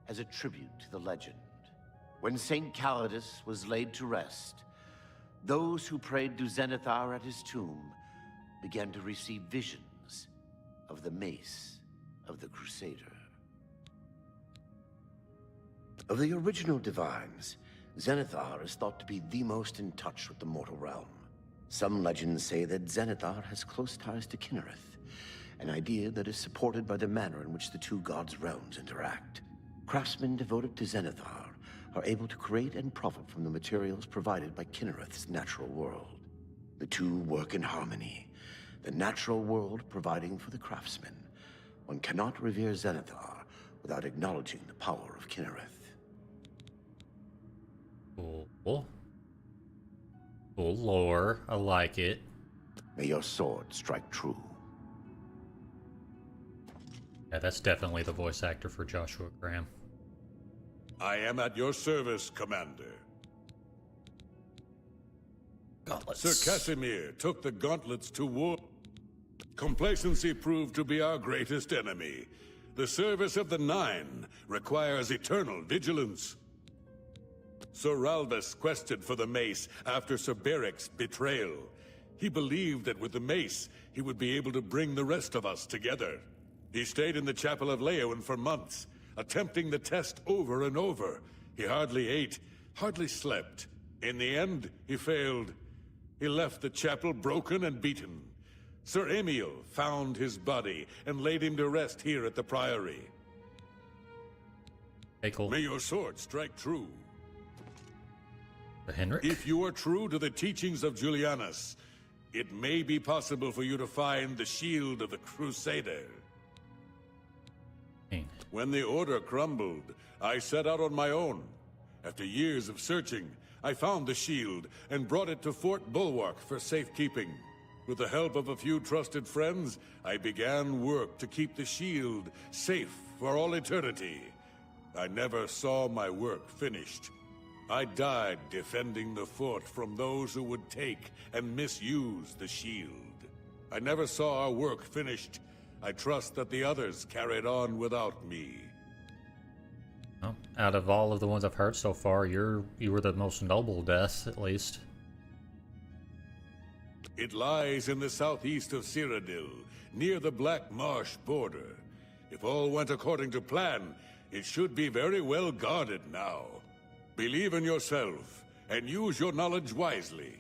as a tribute to the legend. When St. Calidus was laid to rest, those who prayed to Zenithar at his tomb began to receive visions of the mace of the Crusader. Of the original divines, Zenithar is thought to be the most in touch with the mortal realm. Some legends say that Zenithar has close ties to Kinnereth, an idea that is supported by the manner in which the two gods' realms interact. Craftsmen devoted to Zenithar are able to create and profit from the materials provided by Kinnereth's natural world. The two work in harmony, the natural world providing for the craftsmen. One cannot revere Zenithar without acknowledging the power of Kinnereth. Cool. Cool lore. I like it. May your sword strike true. Yeah, that's definitely the voice actor for Joshua Graham. I am at your service, Commander. Gauntlets. Sir Casimir took the gauntlets to war. Complacency proved to be our greatest enemy. The service of the Nine requires eternal vigilance. Sir Ralbus quested for the mace after Sir Beric's betrayal. He believed that with the mace, he would be able to bring the rest of us together. He stayed in the Chapel of Leyawiin for months, attempting the test over and over. He hardly ate, hardly slept. In the end, he failed. He left the chapel broken and beaten. Sir Emil found his body and laid him to rest here at the Priory. Hey, cool. May your sword strike true. Henrik? If you are true to the teachings of Julianus, it may be possible for you to find the shield of the Crusader. When the Order crumbled, I set out on my own. After years of searching, I found the shield and brought it to Fort Bulwark for safekeeping. With the help of a few trusted friends, I began work to keep the shield safe for all eternity. I never saw my work finished. I died defending the fort from those who would take and misuse the shield. I never saw our work finished. I trust that the others carried on without me. Well, out of all of the ones I've heard so far, you were the most noble death, at least. It lies in the southeast of Cyrodiil, near the Black Marsh border. If all went according to plan, it should be very well guarded now. Believe in yourself, and use your knowledge wisely.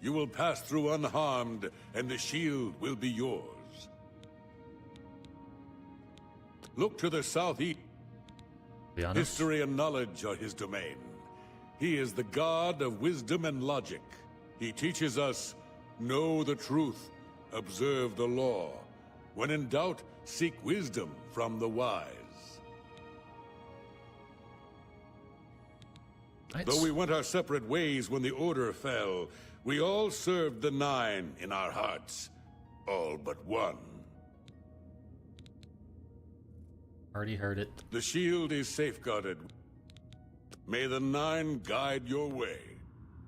You will pass through unharmed, and the shield will be yours. Look to the southeast. History and knowledge are his domain. He is the god of wisdom and logic. He teaches us, know the truth, observe the law. When in doubt, seek wisdom from the wise. Nice. Though we went our separate ways when the Order fell, we all served the Nine in our hearts. All but one. Already heard it. The shield is safeguarded. May the Nine guide your way.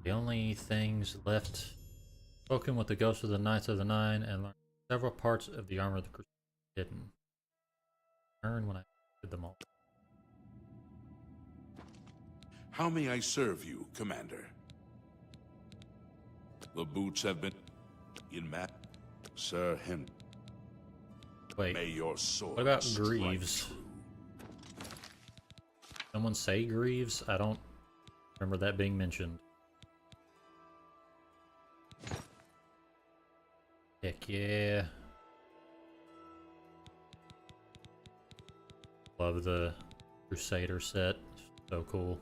The only things left, spoken with the ghosts of the Knights of the Nine, and learned several parts of the armor of the Crusader hidden. Learn when I did them all. How may I serve you, Commander? The boots have been in Sir Henry. Wait, May your sword what about strike Greaves? true. Someone say Greaves? I don't remember that being mentioned. Heck yeah. Love the Crusader set. So cool.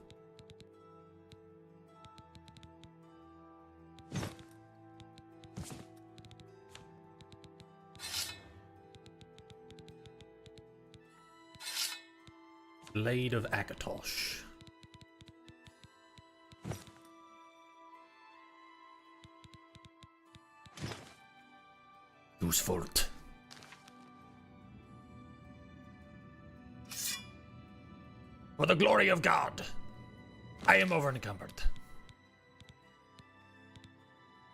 Blade of Akatosh. Usfult. For the glory of God, I am overencumbered.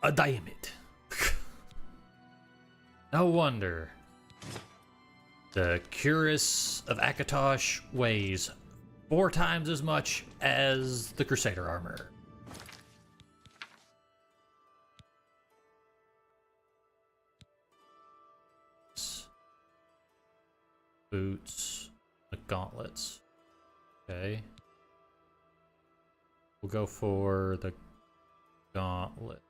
A diamond. No wonder. The Cuirass of Akatosh weighs 4 times as much as the Crusader armor. Boots, the gauntlets. Okay. We'll go for the gauntlet.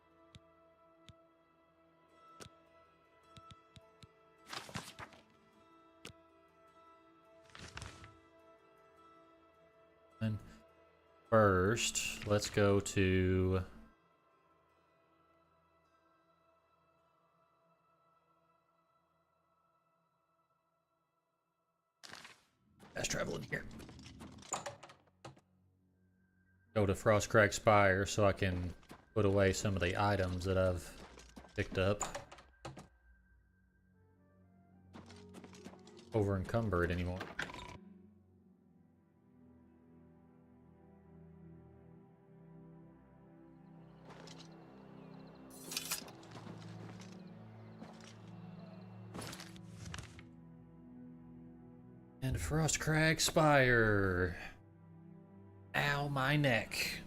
And first, let's go to fast travel in here. Go to Frostcrag Spire so I can put away some of the items that I've picked up. Over encumbered anymore. And Frostcrag Spire. Ow, my neck.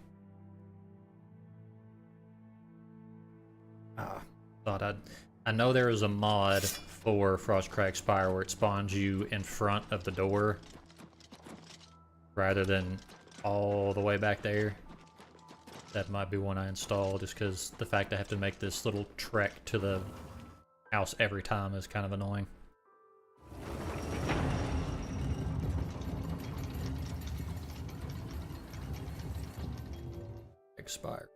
I know there is a mod for Frostcrag Spire where it spawns you in front of the door rather than all the way back there. That might be one I install just because the fact I have to make this little trek to the house every time is kind of annoying. Expire.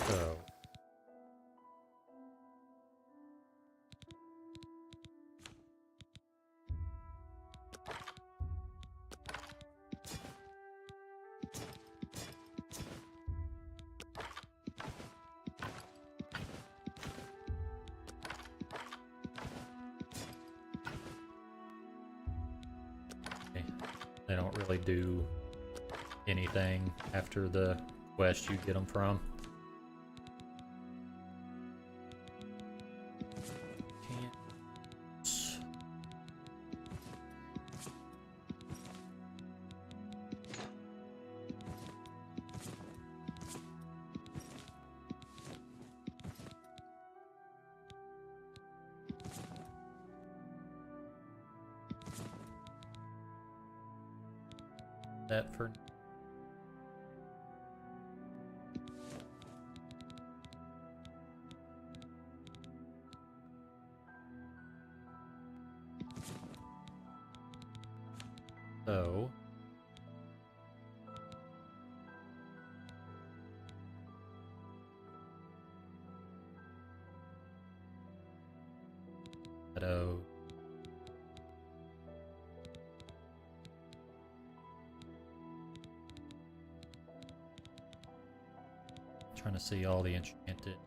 So they don't really do anything after the quest you get them from. That for so Shadow. Trying to see all the enchanted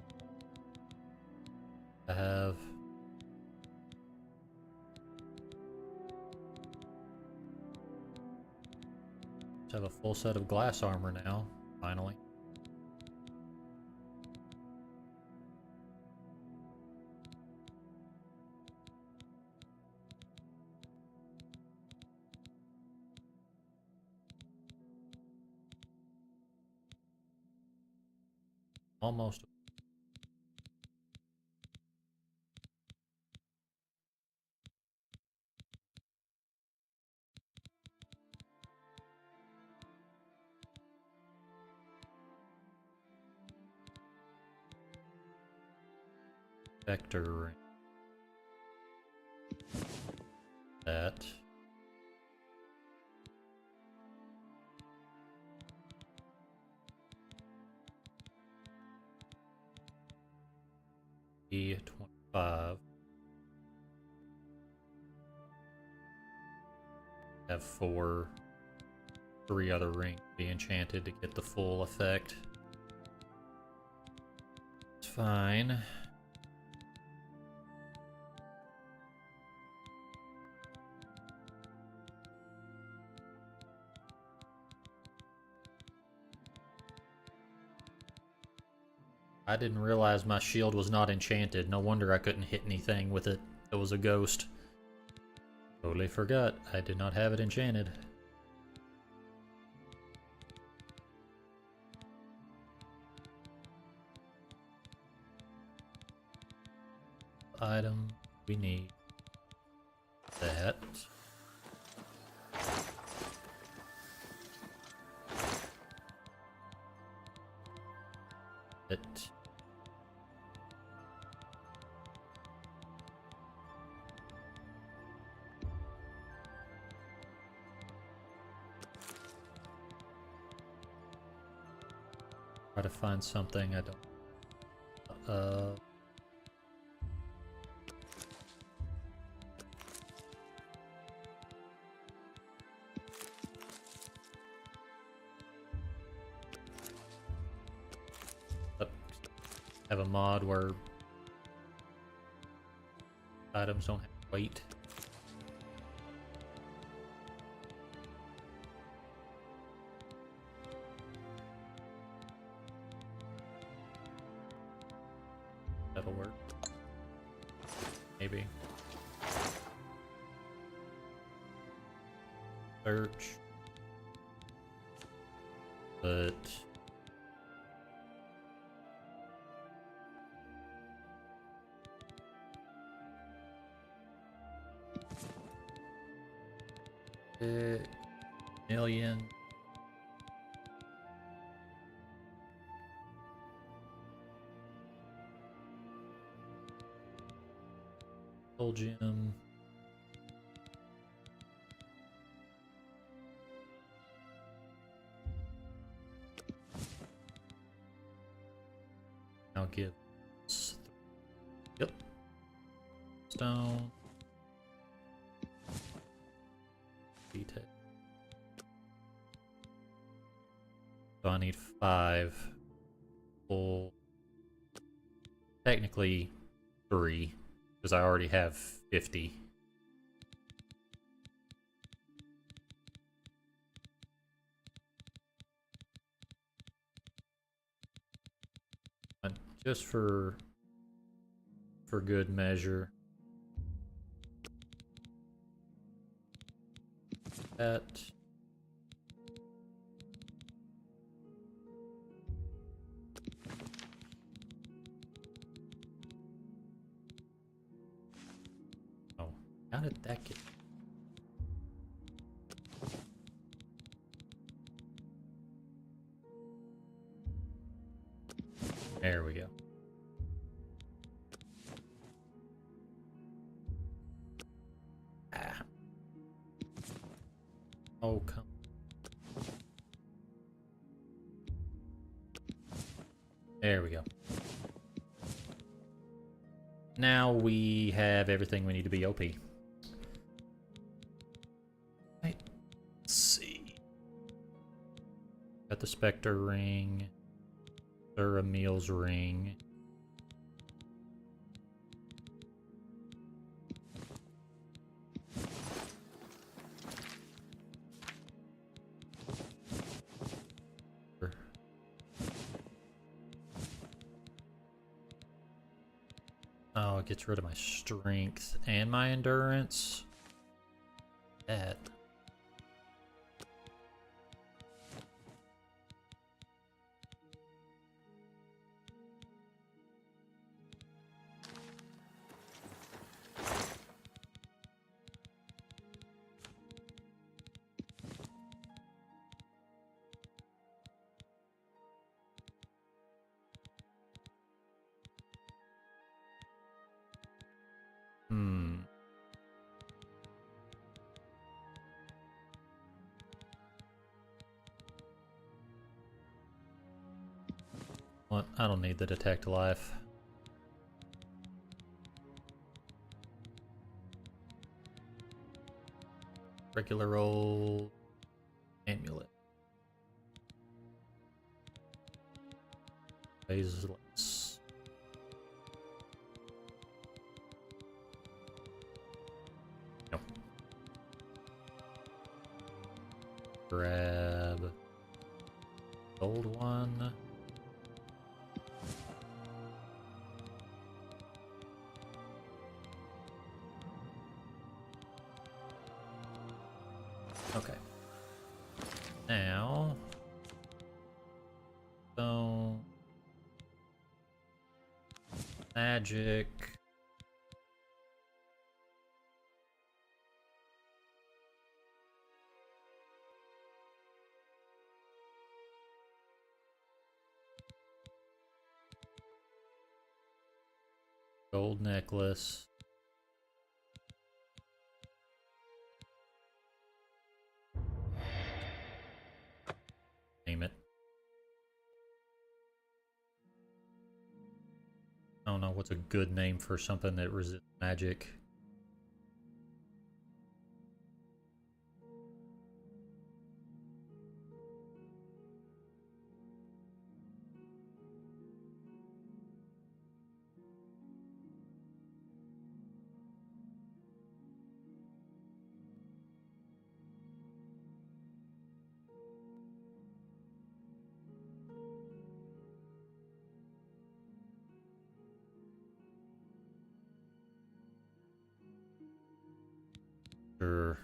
I have. Just have a full set of glass armor now, finally. Almost. Vector ring. That. E25. Have 3 other rings be enchanted to get the full effect. It's fine. I didn't realize my shield was not enchanted. No wonder I couldn't hit anything with it. It was a ghost. Totally forgot. I did not have it enchanted. Item we need. That. It. Try to find something I don't. Have a mod where items don't have weight. That'll work. Maybe. Search. But million. Soul gem. I'll give us yep. Stone. Detail. So I need 5 full, technically 3, because I already have 50. And just for good measure. That. Oh, how did that get? There we go. Ah. Oh, come. There we go. Now we have everything we need to be OP. Right. Let's see. Got the Spectre ring. Emil's ring. Oh, it gets rid of my strength and my endurance. That. What? I don't need the detect life. Regular old amulet. Phaseless. Nope. Grab gold one. Now, so magic. Gold necklace. Name it. I don't know what's a good name for something that resists magic. Sure.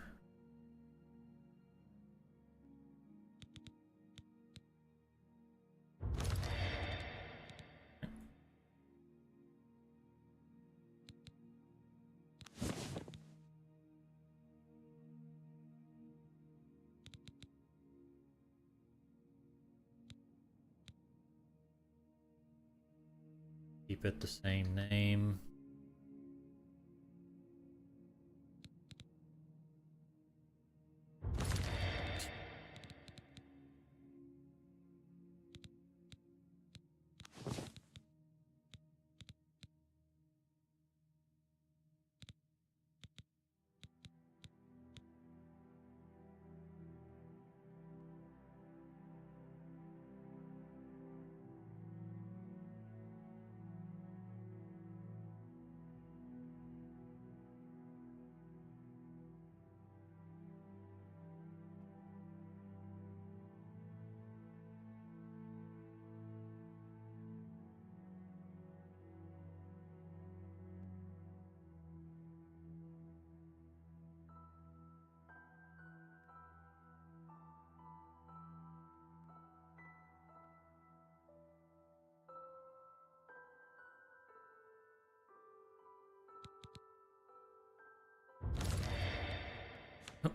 Keep it the same name.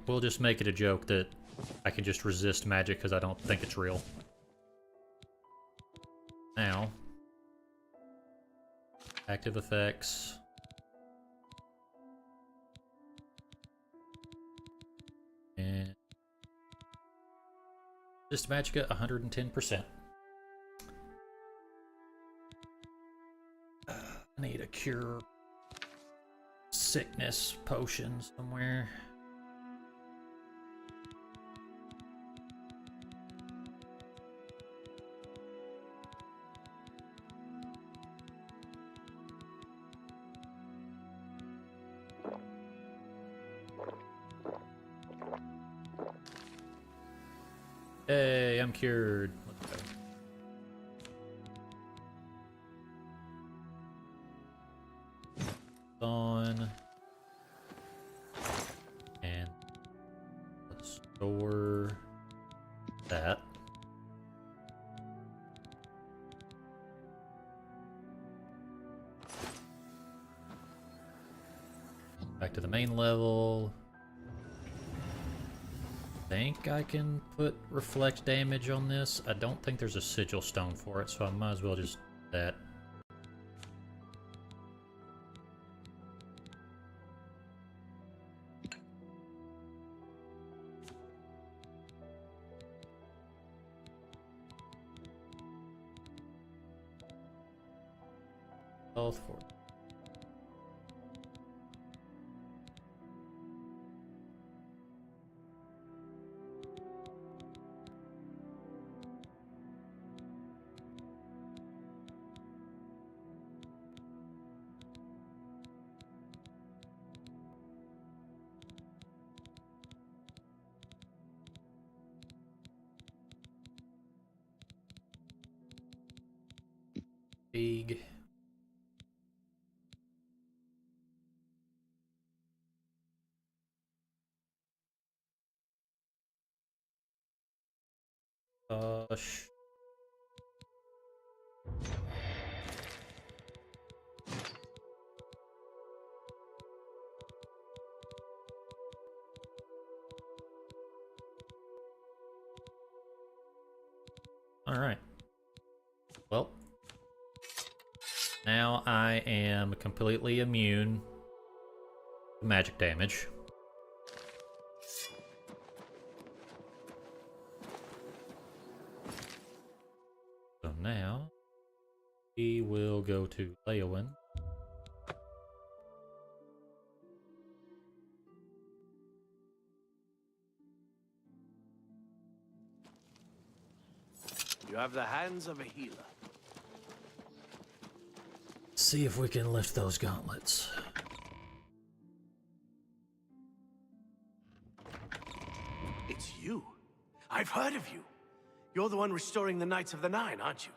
We'll just make it a joke that I can just resist magic because I don't think it's real. Now, active effects. And resist magic at 110%. I need a cure sickness potion somewhere. Hey, I'm cured. Let's go. On. And let's store that. Back to the main level. I think I can put reflect damage on this. I don't think there's a sigil stone for it, so I might as well just do that. Health for big. Gosh. Alright. Well, now I am completely immune to magic damage. So now, we will go to Leowin. You have the hands of a healer. See if we can lift those gauntlets. It's you. I've heard of you. You're the one restoring the Knights of the Nine, aren't you?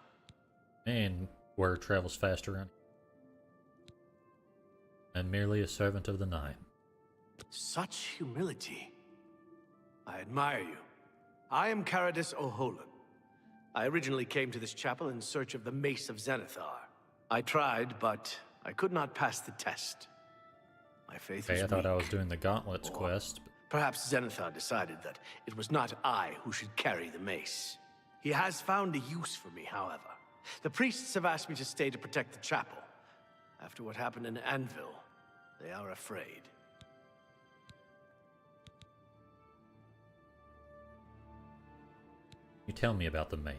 And word travels fast around here. I'm merely a servant of the Nine. Such humility. I admire you. I am Caradus O'Holan. I originally came to this chapel in search of the Mace of Zenithar. I tried, but I could not pass the test. My faith was I thought I weak. was doing the gauntlets quest. Perhaps Zenithar decided that it was not I who should carry the mace. He has found a use for me, however. The priests have asked me to stay to protect the chapel. After what happened in Anvil, they are afraid. You tell me about the mace.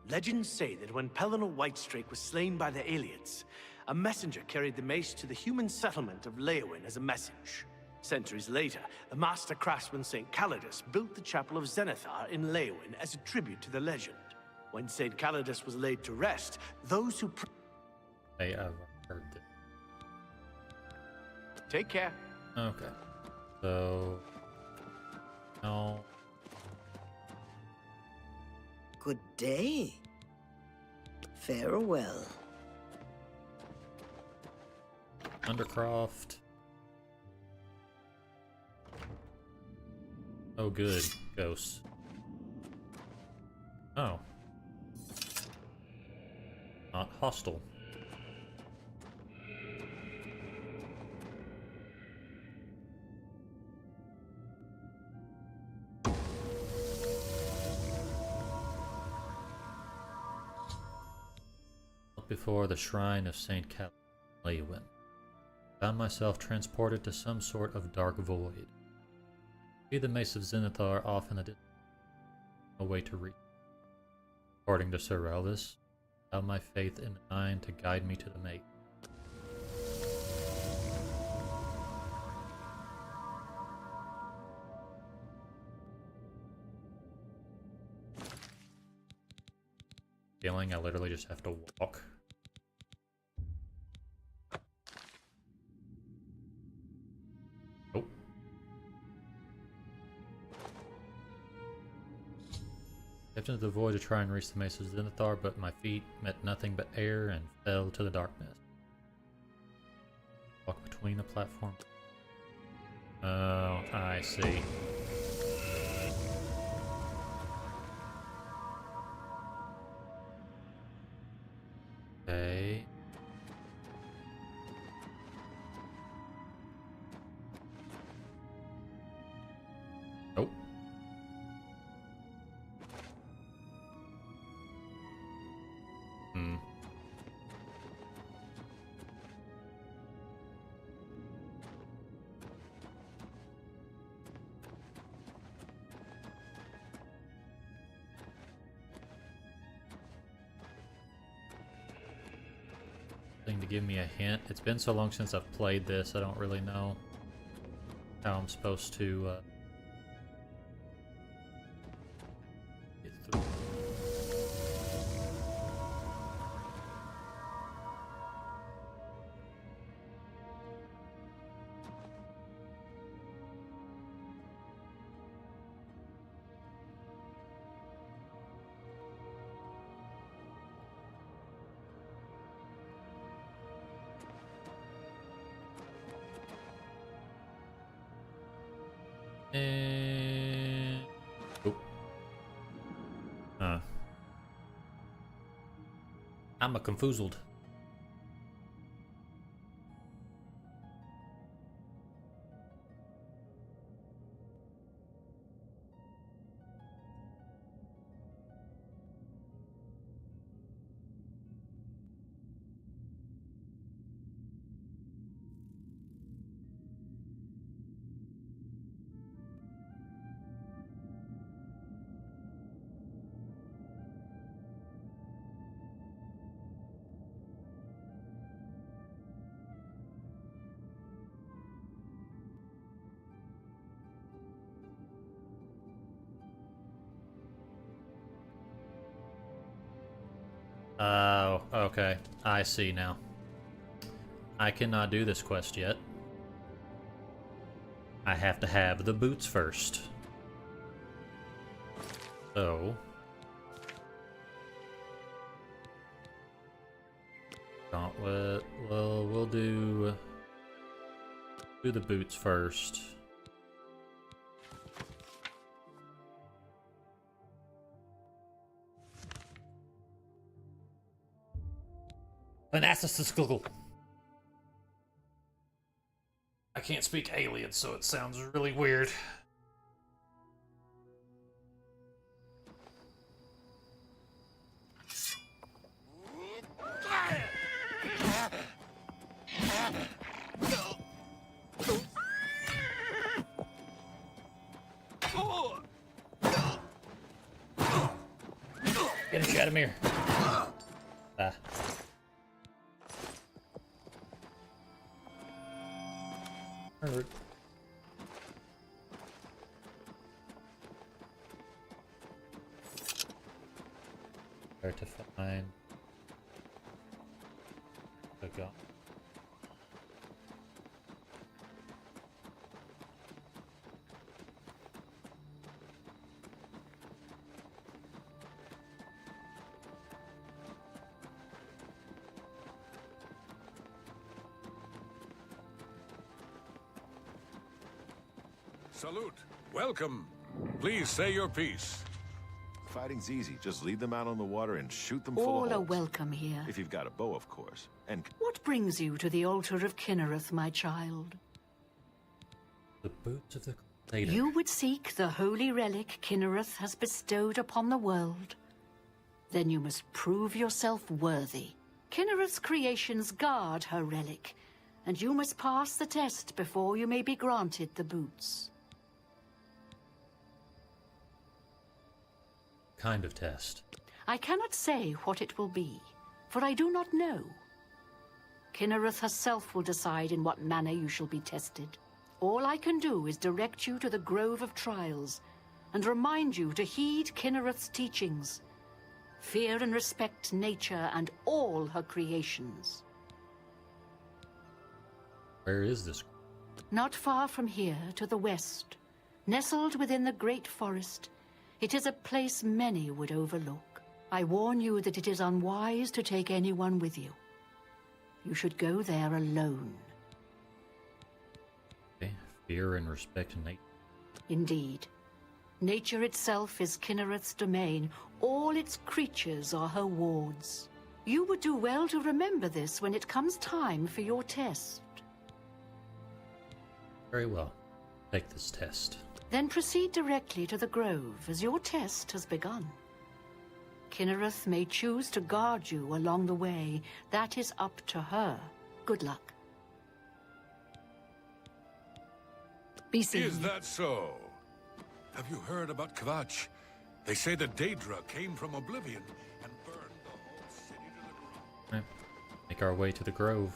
Legends say that when Pelennor Whitestrake was slain by the aliens, a messenger carried the mace to the human settlement of Leowin as a message. Centuries later, the master craftsman St. Calidus built the Chapel of Zenithar in Leowin as a tribute to the legend. When St. Calidus was laid to rest, those who Hey, I've heard that. Take care. Okay. So... No. Good day. Farewell. Undercroft. Oh, good. Ghosts. Oh. Not hostile. Before the shrine of St. Leowin, found myself transported to some sort of dark void. See the Mace of Zenithar off in the distance. No way to reach. According to Sir Elvis, found my faith in the Nine to guide me to the Mace. Feeling I literally just have to walk. Nope. Stepped into the void to try and reach the Mace of Zenithar, but my feet met nothing but air and fell to the darkness. Walk between the platform. Oh, I see. Okay. Nope. Hmm. Thing to give me a hint. It's been so long since I've played this, I don't really know how I'm supposed to get through. And... Oh. I'm a confoozled. Oh, okay. I see now. I cannot do this quest yet. I have to have the boots first. So... Gauntlet... Well, we'll do the boots first. Thanasis. I can't speak alien, so it sounds really weird. Get him, Shadamir. Ah. Hurt. Where to find the gun? Salute. Welcome. Please say your piece. Fighting's easy. Just lead them out on the water and shoot them full All of are holes. welcome here. If you've got a bow, of course. And What brings you to the altar of Kinnereth, my child? The boots of the Crusader. You would seek the holy relic Kinnereth has bestowed upon the world. Then you must prove yourself worthy. Kinnereth's creations guard her relic, and you must pass the test before you may be granted the boots. Kind of test. I cannot say what it will be, for I do not know. Kinnereth herself will decide in what manner you shall be tested. All I can do is direct you to the Grove of Trials, and remind you to heed Kinnereth's teachings. Fear and respect nature and all her creations. Where is this? Not far from here, to the west, nestled within the great forest, it is a place many would overlook. I warn you that it is unwise to take anyone with you. You should go there alone. Okay. Fear and respect nature. Indeed. Nature itself is Kinnereth's domain. All its creatures are her wards. You would do well to remember this when it comes time for your test. Very well. Take this test. Then proceed directly to the grove, as your test has begun. Kinnereth may choose to guard you along the way. That is up to her. Good luck. Be seen. Is that so? Have you heard about Kvatch? They say the Daedra came from Oblivion and burned the whole city to the ground. Right. Make our way to the grove.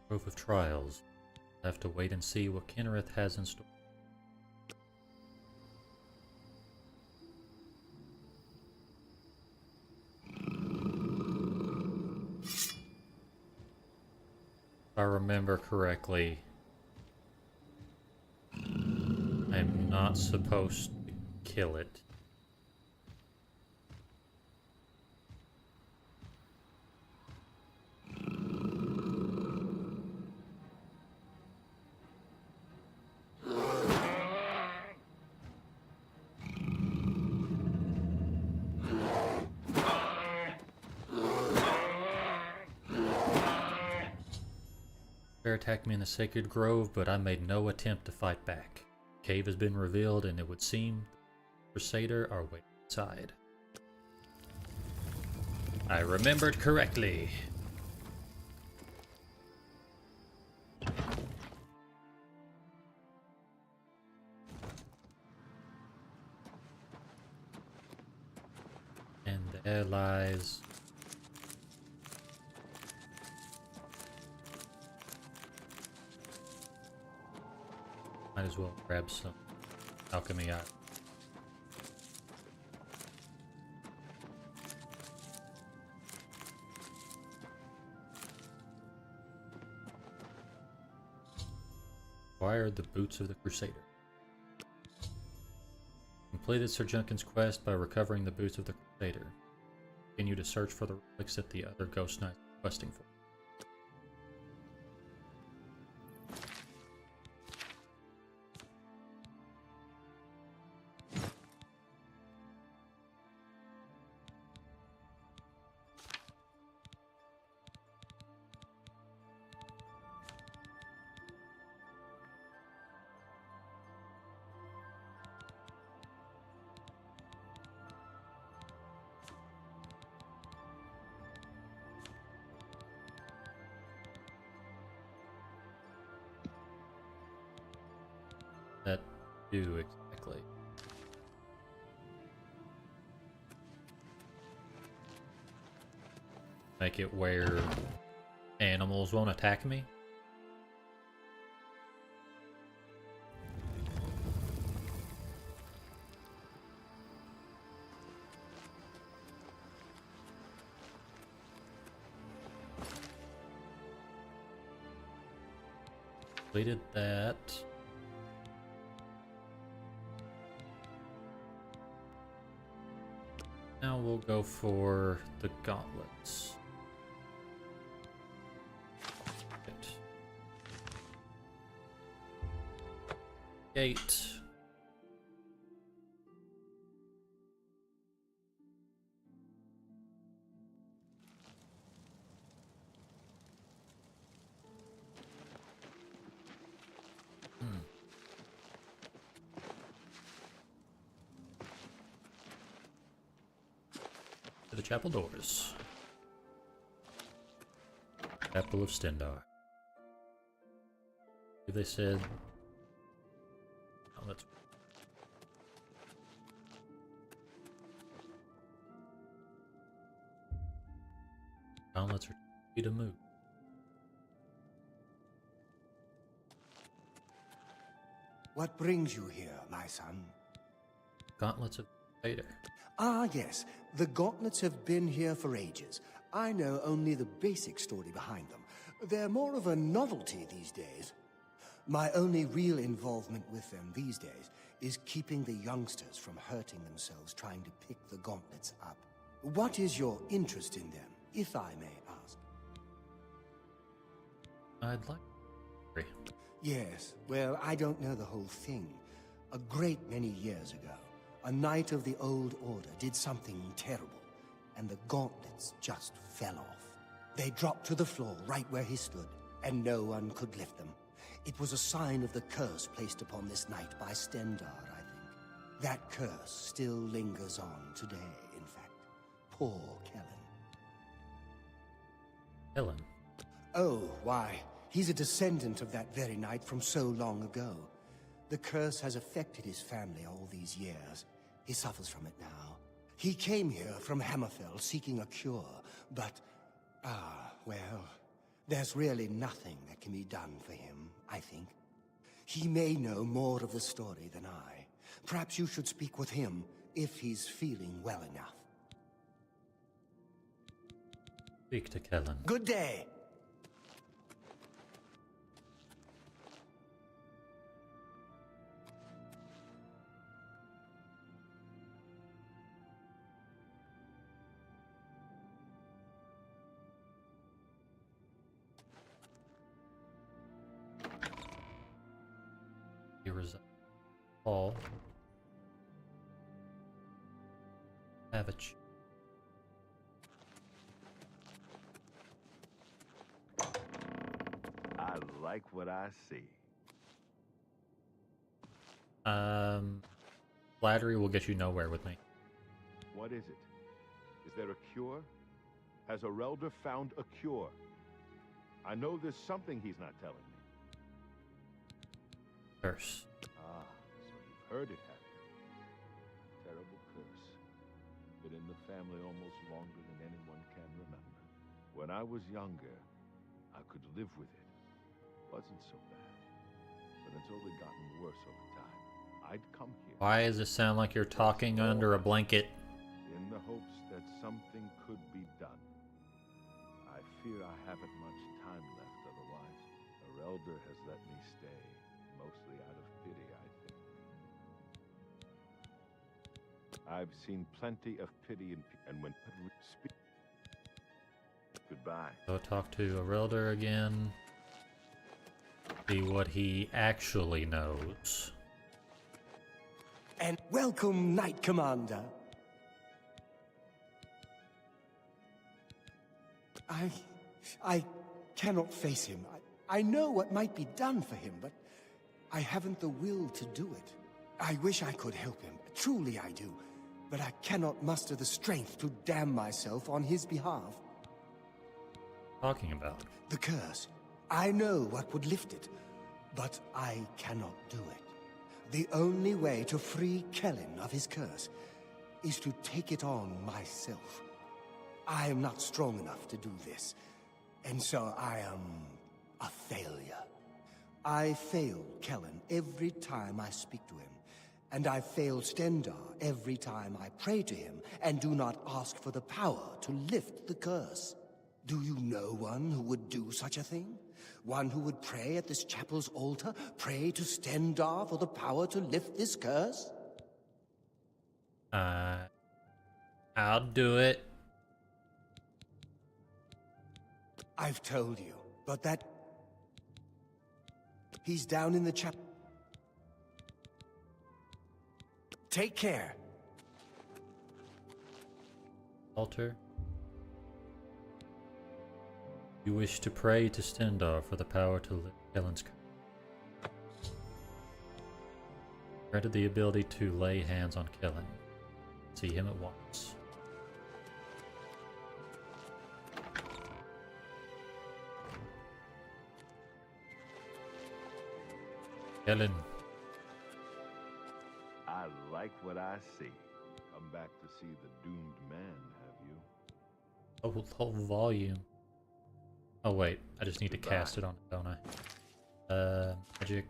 Grove of Trials. I have to wait and see what Kinnereth has in store. I remember correctly, I'm not supposed to kill it. Bear attacked me in the sacred grove, but I made no attempt to fight back. The cave has been revealed, and it would seem the Crusader are waiting inside. I remembered correctly. And there lies... Might as well grab some alchemy out. Acquired the Boots of the Crusader. Completed Sir Junken's quest by recovering the Boots of the Crusader. Continue to search for the relics that the other Ghost Knights are questing for. That do exactly. Make it where animals won't attack me. Completed that. Now we'll go for the gauntlets. Gate. To the chapel doors. Chapel of Stendarr. They said... Oh, that's... Gauntlets are free to move. What brings you here, my son? Gauntlets of Vader. Ah, yes. The gauntlets have been here for ages. I know only the basic story behind them. They're more of a novelty these days. My only real involvement with them these days is keeping the youngsters from hurting themselves trying to pick the gauntlets up. What is your interest in them, if I may ask? I'd like... Yes, well, I don't know the whole thing. A great many years ago, a knight of the Old Order did something terrible, and the gauntlets just fell off. They dropped to the floor right where he stood, and no one could lift them. It was a sign of the curse placed upon this knight by Stendarr, I think. That curse still lingers on today, in fact. Poor Kellen. Kellen? Oh, why, he's a descendant of that very knight from so long ago. The curse has affected his family all these years. He suffers from it now. He came here from Hammerfell seeking a cure, but... well... there's really nothing that can be done for him, I think. He may know more of the story than I. Perhaps you should speak with him, if he's feeling well enough. Speak to Kellen. Good day! You reside. Paul. Savage. I like what I see. Flattery will get you nowhere with me. What is it? Is there a cure? Has Arelder found a cure? I know there's something he's not telling me. Curse. Ah, so you've heard it, have you? Terrible curse. Been in the family almost longer than anyone can remember. When I was younger, I could live with it. Wasn't so bad. But it's only gotten worse over time. I'd come here. Why does it sound like you're talking under a blanket? In the hopes that something could be done. I fear I haven't much time left otherwise. Arelder has let me stay, mostly out of pity, I think. I've seen plenty of pity and when speak. Goodbye. Go talk to Arelder again. See what he actually knows. And welcome, Knight Commander. I cannot face him. I know what might be done for him, but I haven't the will to do it. I wish I could help him. Truly I do. But I cannot muster the strength to damn myself on his behalf. Talking about the curse. I know what would lift it, but I cannot do it. The only way to free Kellen of his curse is to take it on myself. I am not strong enough to do this, and so I am a failure. I fail Kellen every time I speak to him, and I fail Stendarr every time I pray to him and do not ask for the power to lift the curse. Do you know one who would do such a thing? One who would pray at this chapel's altar, pray to Stendarr for the power to lift this curse? I'll do it. I've told you, but that... He's down in the chapel. Take care. Altar. You wish to pray to Stendarr for the power to lift Kellen's curse. Granted the ability to lay hands on Kellen. See him at once. Kellen. I like what I see. Come back to see the doomed man, have you? Whole volume. Oh wait, I just need to cast it on it, don't I? Magic.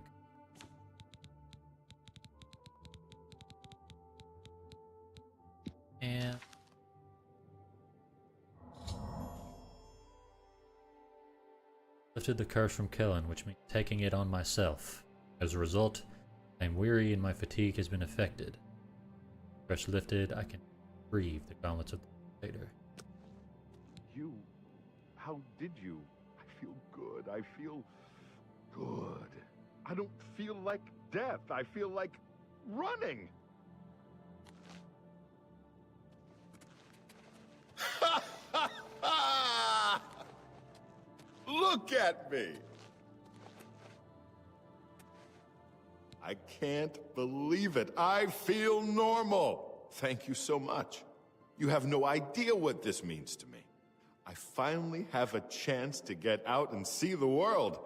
And lifted the curse from Kellen, which means taking it on myself. As a result, I am weary and my fatigue has been affected. Curse lifted, I can breathe the gauntlets of the Crusader. You... how did you? I feel good. I feel good. I don't feel like death. I feel like running. Look at me. I can't believe it. I feel normal. Thank you so much. You have no idea what this means to me. I finally have a chance to get out and see the world.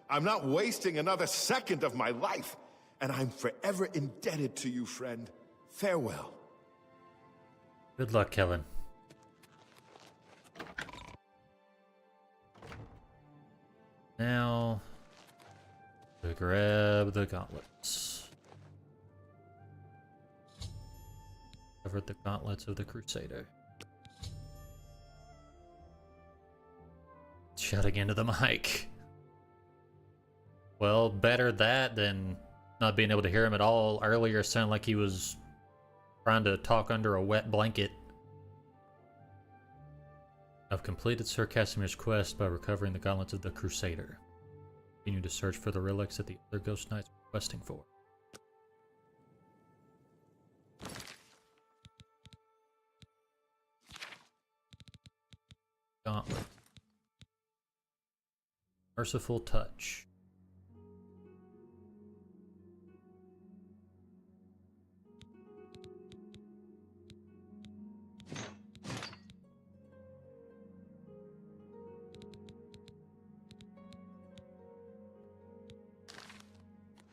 I'm not wasting another second of my life, and I'm forever indebted to you, friend. Farewell. Good luck, Kellen. Now, to grab the gauntlets. Covered the gauntlets of the Crusader. Shouting into the mic. Well, better that than not being able to hear him at all. Earlier, it sounded like he was trying to talk under a wet blanket. I've completed Sir Casimir's quest by recovering the gauntlets of the Crusader. Continue to search for the relics that the other Ghost Knights were questing for. Merciful touch.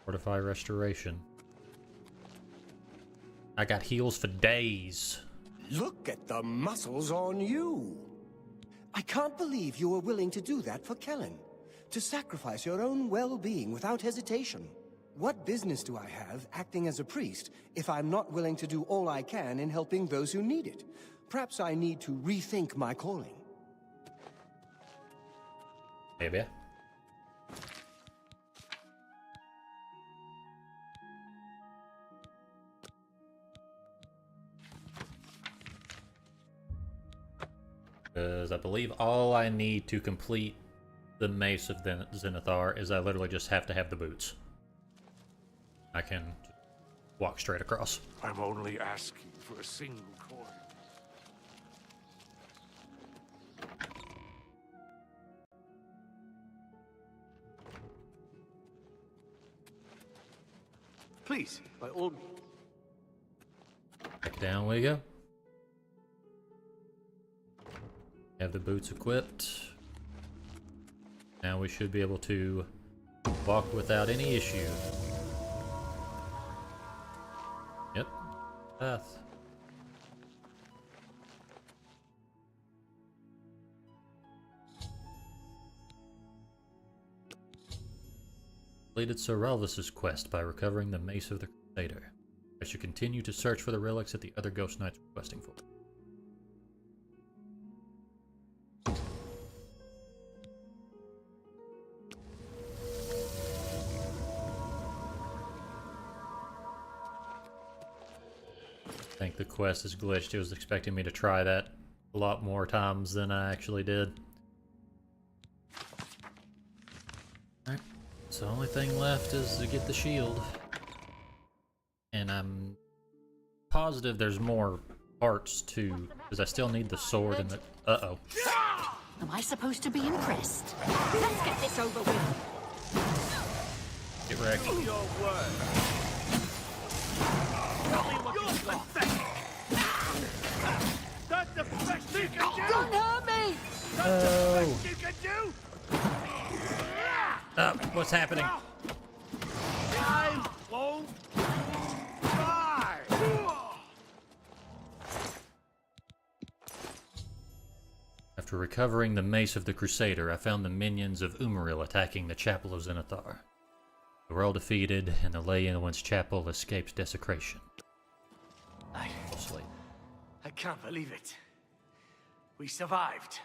Fortify restoration. I got heals for days. Look at the muscles on you. I can't believe you were willing to do that for Kellen. To sacrifice your own well-being without hesitation. What business do I have acting as a priest if I'm not willing to do all I can in helping those who need it? Perhaps I need to rethink my calling. Maybe. Because I believe all I need to complete the Mace of Zenithar is I literally just have to have the boots. I can walk straight across. I'm only asking for a single coin. Please, by all... Back down we go. Have the boots equipped. Now we should be able to walk without any issue. Yep. Path. Completed Sir Ralvus's quest by recovering the Mace of the Crusader. I should continue to search for the relics that the other Ghost Knights were questing for. I think the quest is glitched. It was expecting me to try that a lot more times than I actually did. Alright, so the only thing left is to get the shield. And I'm positive there's more parts too, because I still need the sword and the... Uh-oh. Am I supposed to be impressed? Let's get this over with. Get wrecked. Your word. Tell me what you're pathetic. That's the best you can do. Don't hurt me! That's the best you can do. What's happening? I won't die. After recovering the Mace of the Crusader, I found the minions of Umaril attacking the Chapel of Zenithar. They were all defeated, and the Leyland's chapel escaped desecration. I can't believe it. We survived.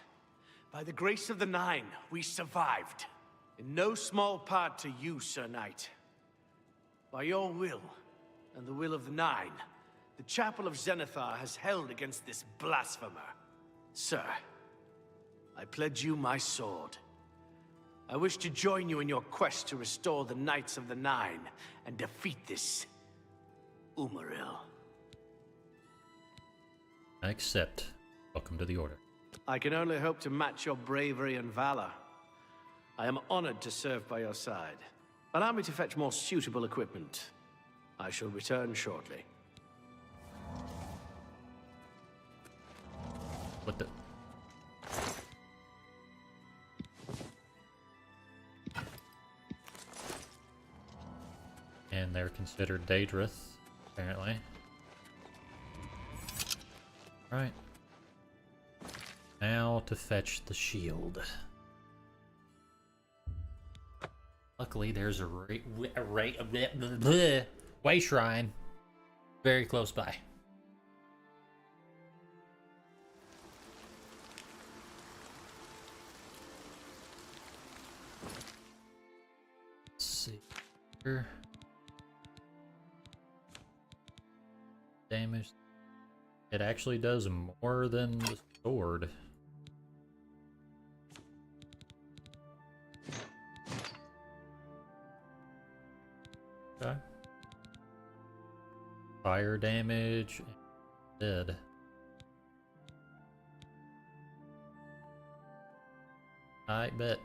By the grace of the Nine, we survived. In no small part to you, Sir Knight. By your will, and the will of the Nine, the Chapel of Zenithar has held against this blasphemer. Sir, I pledge you my sword. I wish to join you in your quest to restore the Knights of the Nine and defeat this Umaril. I accept. Welcome to the Order. I can only hope to match your bravery and valor. I am honored to serve by your side. Allow me to fetch more suitable equipment. I shall return shortly. What the... And they're considered Daedrith, apparently. Right. Now to fetch the shield. Luckily, there's a way shrine very close by. Let's see here. Damage. It actually does more than the sword. Okay. Fire damage. Dead. I bet.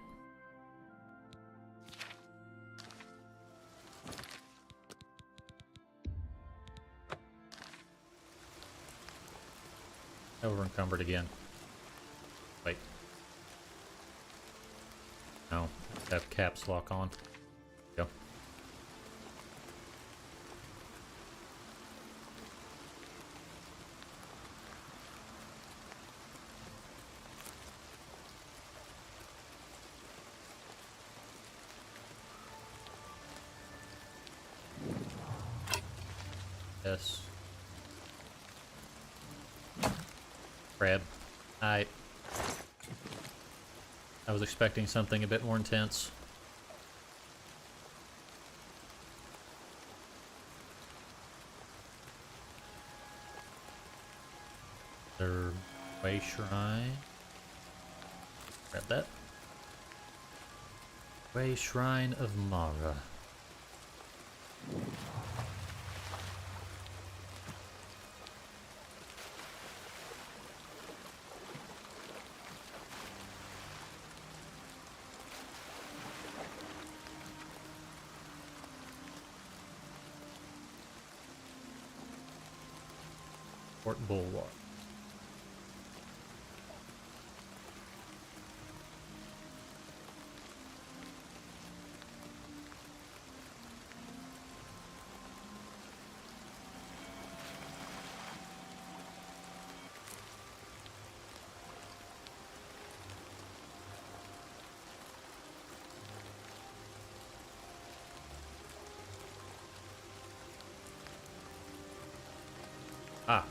Over encumbered again. Wait. No. Have caps lock on. Go. Yes. Crab. I was expecting something a bit more intense. Their way shrine. Grab that. Way Shrine of Mara. Fort Bulwark. Ah.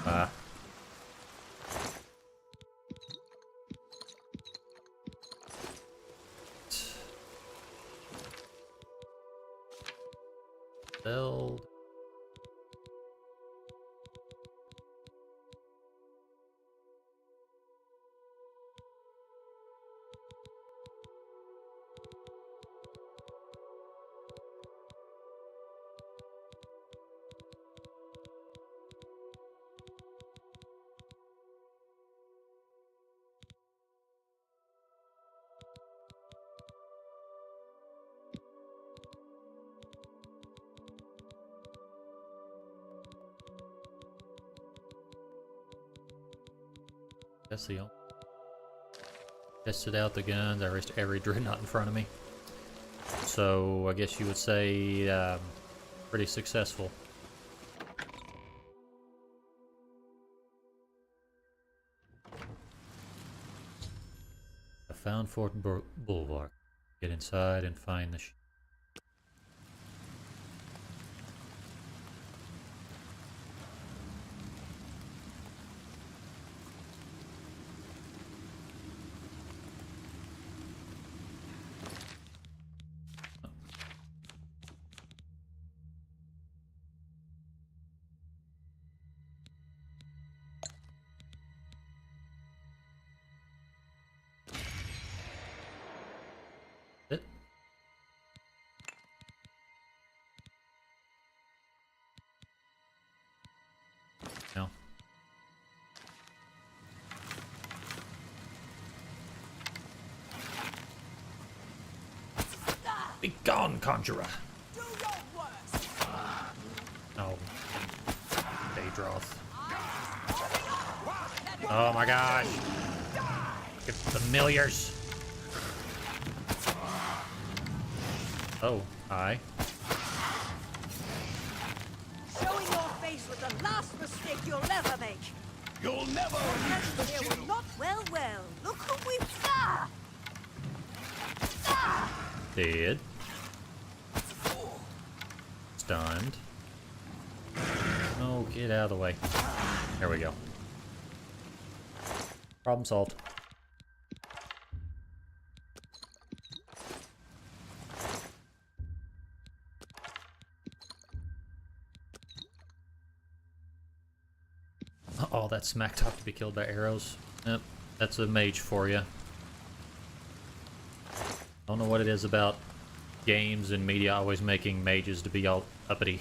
Ah. Build. That's the only. Tested out the guns. I raced every dreadnought in front of me. So I guess you would say pretty successful. I found Fort Bulwark. Get inside and find the No. Be gone, conjurer. Oh. Daedroth. Oh my gosh. Get familiars. Oh, hi. Showing your face with the last mistake you'll ever make. You'll never reach the They will shield. not well. Look who we've got. Dead. Stunned. Oh, get out of the way. There we go. Problem solved. Oh, that smack top to be killed by arrows. Yep, that's a mage for you. I don't know what it is about games and media always making mages to be all uppity.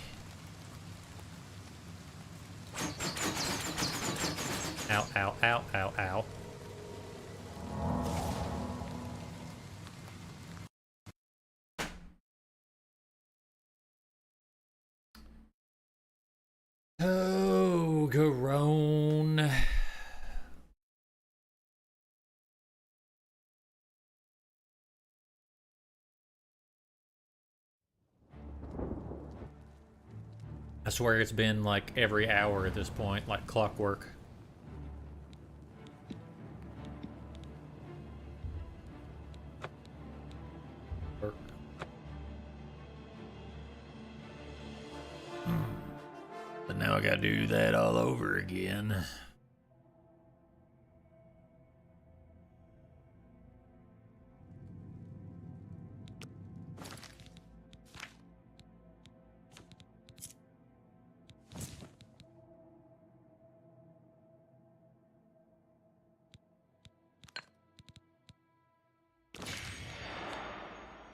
Garone. I swear it's been like every hour at this point, like clockwork. But now I gotta do that all over again.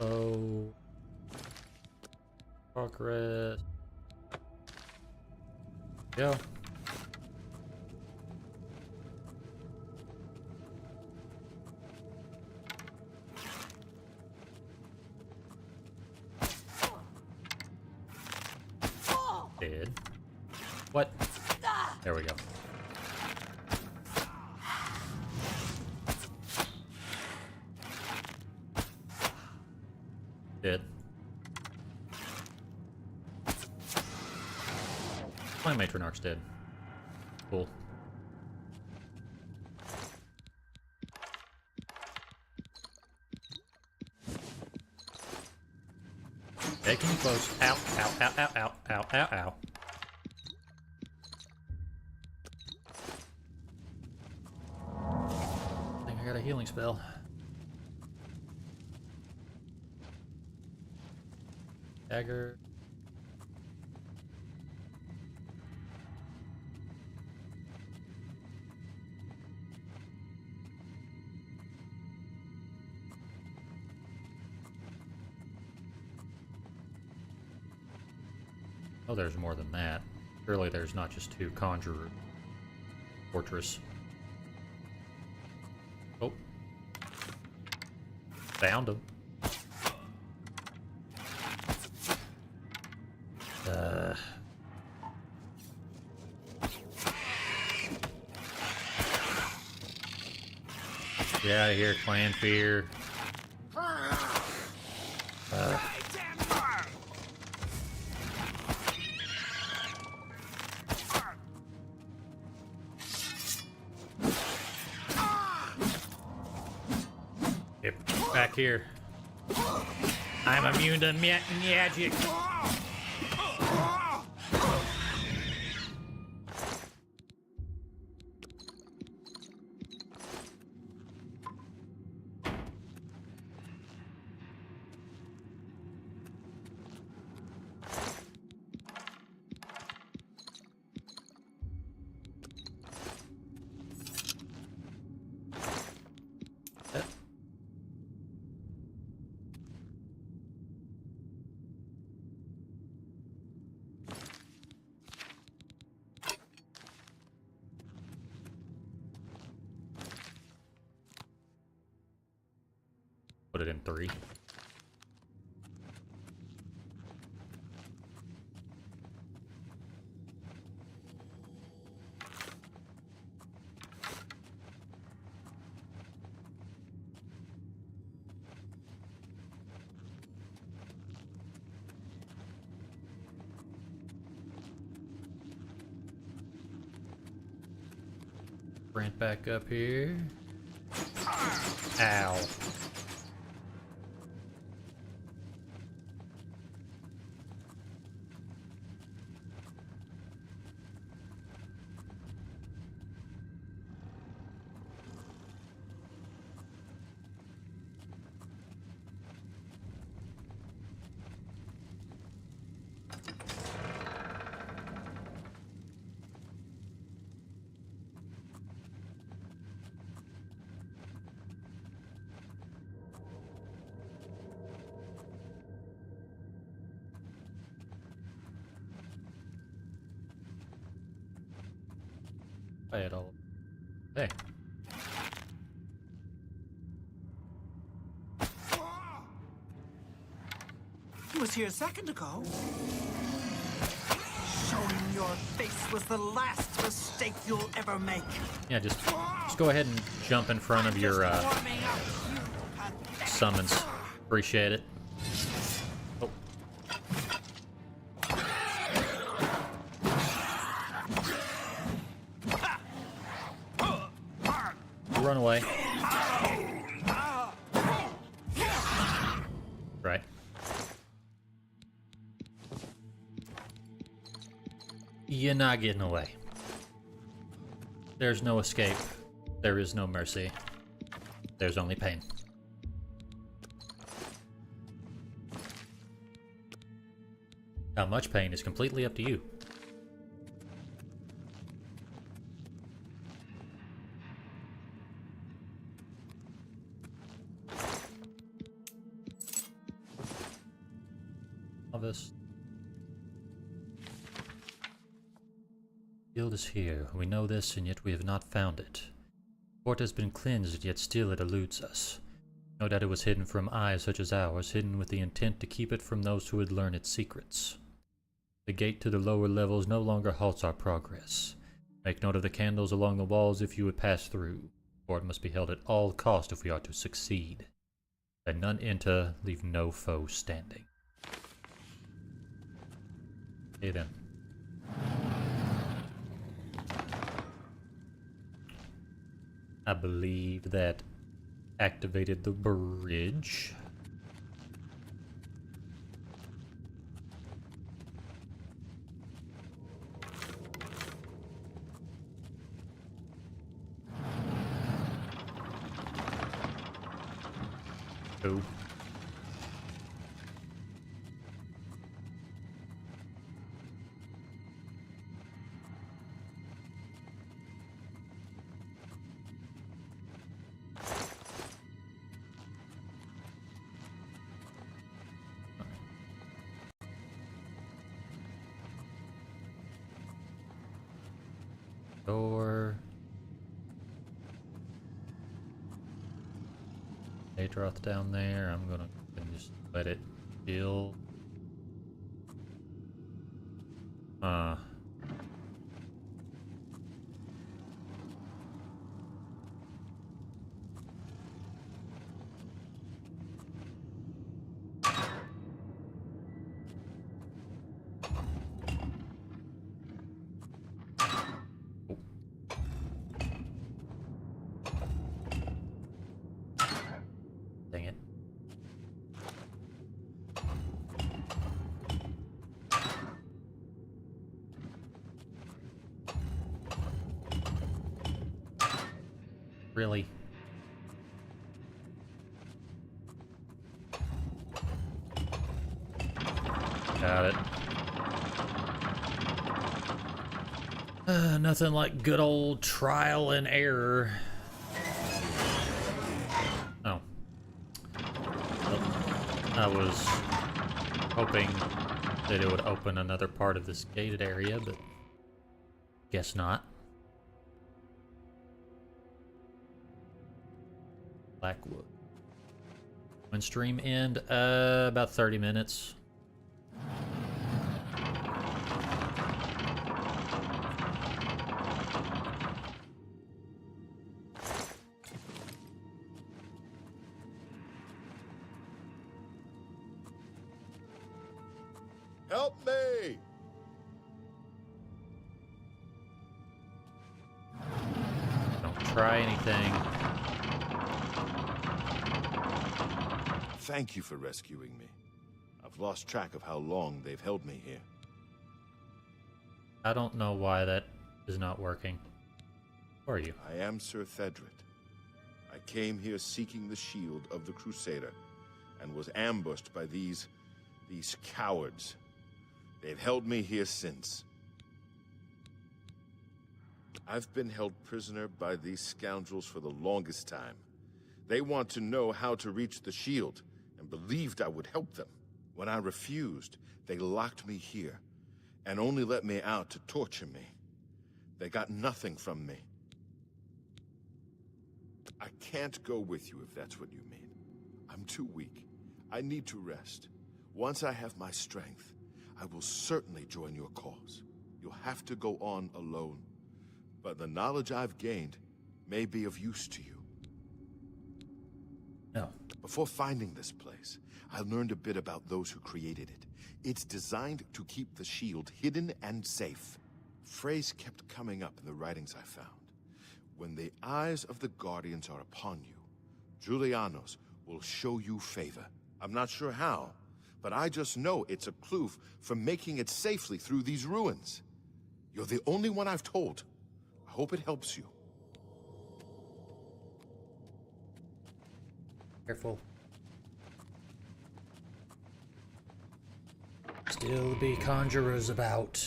Oh, progress. Go. Dead. What? There we go. Dead. My Matronarch's dead. Cool. Taking close. Ow, ow, ow, ow, ow, ow, ow, ow. I think I got a healing spell. Dagger. Oh, there's more than that. Surely there's not just two Conjurer Fortress. Oh. Found him. Get out of here, Clan Fear. Get back here. I'm immune to magic. Put it in 3. Sprint back up here. Ow. I had all. Hey. He was here a second ago. Showing your face was the last mistake you'll ever make. Yeah, just go ahead and jump in front of your summons. Appreciate it. Oh. Run away. Right. You're not getting away. There's no escape. There is no mercy. There's only pain. How much pain is completely up to you. This guild is here. We know this, and yet we have not found it. The fort has been cleansed, yet still it eludes us. No doubt it was hidden from eyes such as ours, hidden with the intent to keep it from those who would learn its secrets. The gate to the lower levels no longer halts our progress. Make note of the candles along the walls if you would pass through. The fort must be held at all cost if we are to succeed. Let none enter, leave no foe standing. Okay then. I believe that activated the bridge. Oh. Door. Atroth down there. I'm gonna just let it chill. Dang it. Really? Got it. Nothing like good old trial and error. Oh. I was hoping that it would open another part of this gated area, but guess not. Blackwood. When stream end? About 30 minutes. Help me! Don't try anything. Thank you for rescuing me. I've lost track of how long they've held me here. I don't know why that is not working. Who are you? I am Sir Thedred. I came here seeking the shield of the Crusader, and was ambushed by these cowards. They've held me here since. I've been held prisoner by these scoundrels for the longest time. They want to know how to reach the shield, and believed I would help them. When I refused, they locked me here, and only let me out to torture me. They got nothing from me. I can't go with you if that's what you mean. I'm too weak. I need to rest. Once I have my strength, I will certainly join your cause. You'll have to go on alone. But the knowledge I've gained may be of use to you. No. Before finding this place, I learned a bit about those who created it. It's designed to keep the shield hidden and safe. A phrase kept coming up in the writings I found. When the eyes of the Guardians are upon you, Julianos will show you favor. I'm not sure how, but I just know it's a clue for making it safely through these ruins. You're the only one I've told. I hope it helps you. Careful. Still be conjurers about.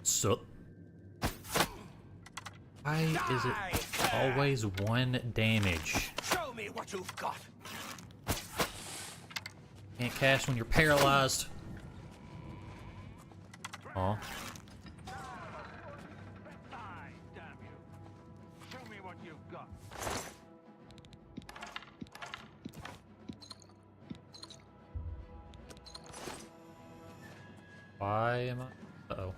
So, why is it always 1 damage? Show me what you've got. Can't cast when you're paralyzed. Aw. Why am I? Uh-oh.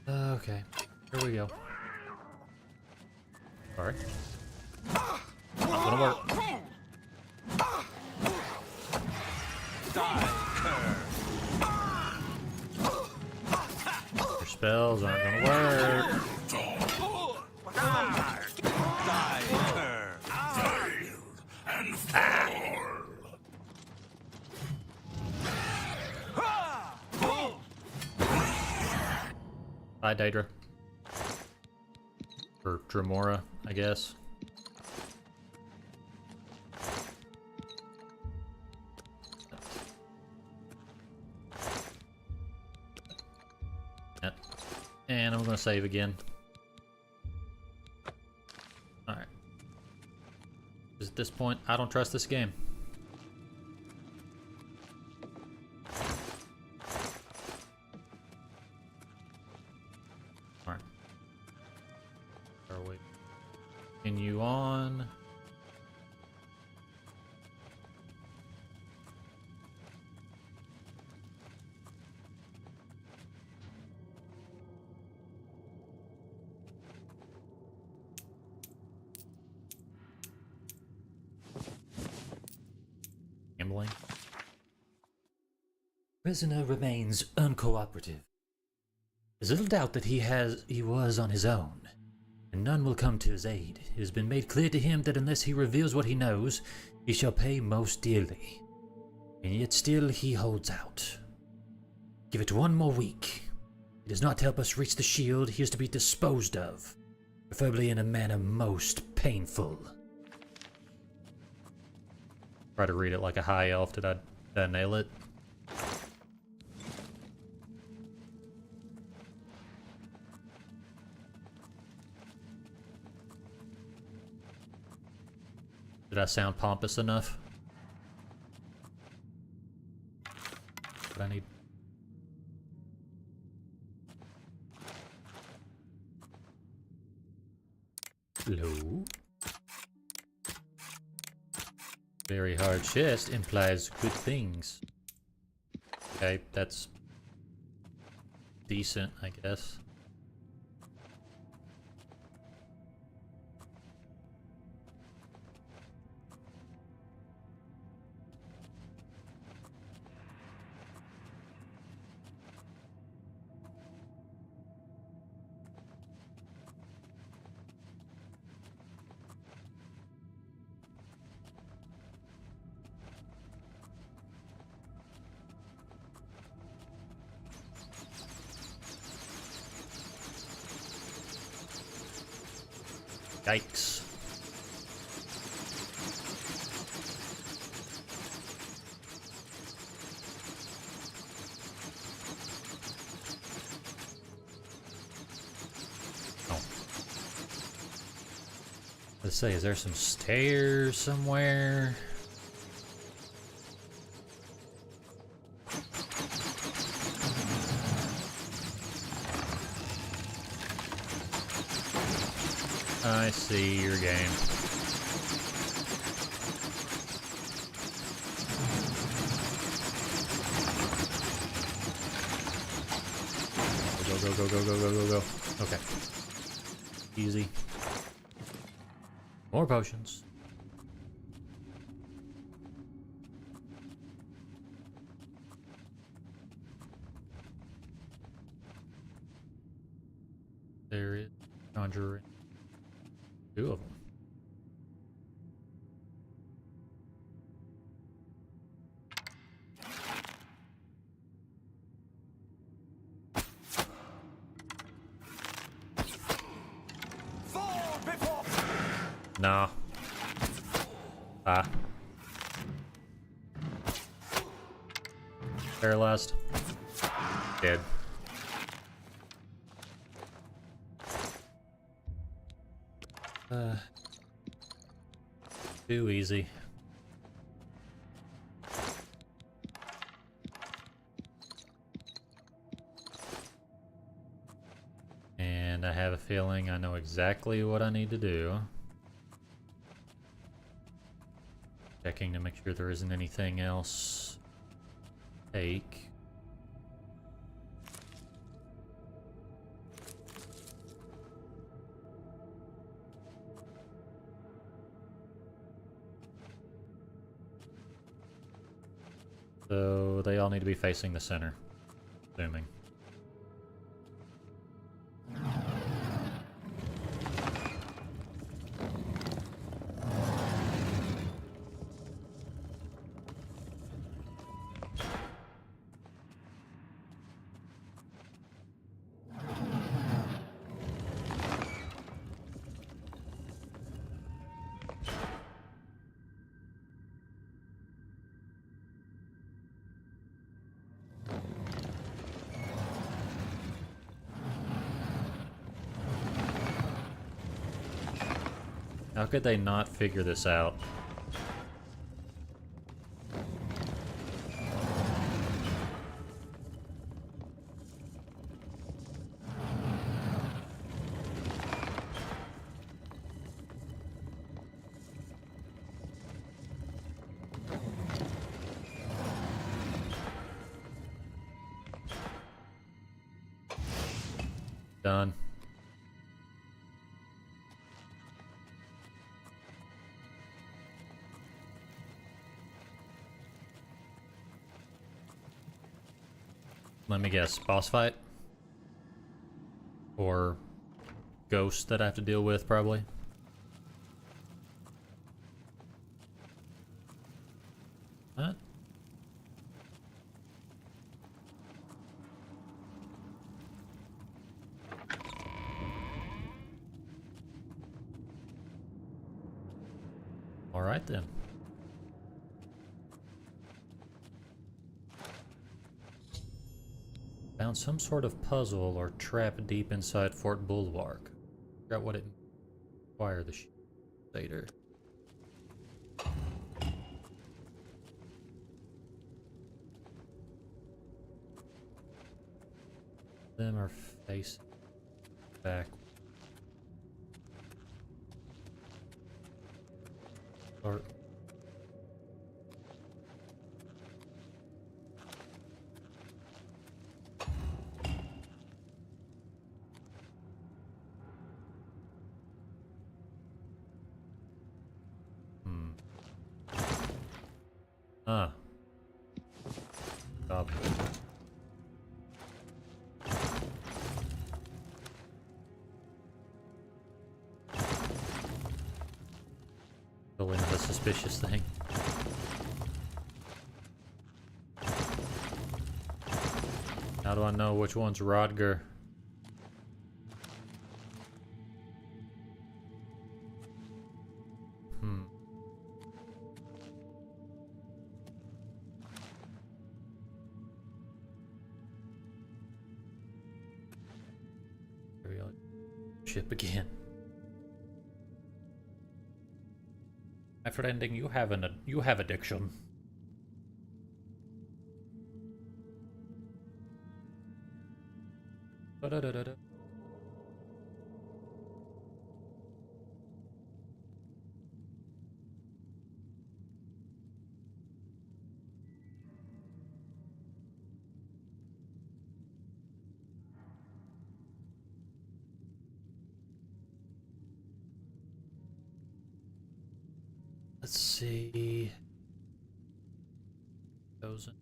Okay, here we go. Alright. Gonna work. Your spells aren't gonna work. Bye, Daedra. Or Dremora, I guess. Yeah. And I'm gonna save again. Alright. Because at this point, I don't trust this game. Continue on. Gambling. Prisoner remains uncooperative. There's little doubt that he was on his own, and none will come to his aid. It has been made clear to him that unless he reveals what he knows, he shall pay most dearly. And yet still he holds out. Give it 1 more week. He does not help us reach the shield. He is to be disposed of, preferably in a manner most painful. Try to read it like a high elf. Did I nail it? Did I sound pompous enough? What I need? Hello? Very hard chest implies good things. Okay, that's decent, I guess. Yikes. Oh. Let's say, is there some stairs somewhere? I see your game. Go, go, go, go, go, go, go, go. Okay. Easy. More potions. There is conjuring. 2 of them. Nah. Ah. Paralyzed. Dead. Too easy. And I have a feeling I know exactly what I need to do. Checking to make sure there isn't anything else. Take. So they all need to be facing the center, assuming. How could they not figure this out? Done. Let me guess, boss fight? Or ghost that I have to deal with, probably? Huh? Alright then. Found some sort of puzzle or trap deep inside Fort Bulwark. Forgot what it required. The Seder. Them are facing back. Or ah. Stop. Go into the suspicious thing. How do I know which one's Rodger? Ship again. My friend, you have addiction. Let's see. Goes in.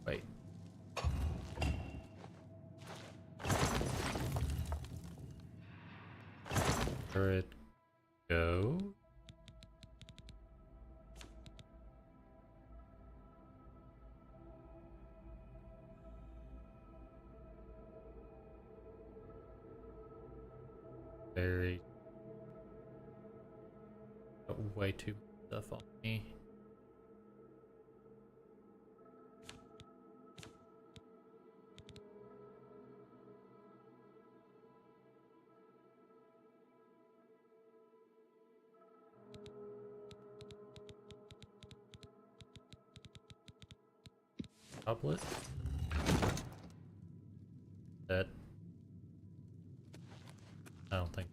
Wait. Where it go? Very way too much stuff on me. Goblet. That I don't think.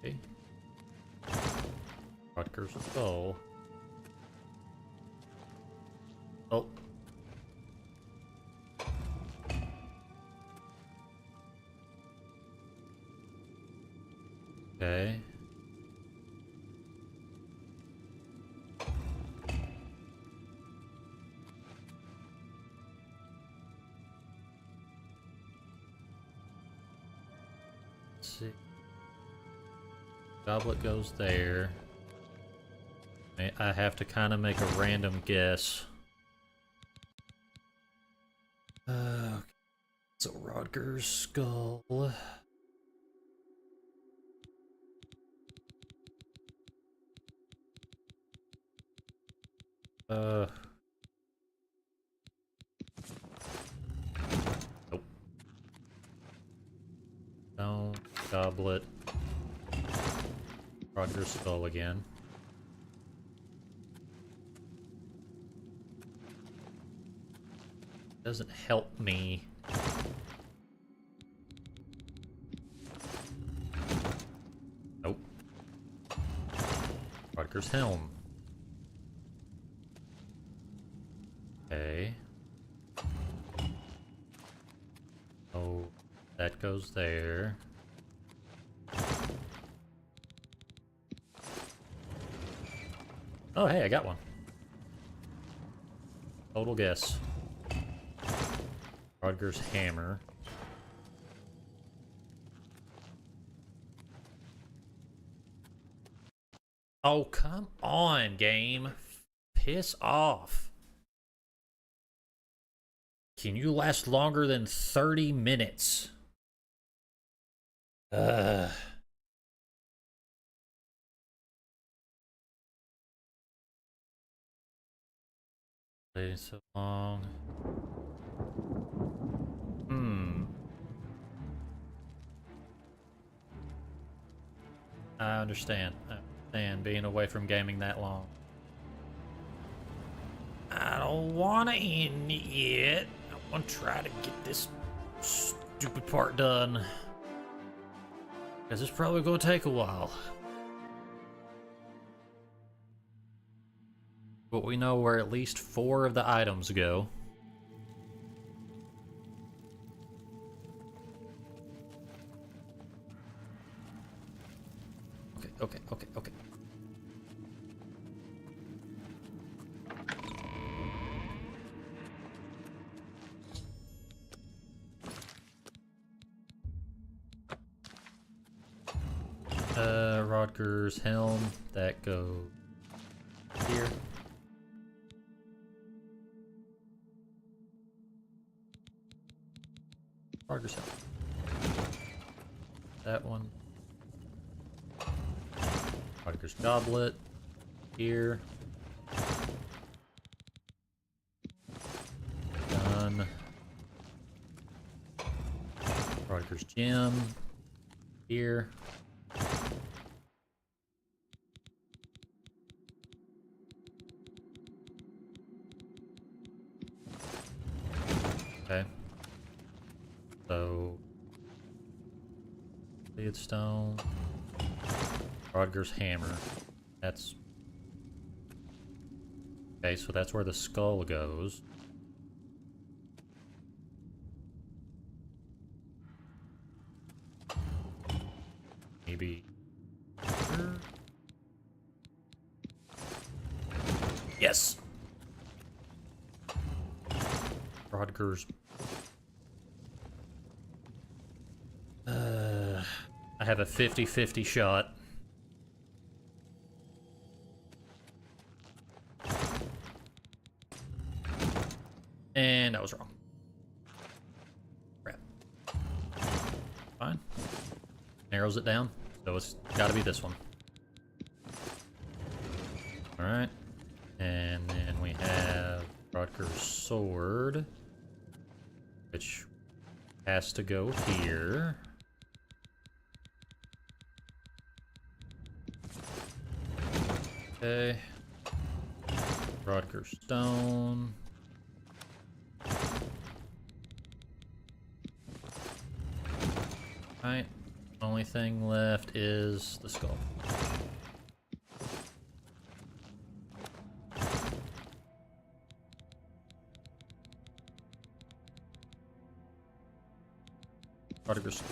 Okay. Rutger's skull. Oh. Okay. See. Goblet goes there. I have to kind of make a random guess. So Rodger's skull. Nope. No, goblet. Rodger's skull again. Doesn't help me. Nope. Rodger's helm. Okay. Oh, that goes there. Oh, hey, I got one. Total guess. Rodger's hammer. Oh, come on, game. Piss off. Can you last longer than 30 minutes? Waiting so long. I understand. I understand being away from gaming that long. I don't want to end it yet. I want to try to get this stupid part done. Because it's probably going to take a while. But we know where at least 4 of the items go. Okay. Rodger's helm, that goes here. Rodger's helm. That one. Rodger's goblet. Here. Done. Rodger's gem. Here. Okay. So, Leadstone. Rodger's hammer. That's... Okay, so that's where the skull goes. Maybe... Yes! Rodger's... I have a 50-50 shot. And I was wrong. Crap. Fine. Narrows it down. So it's gotta be this one. Alright. And then we have Rodger's sword, which has to go here. Okay. Rodger's stone. Alright. Only thing left is the skull. Rodger's.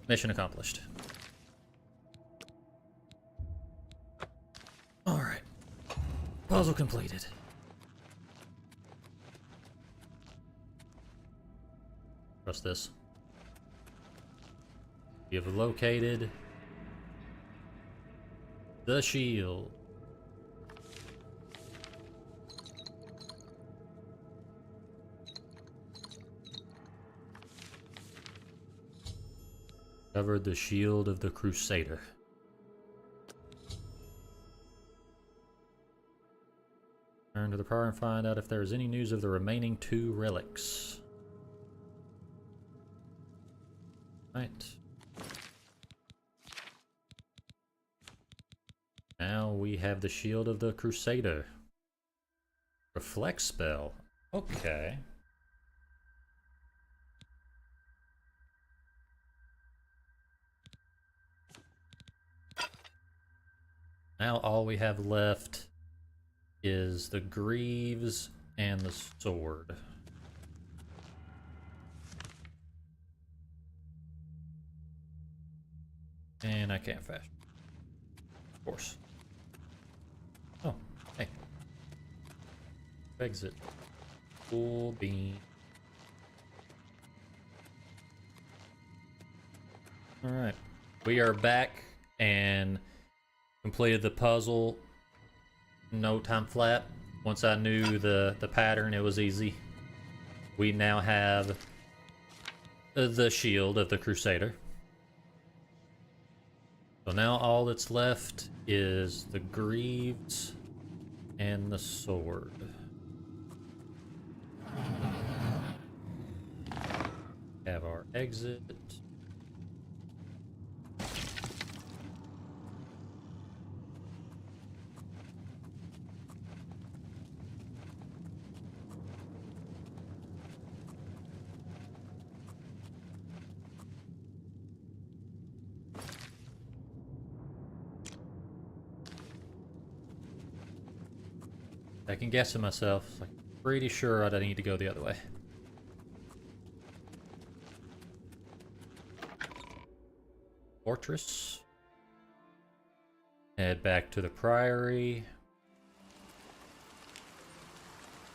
Mission accomplished. Alright. Puzzle completed. Trust this. We have located the shield. Covered the shield of the Crusader. Turn to the prior and find out if there is any news of the remaining 2 relics. Right. Now we have the shield of the Crusader. Reflect spell. Okay. Now all we have left is the greaves and the sword. And I can't fashion. Of course. Oh, hey. Exit. Full beam. Alright. We are back and completed the puzzle. No time flat. Once I knew the pattern, it was easy. We now have the shield of the Crusader. So now all that's left is the greaves and the sword. Have our exit. Second guessing myself, like pretty sure I need to go the other way. Fortress. Head back to the Priory.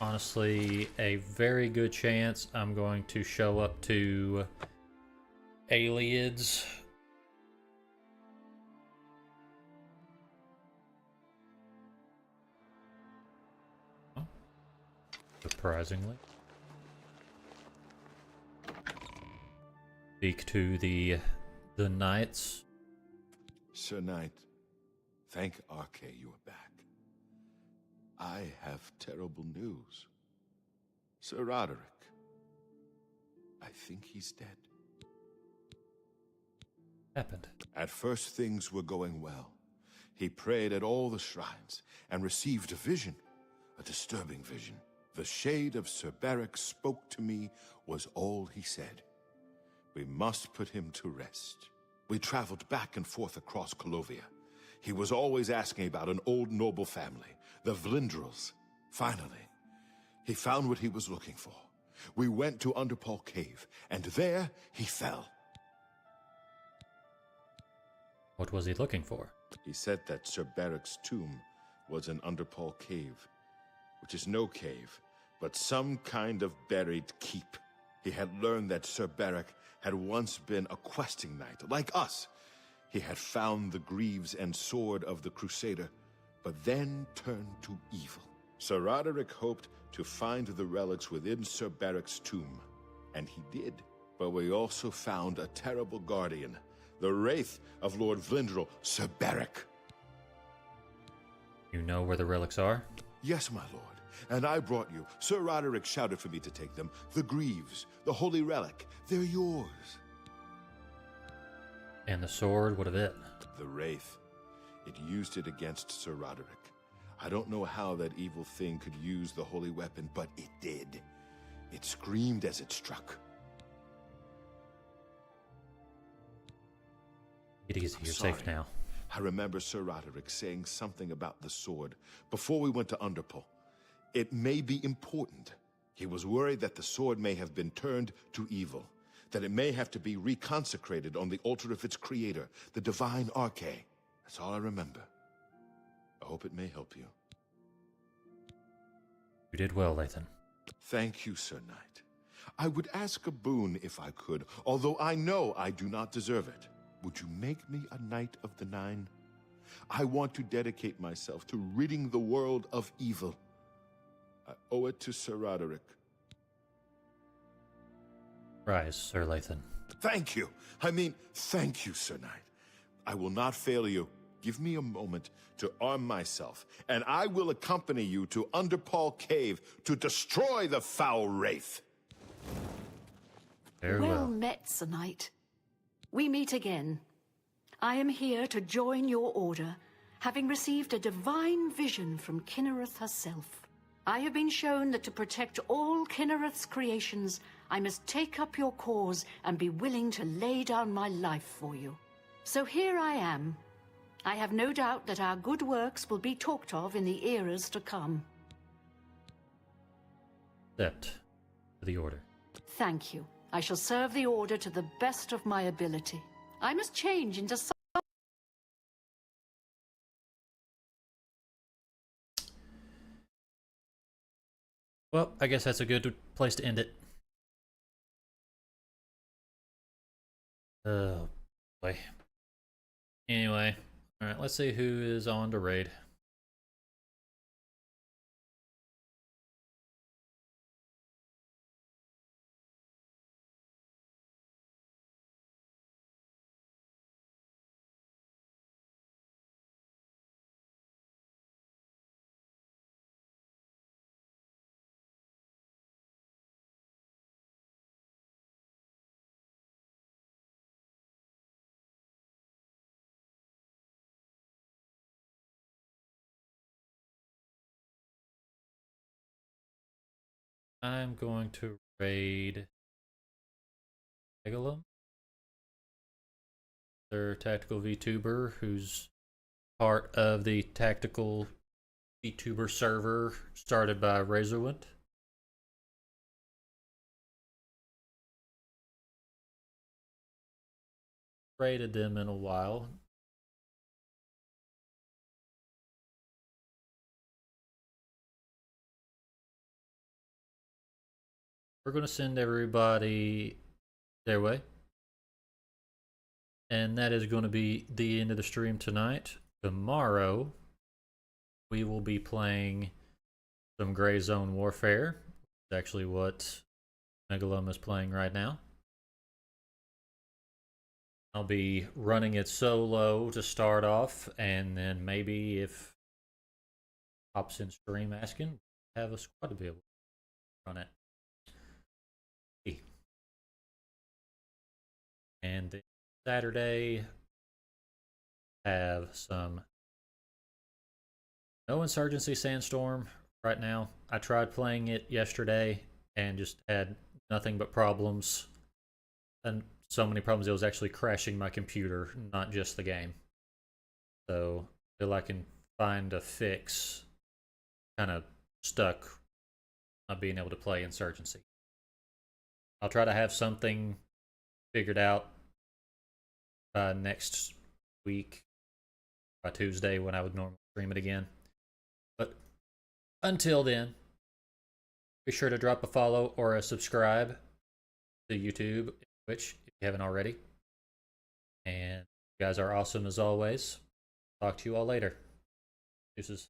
Honestly, a very good chance I'm going to show up to Ayleids. Surprisingly. Speak to the knights. Sir Knight, thank Arkay you are back. I have terrible news. Sir Roderick, I think he's dead. Happened. At first things were going well. He prayed at all the shrines and received a vision, a disturbing vision. The shade of Sir Beric spoke to me was all he said. We must put him to rest. We traveled back and forth across Colovia. He was always asking about an old noble family, the Vlindrels. Finally, he found what he was looking for. We went to Underpole Cave, and there he fell. What was he looking for? He said that Sir Beric's tomb was in Underpole Cave, which is no cave, but some kind of buried keep. He had learned that Sir Beric had once been a questing knight, like us. He had found the greaves and sword of the Crusader, but then turned to evil. Sir Roderick hoped to find the relics within Sir Beric's tomb, and he did. But we also found a terrible guardian, the wraith of Lord Vlindrel, Sir Beric. You know where the relics are? Yes, my lord. And I brought you. Sir Roderick shouted for me to take them. The greaves, the holy relic, they're yours. And the sword, what of it? The wraith. It used it against Sir Roderick. I don't know how that evil thing could use the holy weapon, but it did. It screamed as it struck. It is, you're safe now. I remember Sir Roderick saying something about the sword before we went to Underpole. It may be important. He was worried that the sword may have been turned to evil, that it may have to be reconsecrated on the altar of its creator, the divine Arche. That's all I remember. I hope it may help you. You did well, Lathan. Thank you, Sir Knight. I would ask a boon if I could, although I know I do not deserve it. Would you make me a Knight of the Nine? I want to dedicate myself to ridding the world of evil. I owe it to Sir Roderick. Rise, Sir Lathan. Thank you. I mean, thank you, Sir Knight. I will not fail you. Give me a moment to arm myself, and I will accompany you to Underpole Cave to destroy the foul wraith. Very well met, Sir Knight. We meet again. I am here to join your order, having received a divine vision from Kynareth herself. I have been shown that to protect all Kynareth's creations, I must take up your cause and be willing to lay down my life for you. So here I am. I have no doubt that our good works will be talked of in the eras to come. Accept the order. Thank you. I shall serve the order to the best of my ability. I must change into some... Well, I guess that's a good place to end it. Oh, boy. Anyway, alright, let's see who is on to raid. I'm going to raid Megalum, their tactical VTuber, who's part of the tactical VTuber server started by Razorwind. Raided them in a while. We're going to send everybody their way. And that is going to be the end of the stream tonight. Tomorrow, we will be playing some Gray Zone Warfare. It's actually what Megalum is playing right now. I'll be running it solo to start off, and then maybe if pops in stream asking, have a squad to be able to run it. And then Saturday, have some no Insurgency Sandstorm right now. I tried playing it yesterday and just had nothing but problems. And so many problems. It was actually crashing my computer, not just the game. So until I can find a fix, kind of stuck not being able to play Insurgency. I'll try to have something figured out by next week, by Tuesday when I would normally stream it again. But until then, be sure to drop a follow or a subscribe to YouTube, Twitch, if you haven't already. And you guys are awesome as always. Talk to you all later. Deuces.